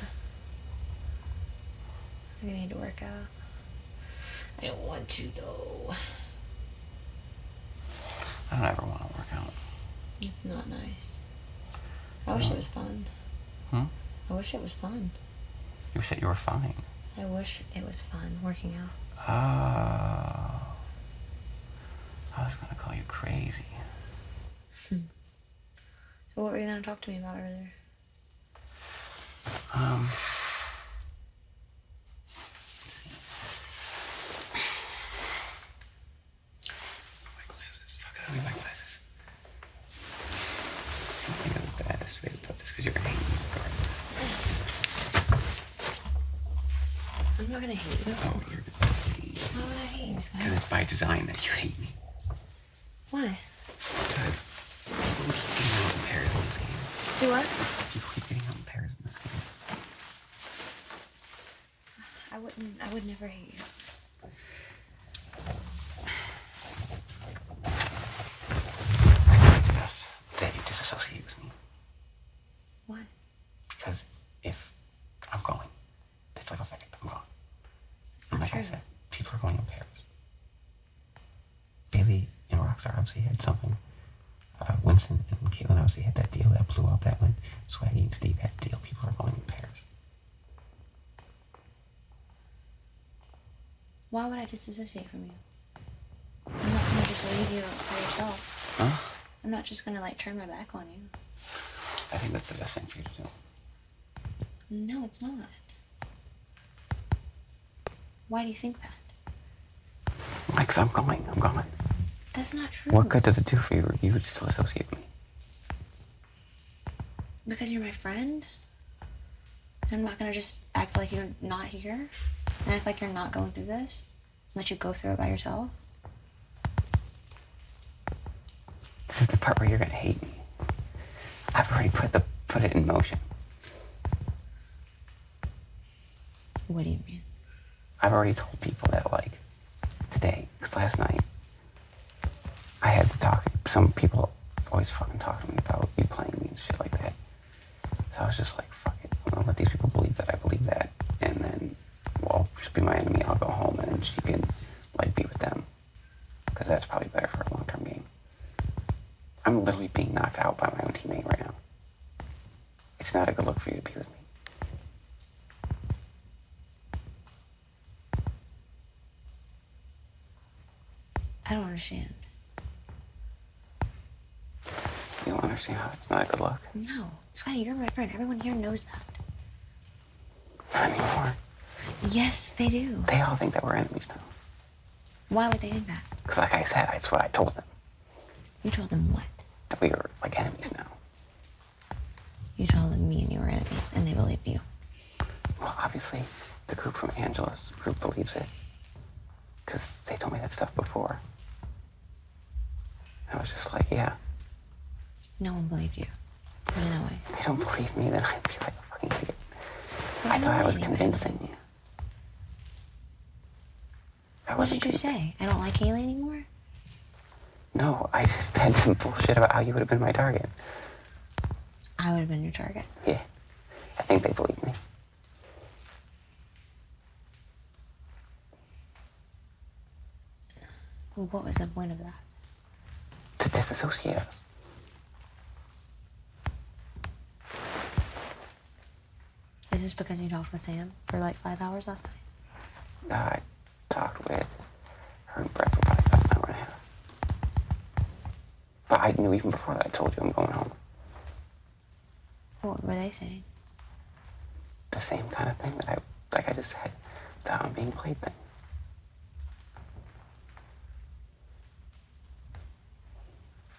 I'm gonna need to work out. I don't want to though. I don't ever want to work out. It's not nice. I wish it was fun. Hmm? I wish it was fun. You said you were fine. I wish it was fun working out. Oh. I was gonna call you crazy. So what were you gonna talk to me about earlier? Let's see. not gonna hate you. Oh, you're gonna hate me. Why would I hate you, Scotty? Because it's by design that you hate me. Why? Because people keep getting out in pairs in this game. Do what? People keep getting out in pairs in this game. I would never hate you. I suggest that you disassociate with me. Why? Because if I'm going, it's like a fact, I'm gone. It's And not like true. I said, people are going in pairs. Bailey and Rockstar obviously had something. Winston and Caitlin obviously had that deal that blew up. That when Swaggy and Steve had the deal, people are going in pairs. Why would I disassociate from you? I'm not gonna just leave you by yourself. Huh? I'm not just gonna like turn my back on you. I think that's the best thing for you to do. No, it's not. Why do you think that? Why? Because I'm going. I'm gone. That's not true. What good does it do for you? You would still associate with me. Because you're my friend? I'm not gonna just act like you're not here and act like you're not going through this. Let you go through it by yourself. This is the part where you're gonna hate me. I've already put it in motion. What do you mean? I've already told people that, like, today, because last night, I had to talk. Some people always fucking talk to me about you playing me and shit like that. So I was just like, fuck it. I'm gonna let these people believe that I believe that. And then, well, just be my enemy. I'll go home and then she can, like, be with them. Because that's probably better for a long-term game. I'm literally being knocked out by my own teammate right now. It's not a good look for you to be with me. I don't understand. You don't understand how it's not a good look? No. Scotty, you're my friend. Everyone here knows that. Not anymore. Yes, they do. They all think that we're enemies now. Why would they think that? Because like I said, that's what I told them. You told them what? That we were like enemies now. You told them me and you were enemies, and they believed you. Well, obviously, the group from Angela's group believes it. Because they told me that stuff before. I was just like, yeah. No one believed you. There's no way. If they don't believe me, then I'd be like a fucking idiot. There's I no thought I way was they would. convincing you. What did you say? I don't like Haley anymore? No, I just had some bullshit about how you would have been my target. I would have been your target. Yeah. I think they believe me. What was the point of that? To disassociate us. Is this because you talked with Sam for like 5 hours last night? I talked with her and Brett for probably about an hour and a half. But I knew even before that I told you I'm going home. What were they saying? The same kind of thing that I just said, the I'm being played thing.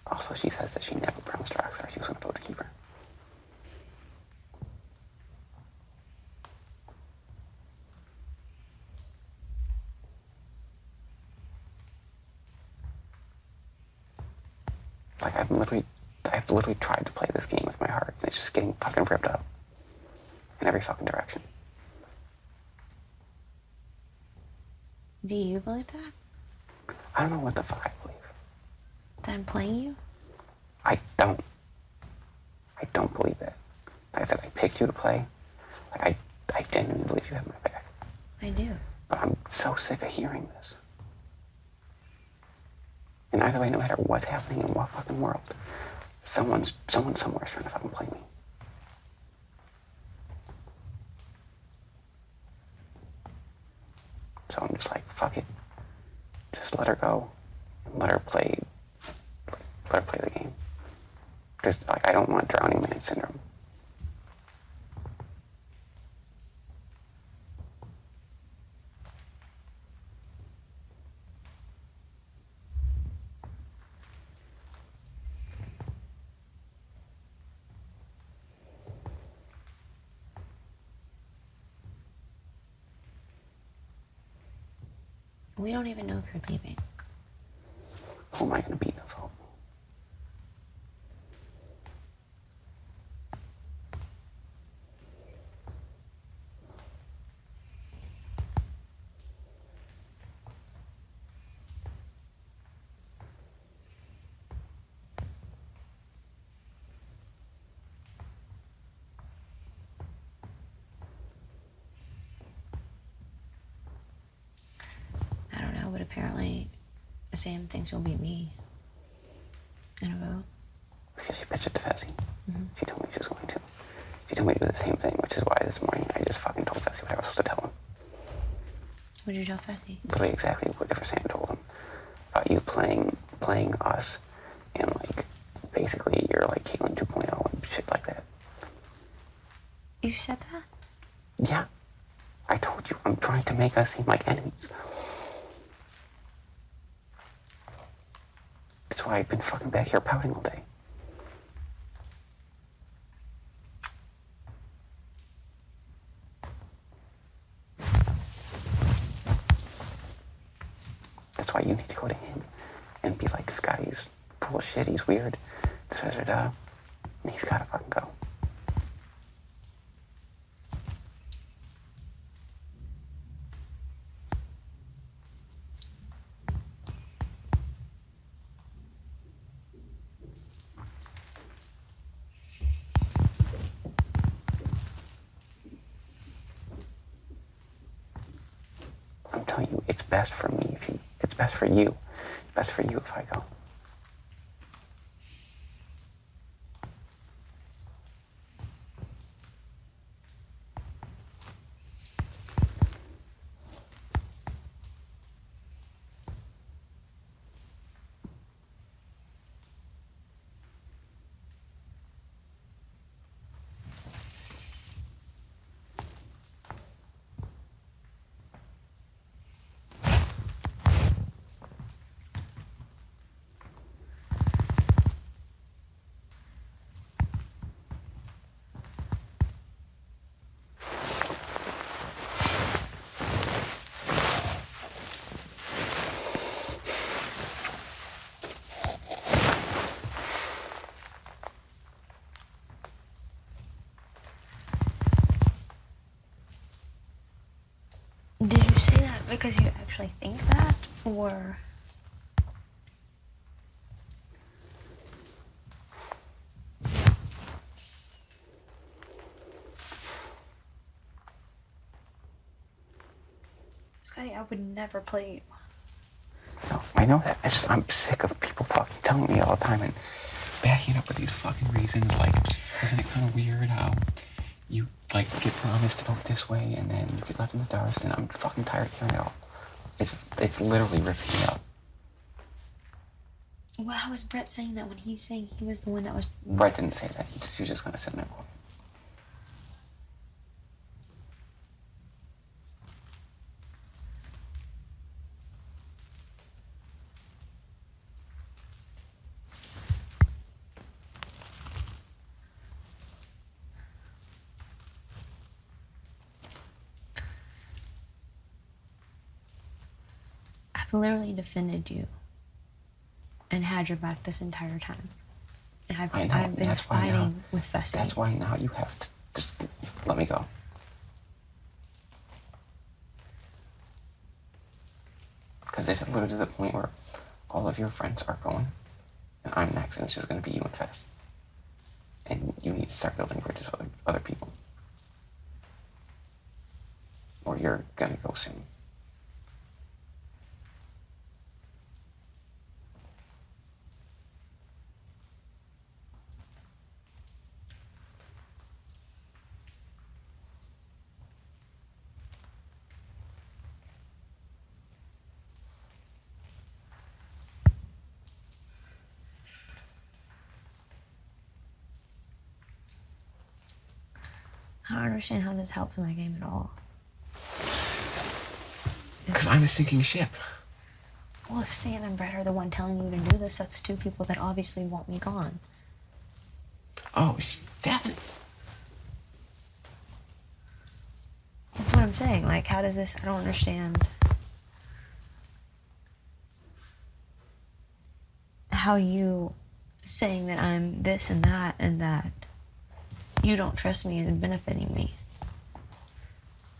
Also, she says that she never promised Rockstar she was going to vote to keep her. Like, I've literally tried to play this game with my heart, and it's just getting fucking ripped up. In every fucking direction. Do you believe that? I don't know what the fuck I believe. That I'm playing you? I don't believe that. Like I said, I picked you to play. Like, I genuinely believe you have my back. I do. But I'm so sick of hearing this. And either way, no matter what's happening in what fucking world, someone somewhere is trying to fucking play me. So I'm just like, fuck it. Just let her go. And let her play the game. Just like, I don't want drowning man syndrome. We don't even know if you're leaving. Who am I going to beat in a vote? I don't know, but apparently Sam thinks you'll beat me in a vote. Because she pitched it to Fessy. She told me she was going to. She told me to do the same thing, which is why this morning I just fucking told Fessy what I was supposed to tell him. What did you tell Fessy? Literally exactly whatever Sam told him. About you playing us, and like, basically you're like Caitlyn 2.0 and shit like that. You said that? Yeah. I told you, I'm trying to make us seem like enemies. That's why I've been fucking back here pouting all day. That's why you need to go to him and be like, Scotty's full of shit, he's weird, da-da-da-da. And he's gotta fucking go. I'm telling you, it's best for me if you, it's best for you. Best for you if I go. Did you say that because you actually think that, or? Scotty, I would never play you. No, I know that. I'm sick of people fucking telling me all the time and backing up with these fucking reasons. Like, isn't it kind of weird how you like get promised to vote this way and then you get left in the dust? And I'm fucking tired of hearing it all. It's literally ripping me up. Well, how was Brett saying that when he's saying he was the one that was? Brett didn't say that. He was just gonna sit in there quiet. I've literally defended you and had your back this entire time. And I've been fighting with Fessy. That's why now you have to just let me go. Because it's literally to the point where all of your friends are going, and I'm next, and it's just going to be you and Fess. And you need to start building bridges with other people. Or you're going to go soon. I don't understand how this helps my game at all. Because I'm a sinking ship. Well, if Sam and Brett are the one telling you to do this, that's two people that obviously want me gone. Oh, definitely. That's what I'm saying. Like, how does this? I don't understand. how you saying that I'm this and that you don't trust me is benefiting me.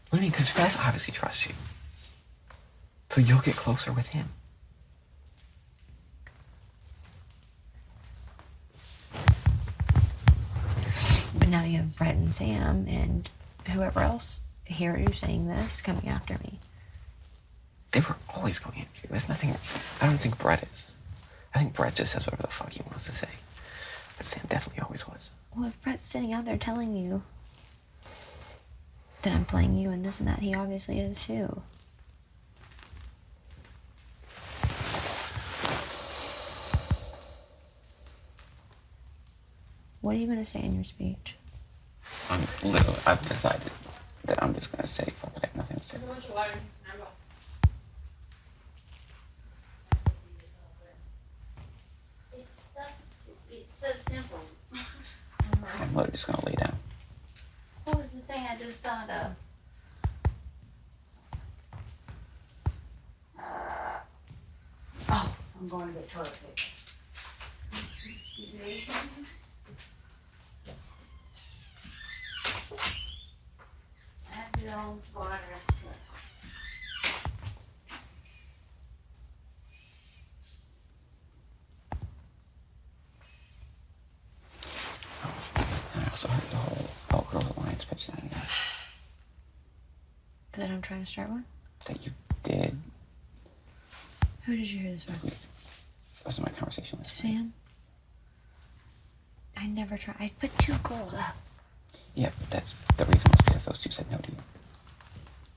What do you mean? Because Fess obviously trusts you. So you'll get closer with him. But now you have Brett and Sam and whoever else hear you saying this coming after me. They were always going after you. There's nothing. I don't think Brett is. I think Brett just says whatever the fuck he wants to say. But Sam definitely always was. Well, if Brett's sitting out there telling you that I'm playing you and this and that, he obviously is too. What are you going to say in your speech? I've decided that I'm just going to say fuck it, I have nothing to say. It's so simple. I'm literally just going to lay down. What was the thing I just thought of? Oh, I'm going to get toilet paper. You see? I have to go water. And I also heard the whole All Girls Alliance pitch thing again. That I'm trying to start one? That you did. Who did you hear this from? That was my conversation with Sam? I never tried. I put 2 girls up. Yeah, but that's the reason was because those two said no to you.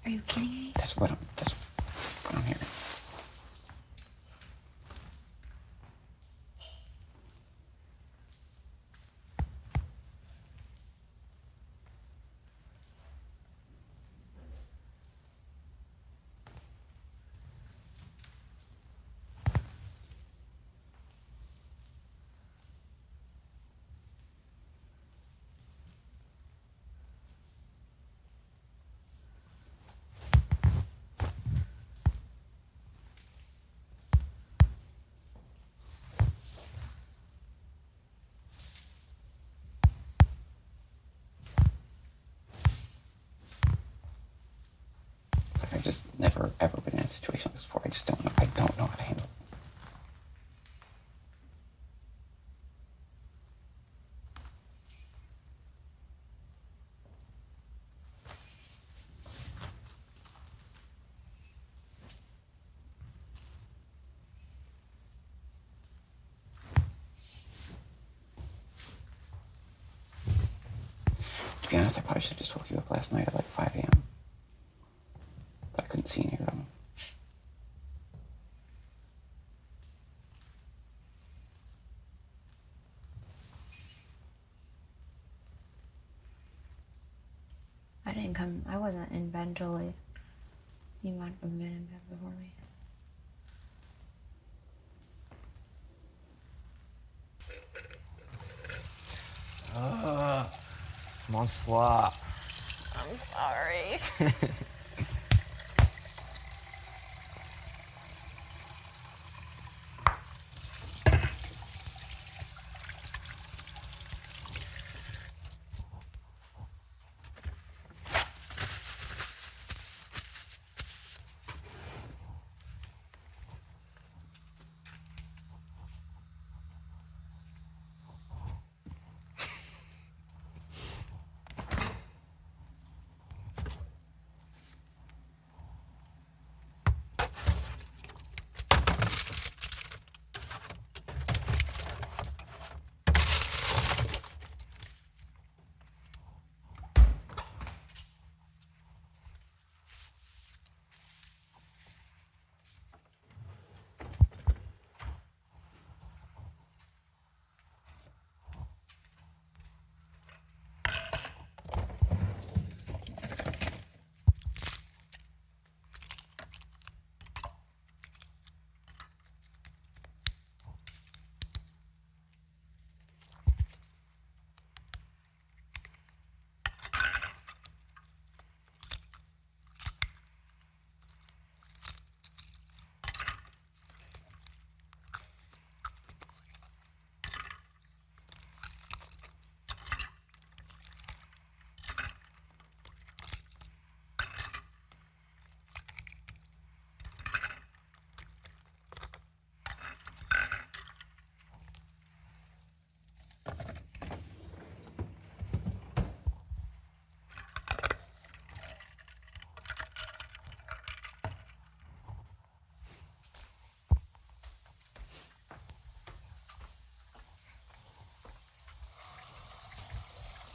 Are you kidding me? That's what I'm hearing. Like, I've just never ever been in a situation like this before. I just don't know. I don't know how to handle it. To be honest, I probably should have just woke you up last night at like 5 a.m. But I couldn't see any of them. I didn't come. I wasn't in bed until late. You might have been in bed before me. I'm on slop. I'm sorry.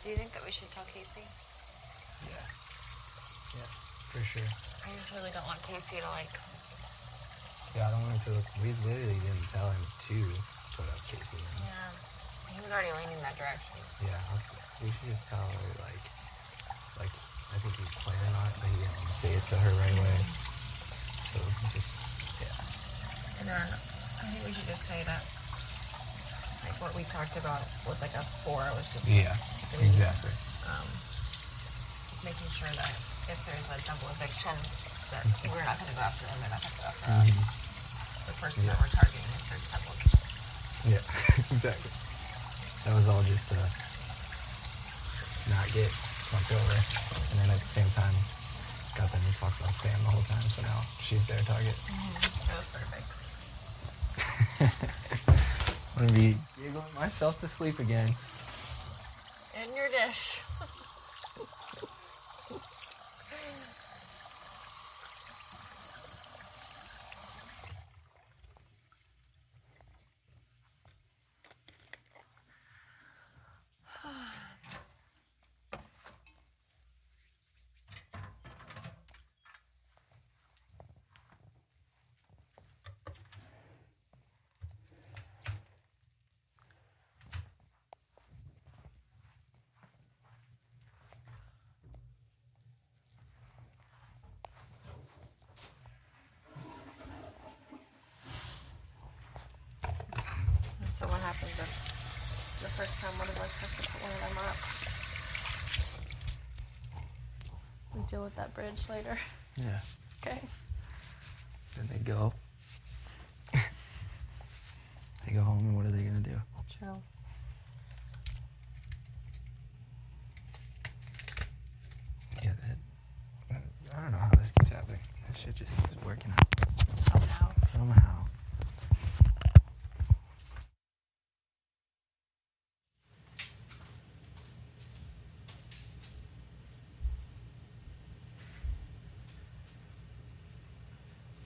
Do you think that we should tell Casey? Yeah. Yeah, for sure. I just really don't want Casey to like. Yeah, I don't want him to look. We literally didn't tell him to put up Casey. Yeah. He was already leaning that direction. Yeah, we should just tell her, like, I think he's planning on it, but he didn't say it to her right away. So just, yeah. And then I think we should just say that, like, what we talked about with, like, us four was just. Yeah, exactly. Just making sure that if there's a double eviction, that we're not going to go after them, they're not going to go after us. The person that we're targeting if there's a double eviction. Yeah, exactly. That was all just to not get fucked over. And then at the same time, got them to talk about Sam the whole time, so now she's their target. That was perfect. I'm gonna be giggling myself to sleep again. In your dish. So what happens if the first time one of us has to put one of them up? We deal with that bridge later. Yeah. Okay. Then they go. They go home, and what are they gonna do? True. Yeah, I don't know how this keeps happening. This shit just keeps working out. Somehow. Somehow.